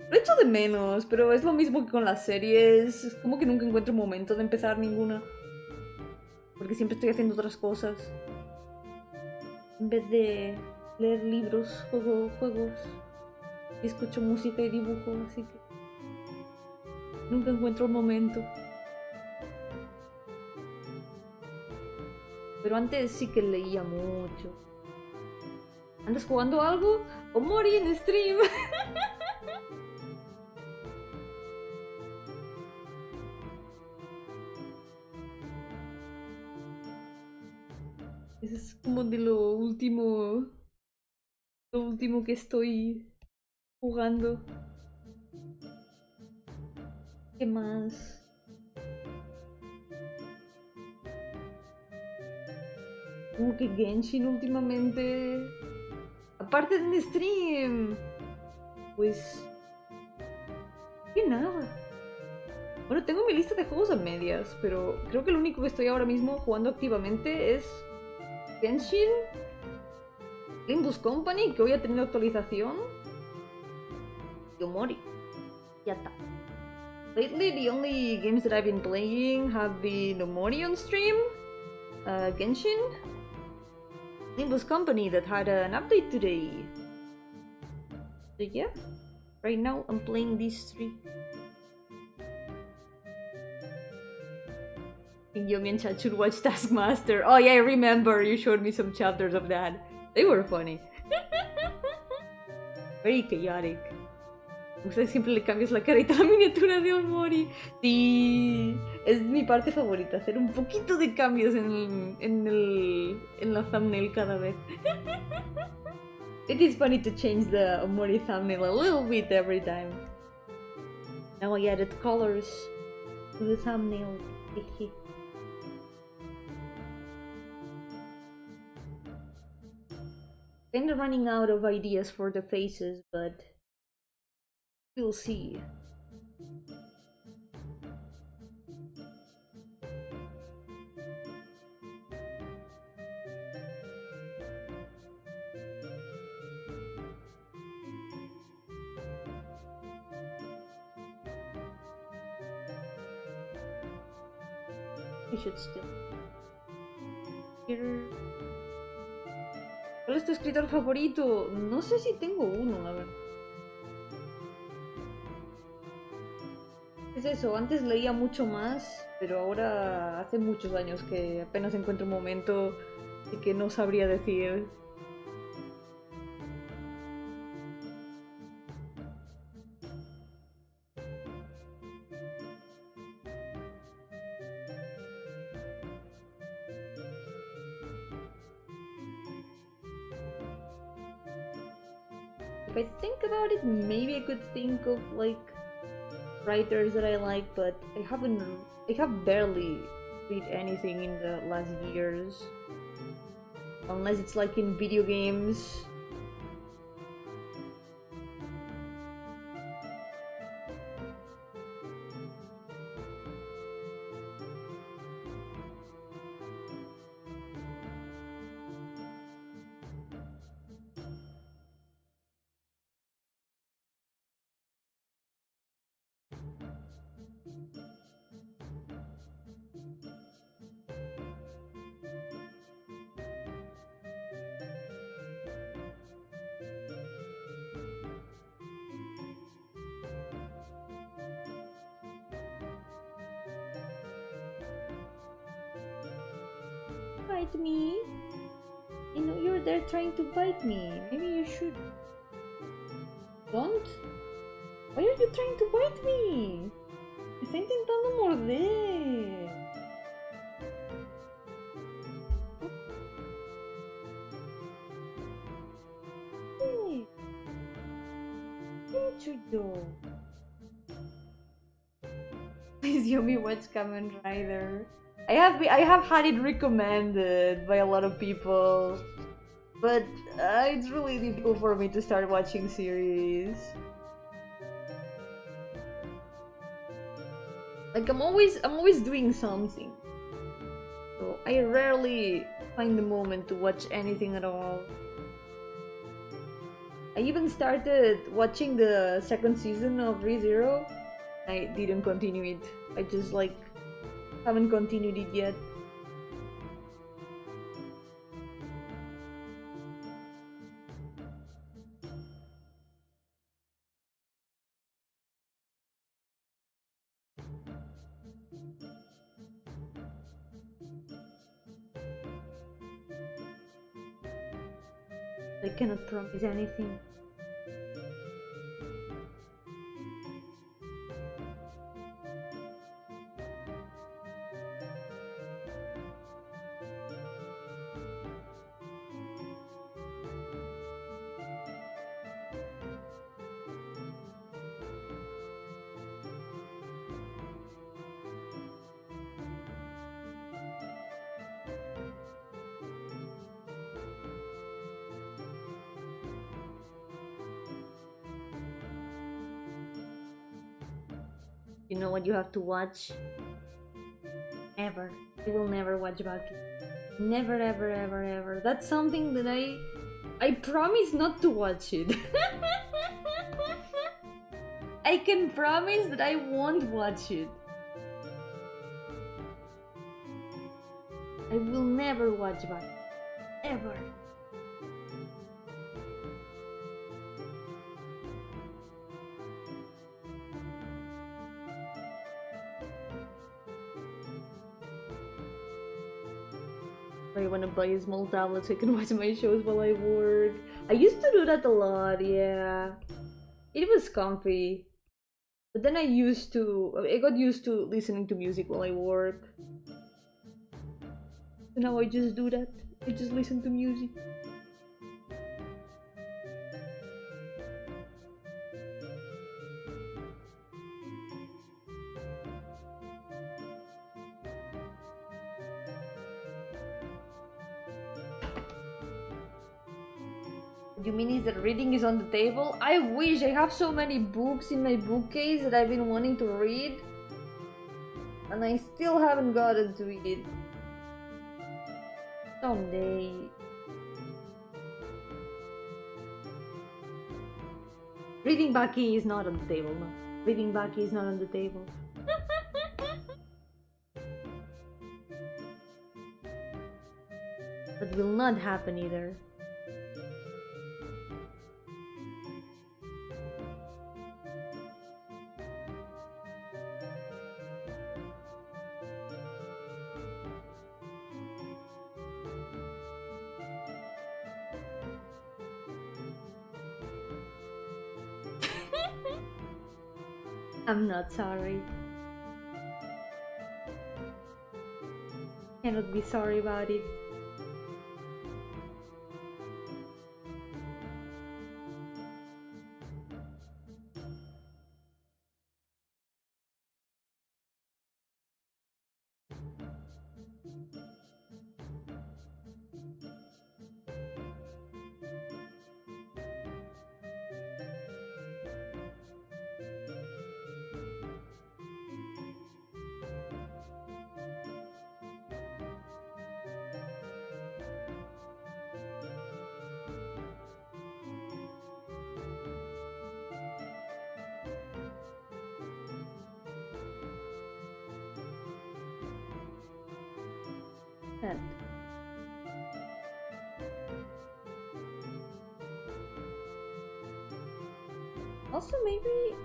Lo echo de menos, pero es lo mismo que con las series. Es como que nunca encuentro momento de empezar ninguna. Porque siempre estoy haciendo otras cosas. En vez de leer libros, juego juegos. Y escucho música y dibujo, así que... nunca encuentro el momento. Pero antes sí que leía mucho. ¿Andas jugando algo? ¡O morí en stream! Eso es como de lo último que estoy jugando. ¿Qué más? Como que Genshin últimamente. Aparte de stream. Pues... que nada. Bueno, tengo mi lista de juegos a medias, pero creo que lo único que estoy ahora mismo jugando activamente es Genshin, Limbus Company, que hoy ha tenido actualización, y Omori. Ya está. Lately, the only games that I've been playing have been Omori on stream, Genshin, Limbus Company that had an update today. So yeah, right now I'm playing these three. Yomi and chat should watch Taskmaster. Oh yeah, I remember you showed me some chapters of that. They were funny. Very chaotic. Ustedes siempre le cambias la carita a la miniatura de Omori. Sí, es mi parte favorita, hacer un poquito de cambios en la thumbnail cada vez. It is funny to change the Omori thumbnail a little bit every time. Now I added colors to the thumbnail. Kinda running out of ideas for the faces, but we'll see. I should still. Here. ¿Cuál es tu escritor favorito? No sé si tengo uno, la verdad. Es eso, antes leía mucho más, pero ahora hace muchos años que apenas encuentro un momento y que no sabría decir. If I think about it, maybe I could think of like writers that I like, but I have barely read anything in the last years. Unless it's like in video games. Bite me. I know you're there trying to bite me. Maybe you should. Don't. Why are you trying to bite me? Me está intentando morder. Hey. Hey, Chuyo. Please, Yomi, watch Kamen Rider. I have had it recommended by a lot of people, but it's really difficult for me to start watching series. Like I'm always doing something, so I rarely find the moment to watch anything at all. I even started watching the second season of ReZero. I didn't continue it. I just like haven't continued it yet. I cannot promise anything. You know what you have to watch? Ever. I will never watch Baki. Never, ever, ever, ever. That's something that I promise not to watch it. I can promise that I won't watch it. I will never watch Baki. Ever. I want to buy a small tablet so I can watch my shows while I work. I used to do that a lot, yeah. It was comfy. But then I got used to listening to music while I work. So now I just do that. I just listen to music. You mean is that reading is on the table? I wish! I have so many books in my bookcase that I've been wanting to read. And I still haven't gotten to it. Someday. Reading Baki is not on the table, no. Reading Baki is not on the table. That will not happen either. I'm not sorry. Cannot be sorry about it. And also maybe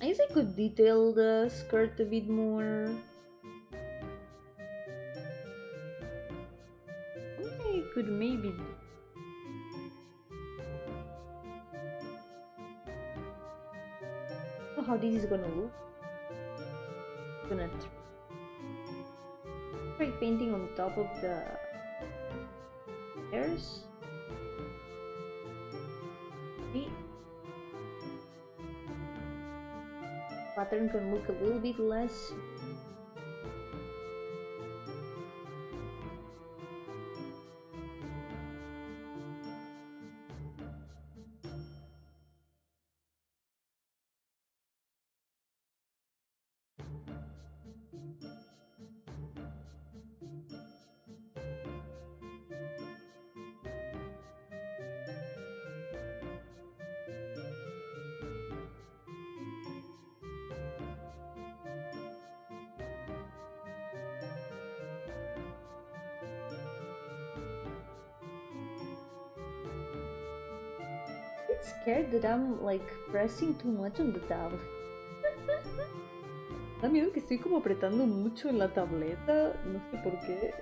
I guess I could detail the skirt a bit more. I could maybe know how this is gonna look. Gonna try painting on top of the hairs. See? Pattern can look a little bit less. Scared that I'm like pressing too much on the tablet. Da miedo que estoy como apretando mucho en la tableta, no sé por qué.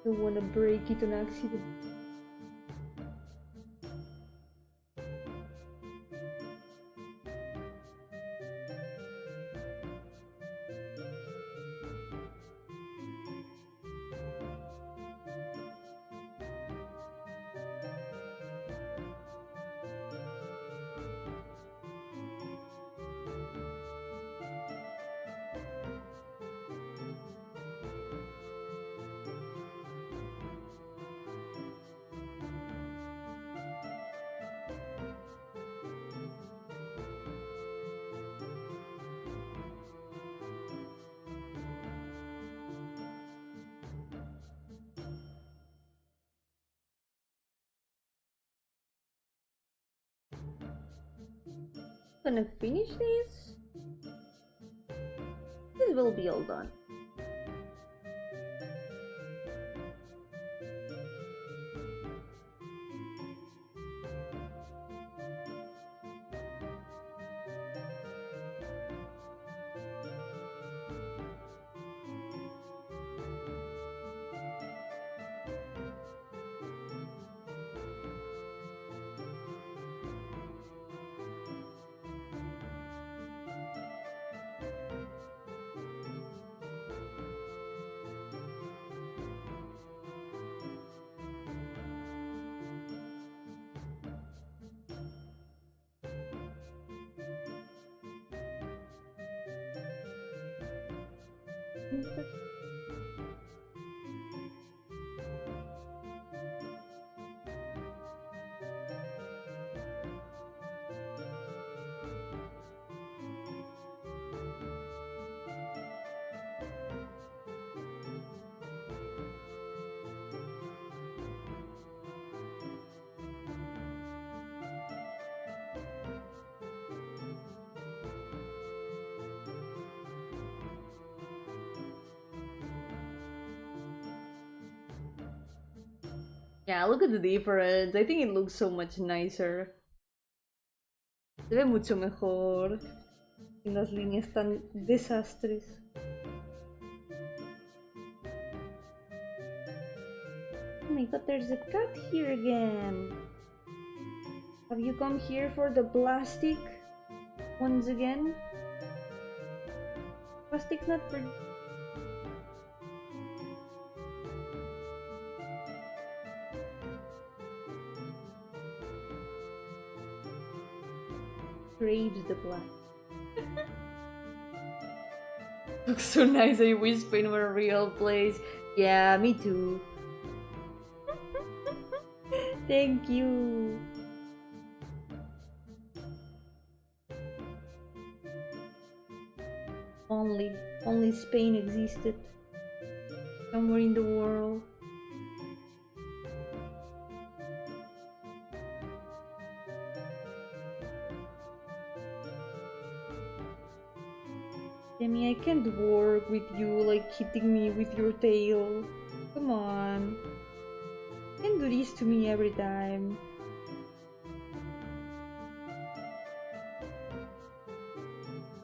Don't wanna break it on accident. Gonna finish this. This will be all done. Yeah, look at the difference. I think it looks so much nicer. Se ve mucho mejor. Sin las líneas tan desastres. Oh my god, there's a cat here again. Have you come here for the plastic once again? Plastic's not for... Craves the black. Looks so nice. I wish Spain were a real place. Yeah, me too. Thank you. Only Spain existed. Somewhere in the world. Demi, I can't work with you like hitting me with your tail. Come on. You can't do this to me every time.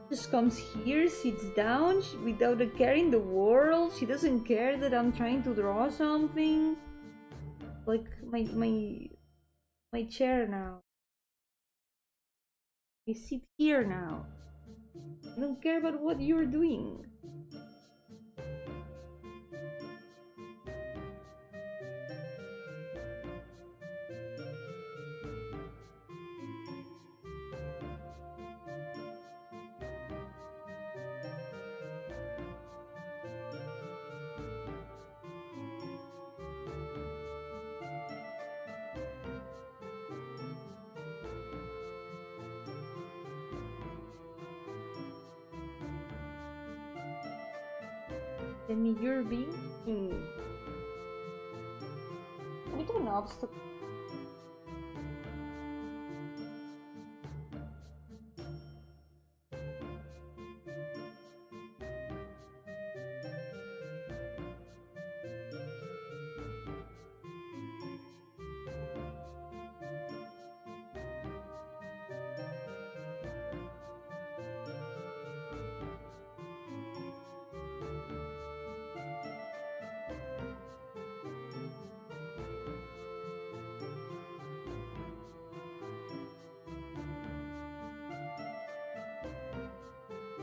Just comes here, sits down without a care in the world. She doesn't care that I'm trying to draw something. Like my chair now. I sit here now. I don't care about what you're doing. Then you're being a bit of an obstacle.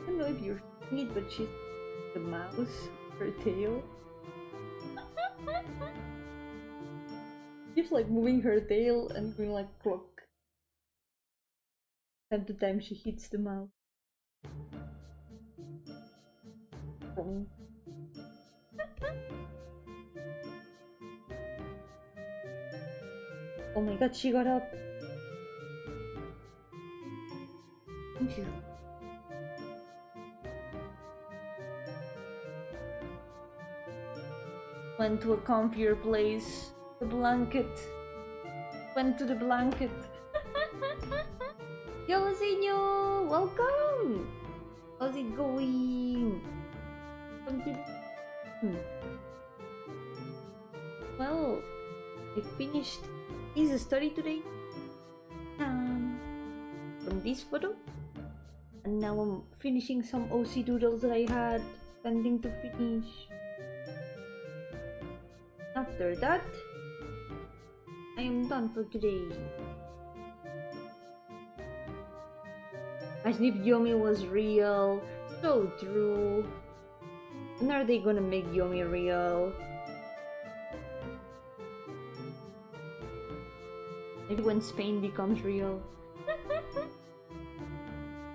I don't know if you're seeing it, but she's the mouse, her tail. She's like moving her tail and going like clock. Time to time she hits the mouse. Oh my god, she got up. Thank you. Went to a comfier place. The blanket. Went to the blanket. Yo, senor! Welcome! How's it going? Well, I finished this study today. From this photo. And now I'm finishing some OC doodles that I had pending to finish. After that, I am done for today. Imagine if Yomi was real. So true. When are they gonna make Yomi real? Maybe when Spain becomes real.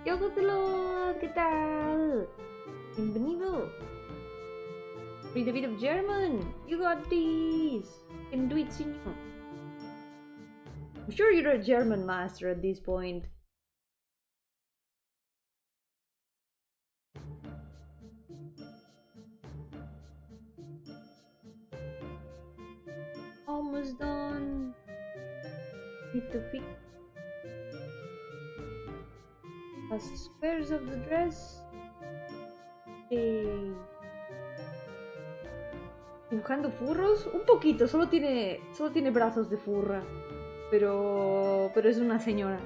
Yo, Kutelot, ¿qué tal? Bienvenido. Read a bit of German. You got this. You can do it, senor. I'm sure you're a German master at this point. Almost done. Need to fix the squares of the dress. Dibujando furros, un poquito, solo tiene brazos de furra, pero es una señora.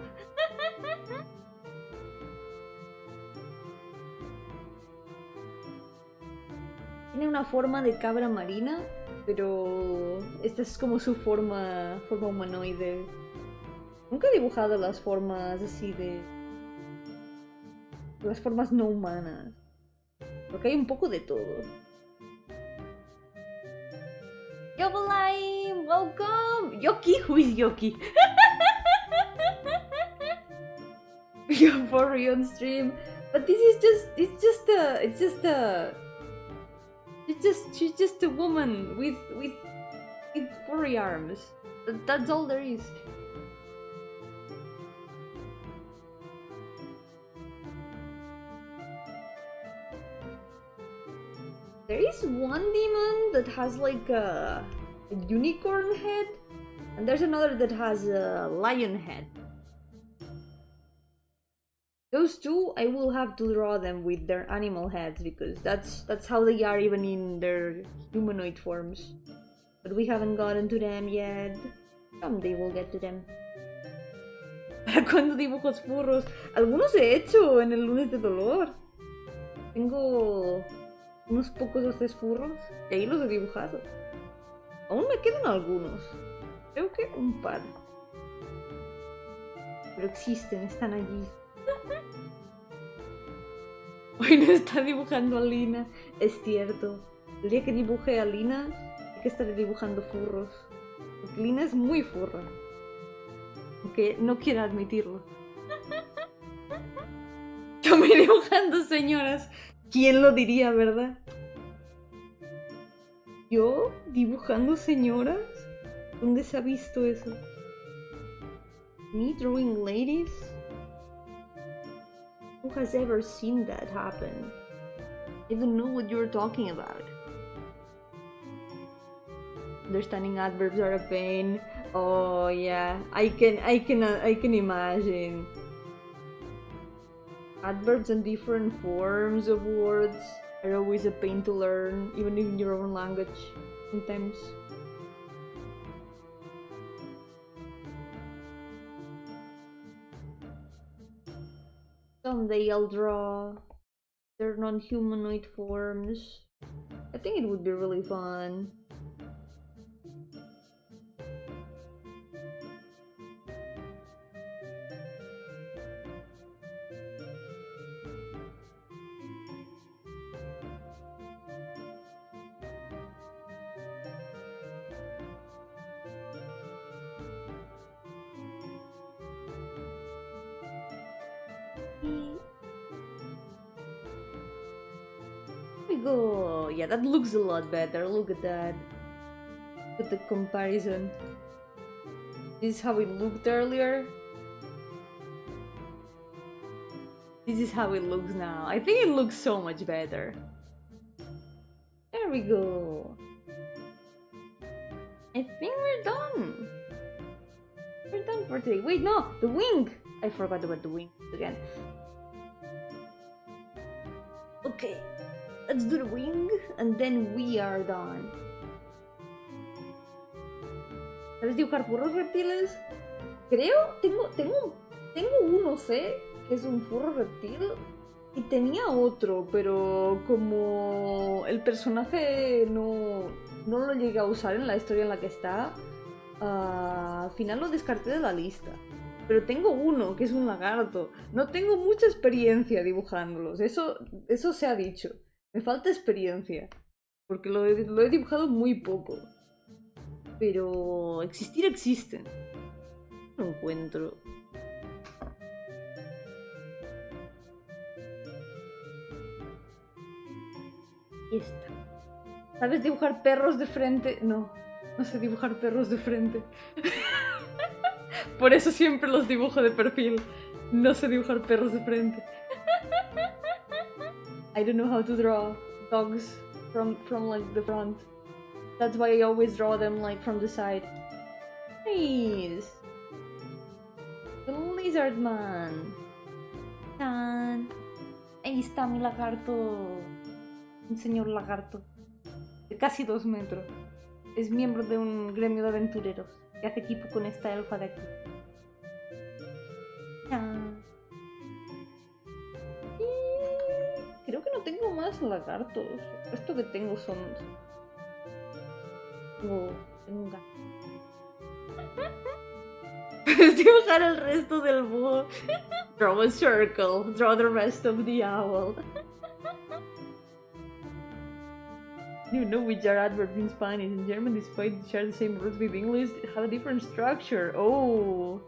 Tiene una forma de cabra marina, pero esta es como su forma humanoide. Nunca he dibujado las formas así de... las formas no humanas, porque hay un poco de todo. Yobalai, welcome! Yoki? Who is Yoki? You're furry on stream. But this is she's just a woman with furry arms. That's all there is. There is one demon that has like a unicorn head, and there's another that has a lion head. Those two, I will have to draw them with their animal heads, because that's how they are even in their humanoid forms. But we haven't gotten to them yet. Someday we'll get to them. ¿Para cuándo dibujos furros? Algunos he hecho en el lunes de dolor. Tengo unos pocos haces furros y ahí los he dibujado. Aún me quedan algunos. Creo que un par. Pero existen, están allí. Hoy no está dibujando a Lina. Es cierto. El día que dibuje a Lina, hay que estar dibujando furros. Porque Lina es muy furra. Aunque no quiera admitirlo. Yo me dibujando señoras. ¿Quién lo diría, verdad? ¿Yo dibujando señoras? ¿Dónde se ha visto eso? Me drawing ladies? Who has ever seen that happen? I don't know what you're talking about. Understanding adverbs are a pain. Oh yeah, I can imagine. Adverbs and different forms of words are always a pain to learn, even in your own language, sometimes. Someday I'll draw their non-humanoid forms. I think it would be really fun. Go. Yeah, that looks a lot better. Look at that. Look at the comparison. This is how it looked earlier. This is how it looks now. I think it looks so much better. There we go. I think we're done. We're done for today. Wait, no! The wing! I forgot about the wing again. Okay. Let's do the wing, and then we are done. ¿Sabes dibujar furros reptiles? Creo, tengo uno, sé, que es un furro reptil, y tenía otro, pero como el personaje no lo llegué a usar en la historia en la que está, al final lo descarté de la lista. Pero tengo uno, que es un lagarto. No tengo mucha experiencia dibujándolos, eso se ha dicho. Me falta experiencia, porque lo he dibujado muy poco. Pero existir existen. No lo encuentro. Y está. ¿Sabes dibujar perros de frente? No, no sé dibujar perros de frente. Por eso siempre los dibujo de perfil. No sé dibujar perros de frente. I don't know how to draw dogs from like the front. That's why I always draw them like from the side. Nice. The lizard man. Tan. Ahí está mi lagarto. Un señor lagarto. De casi 2 metros. Es miembro de un gremio de aventureros. Que hace equipo con esta elfa de aquí. Tan. Creo que no tengo más lagartos. Esto que tengo son... Tengo un gato. Puedes dibujar el resto del búho. Draw a circle. Draw the rest of the owl. You know which are adverbs in Spanish and German, despite they share the same roots with English, have a different structure. Oh.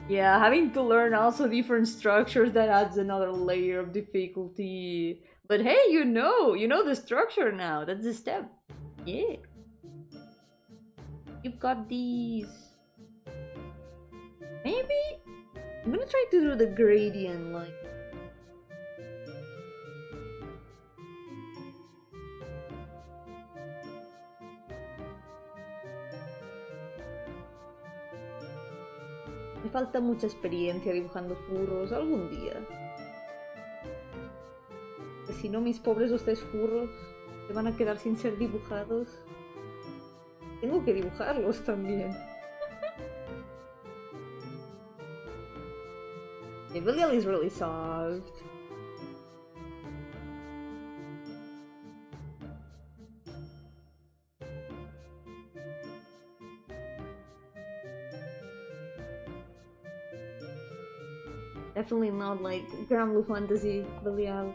Yeah, having to learn also different structures, that adds another layer of difficulty. But hey, you know the structure now. That's the step. Yeah. You've got these. Maybe I'm gonna try to do the gradient like. Me falta mucha experiencia dibujando furros algún día. Que si no, mis pobres ustedes furros se van a quedar sin ser dibujados. Tengo que dibujarlos también. The Villial is really soft. Definitely not like Grand Blue Fantasy Villial.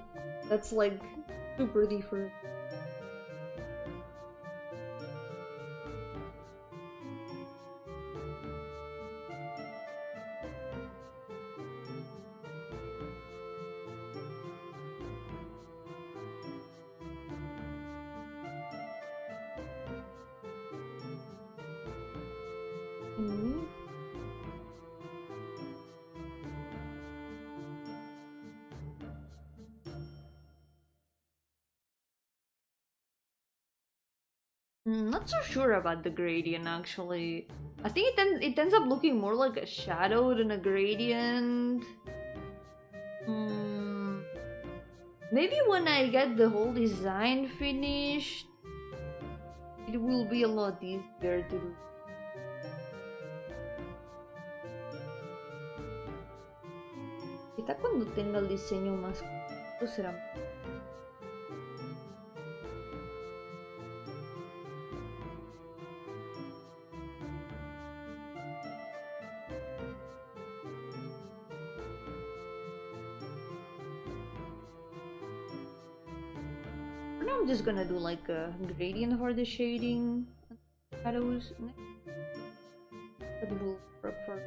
That's like super different. Not so sure about the gradient actually. I think it ends up looking more like a shadow than a gradient. Maybe when I get the whole design finished, it will be a lot easier to do. Quizá cuando tenga el diseño más completo será. I'm just gonna do like a gradient for the shading shadows. That will work for.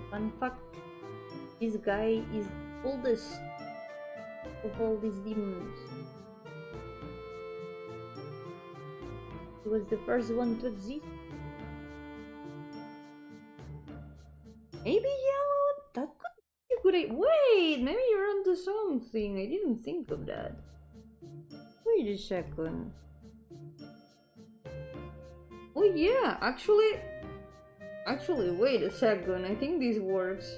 Fun fact. This guy is the oldest of all these demons. He was the first one to exist. Maybe yellow? That could be a good idea. Wait, maybe you're onto something. I didn't think of that. Wait a second. Oh yeah, actually, wait a second. I think this works.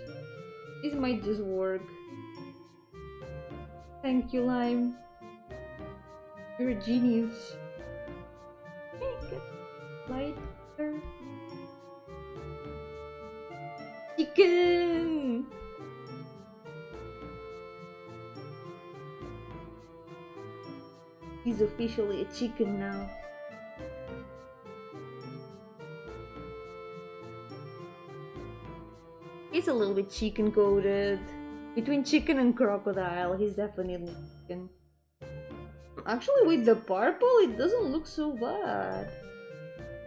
This might just work. Thank you, Lime. You're a genius. Make it lighter. Chicken! He's officially a chicken now. He's a little bit chicken coated. Between chicken and crocodile, he's definitely chicken. Actually, with the purple, it doesn't look so bad.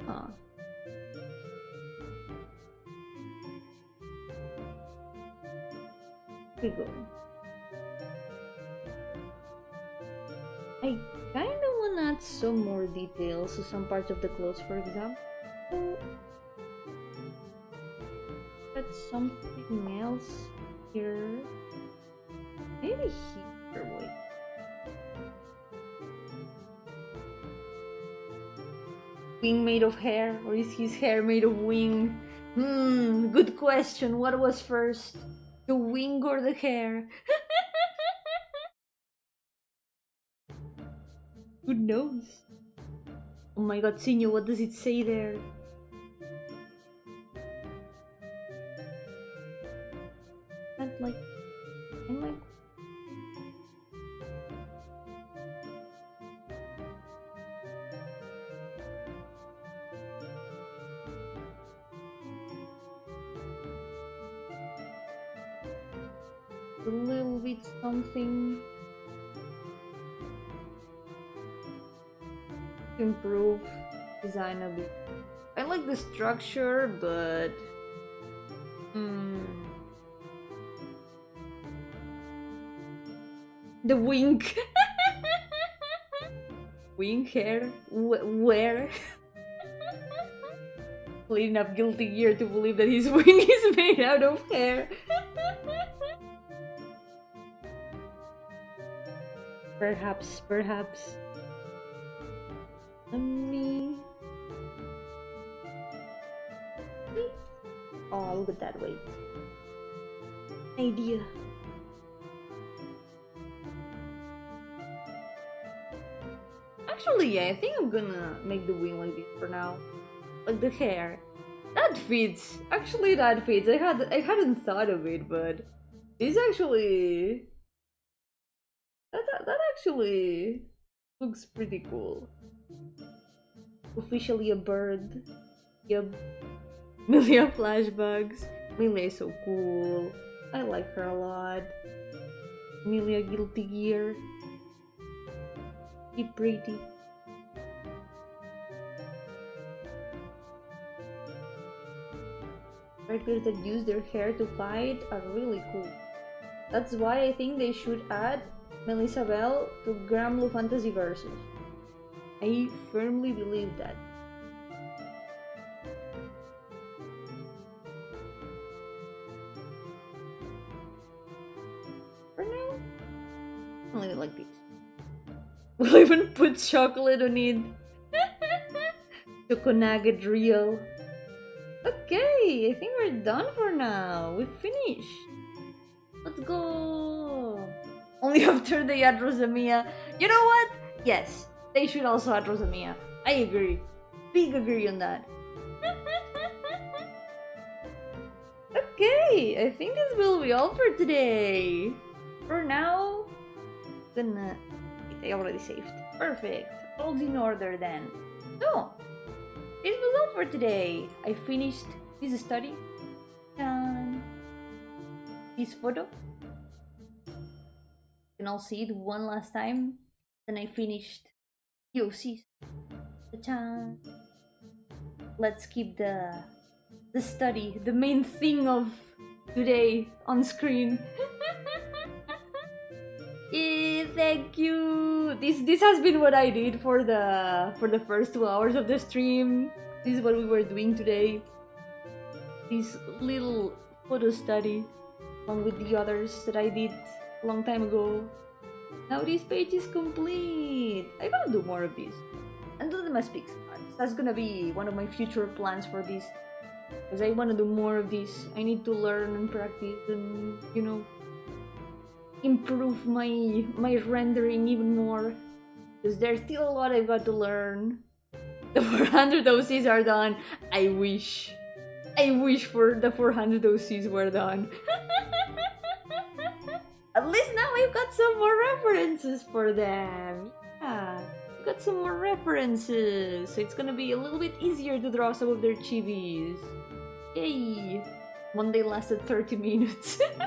Huh. Here we go. I kinda wanna add some more details to some parts of the clothes, for example. But something else here. Maybe here, wait. Wing made of hair, or is his hair made of wing? Good question. What was first? The wing or the hair? Who knows? Oh my god, Sinyo, what does it say there? I'm like... a little bit something to improve design a bit. I like the structure, but the wing. Wing hair? Where? Clean enough guilty gear to believe that his wing is made out of hair. Perhaps. Let me... Oh, look at that way. Idea. Actually, yeah, I think I'm gonna make the wing like this for now. Like the hair. That fits. Actually, that fits. I hadn't thought of it, but this actually... That actually looks pretty cool. Officially a bird. Yep. Milia flashbacks. Milia is so cool. I like her a lot. Milia guilty gear. She's pretty. Characters that use their hair to fight are really cool. That's why I think they should add Melissa Bell to Gramblue Fantasy Versus. I firmly believe that. For now, I only like this. We'll even put chocolate on it. Choconagget real. Okay, I think we're done for now. We finished. Let's go. Only after they add Rosamia. You know what? Yes, they should also add Rosamia. I agree. Big agree on that. Okay, I think this will be all for today. For now, I already saved. Perfect. All's in order then. So, this was all for today. I finished this study and this photo. And I'll see it one last time. Then I finished POCs. Ta-ta! Let's keep the study, the main thing of today, on screen. Thank you. This has been what I did for the first 2 hours of the stream. This is what we were doing today. This little photo study, along with the others that I did a long time ago. Now this page is complete. I gotta do more of this and do them as big parts. That's gonna be one of my future plans for this, because I want to do more of this. I need to learn and practice and, you know, improve my rendering even more, because there's still a lot I've got to learn. The 400 OCs are done. I wish for the 400 OCs were done. At least now I've got some more references for them. Yeah, I've got some more references, so it's gonna be a little bit easier to draw some of their chibis. Yay! Monday lasted 30 minutes. It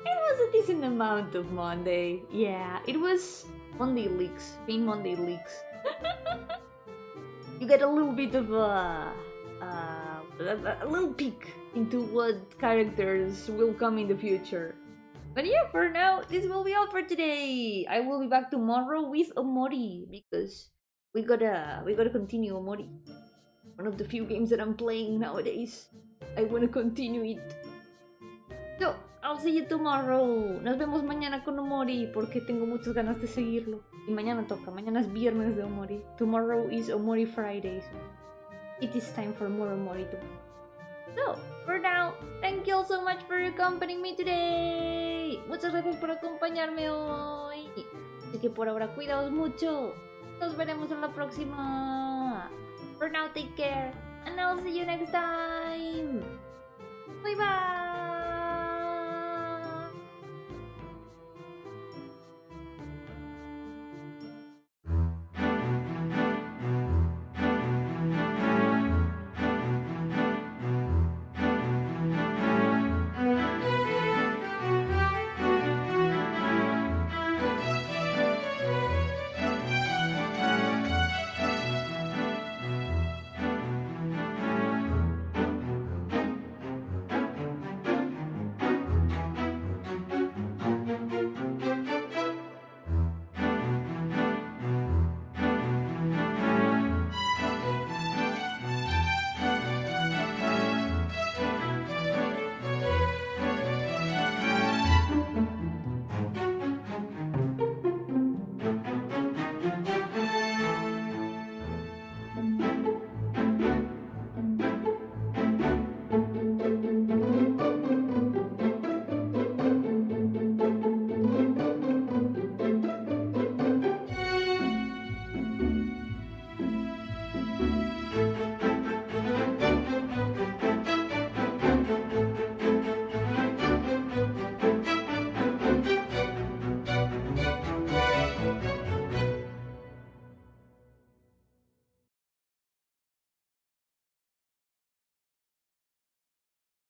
was a decent amount of Monday. Yeah, it was Monday leaks. Being Monday leaks. You get a little bit of a little peek into what characters will come in the future. But yeah, for now, this will be all for today. I will be back tomorrow with Omori because we gotta continue Omori. One of the few games that I'm playing nowadays. I wanna continue it. So, I'll see you tomorrow. Nos vemos mañana con Omori porque tengo muchas ganas de seguirlo. Y mañana toca, mañana es viernes de Omori. Tomorrow is Omori Friday. So it is time for more Omori tomorrow. So, for now, thank you all so much for accompanying me today. Muchas gracias por acompañarme hoy. Así que por ahora, cuidaos mucho. Nos veremos en la próxima. For now, take care. And I'll see you next time. Bye bye.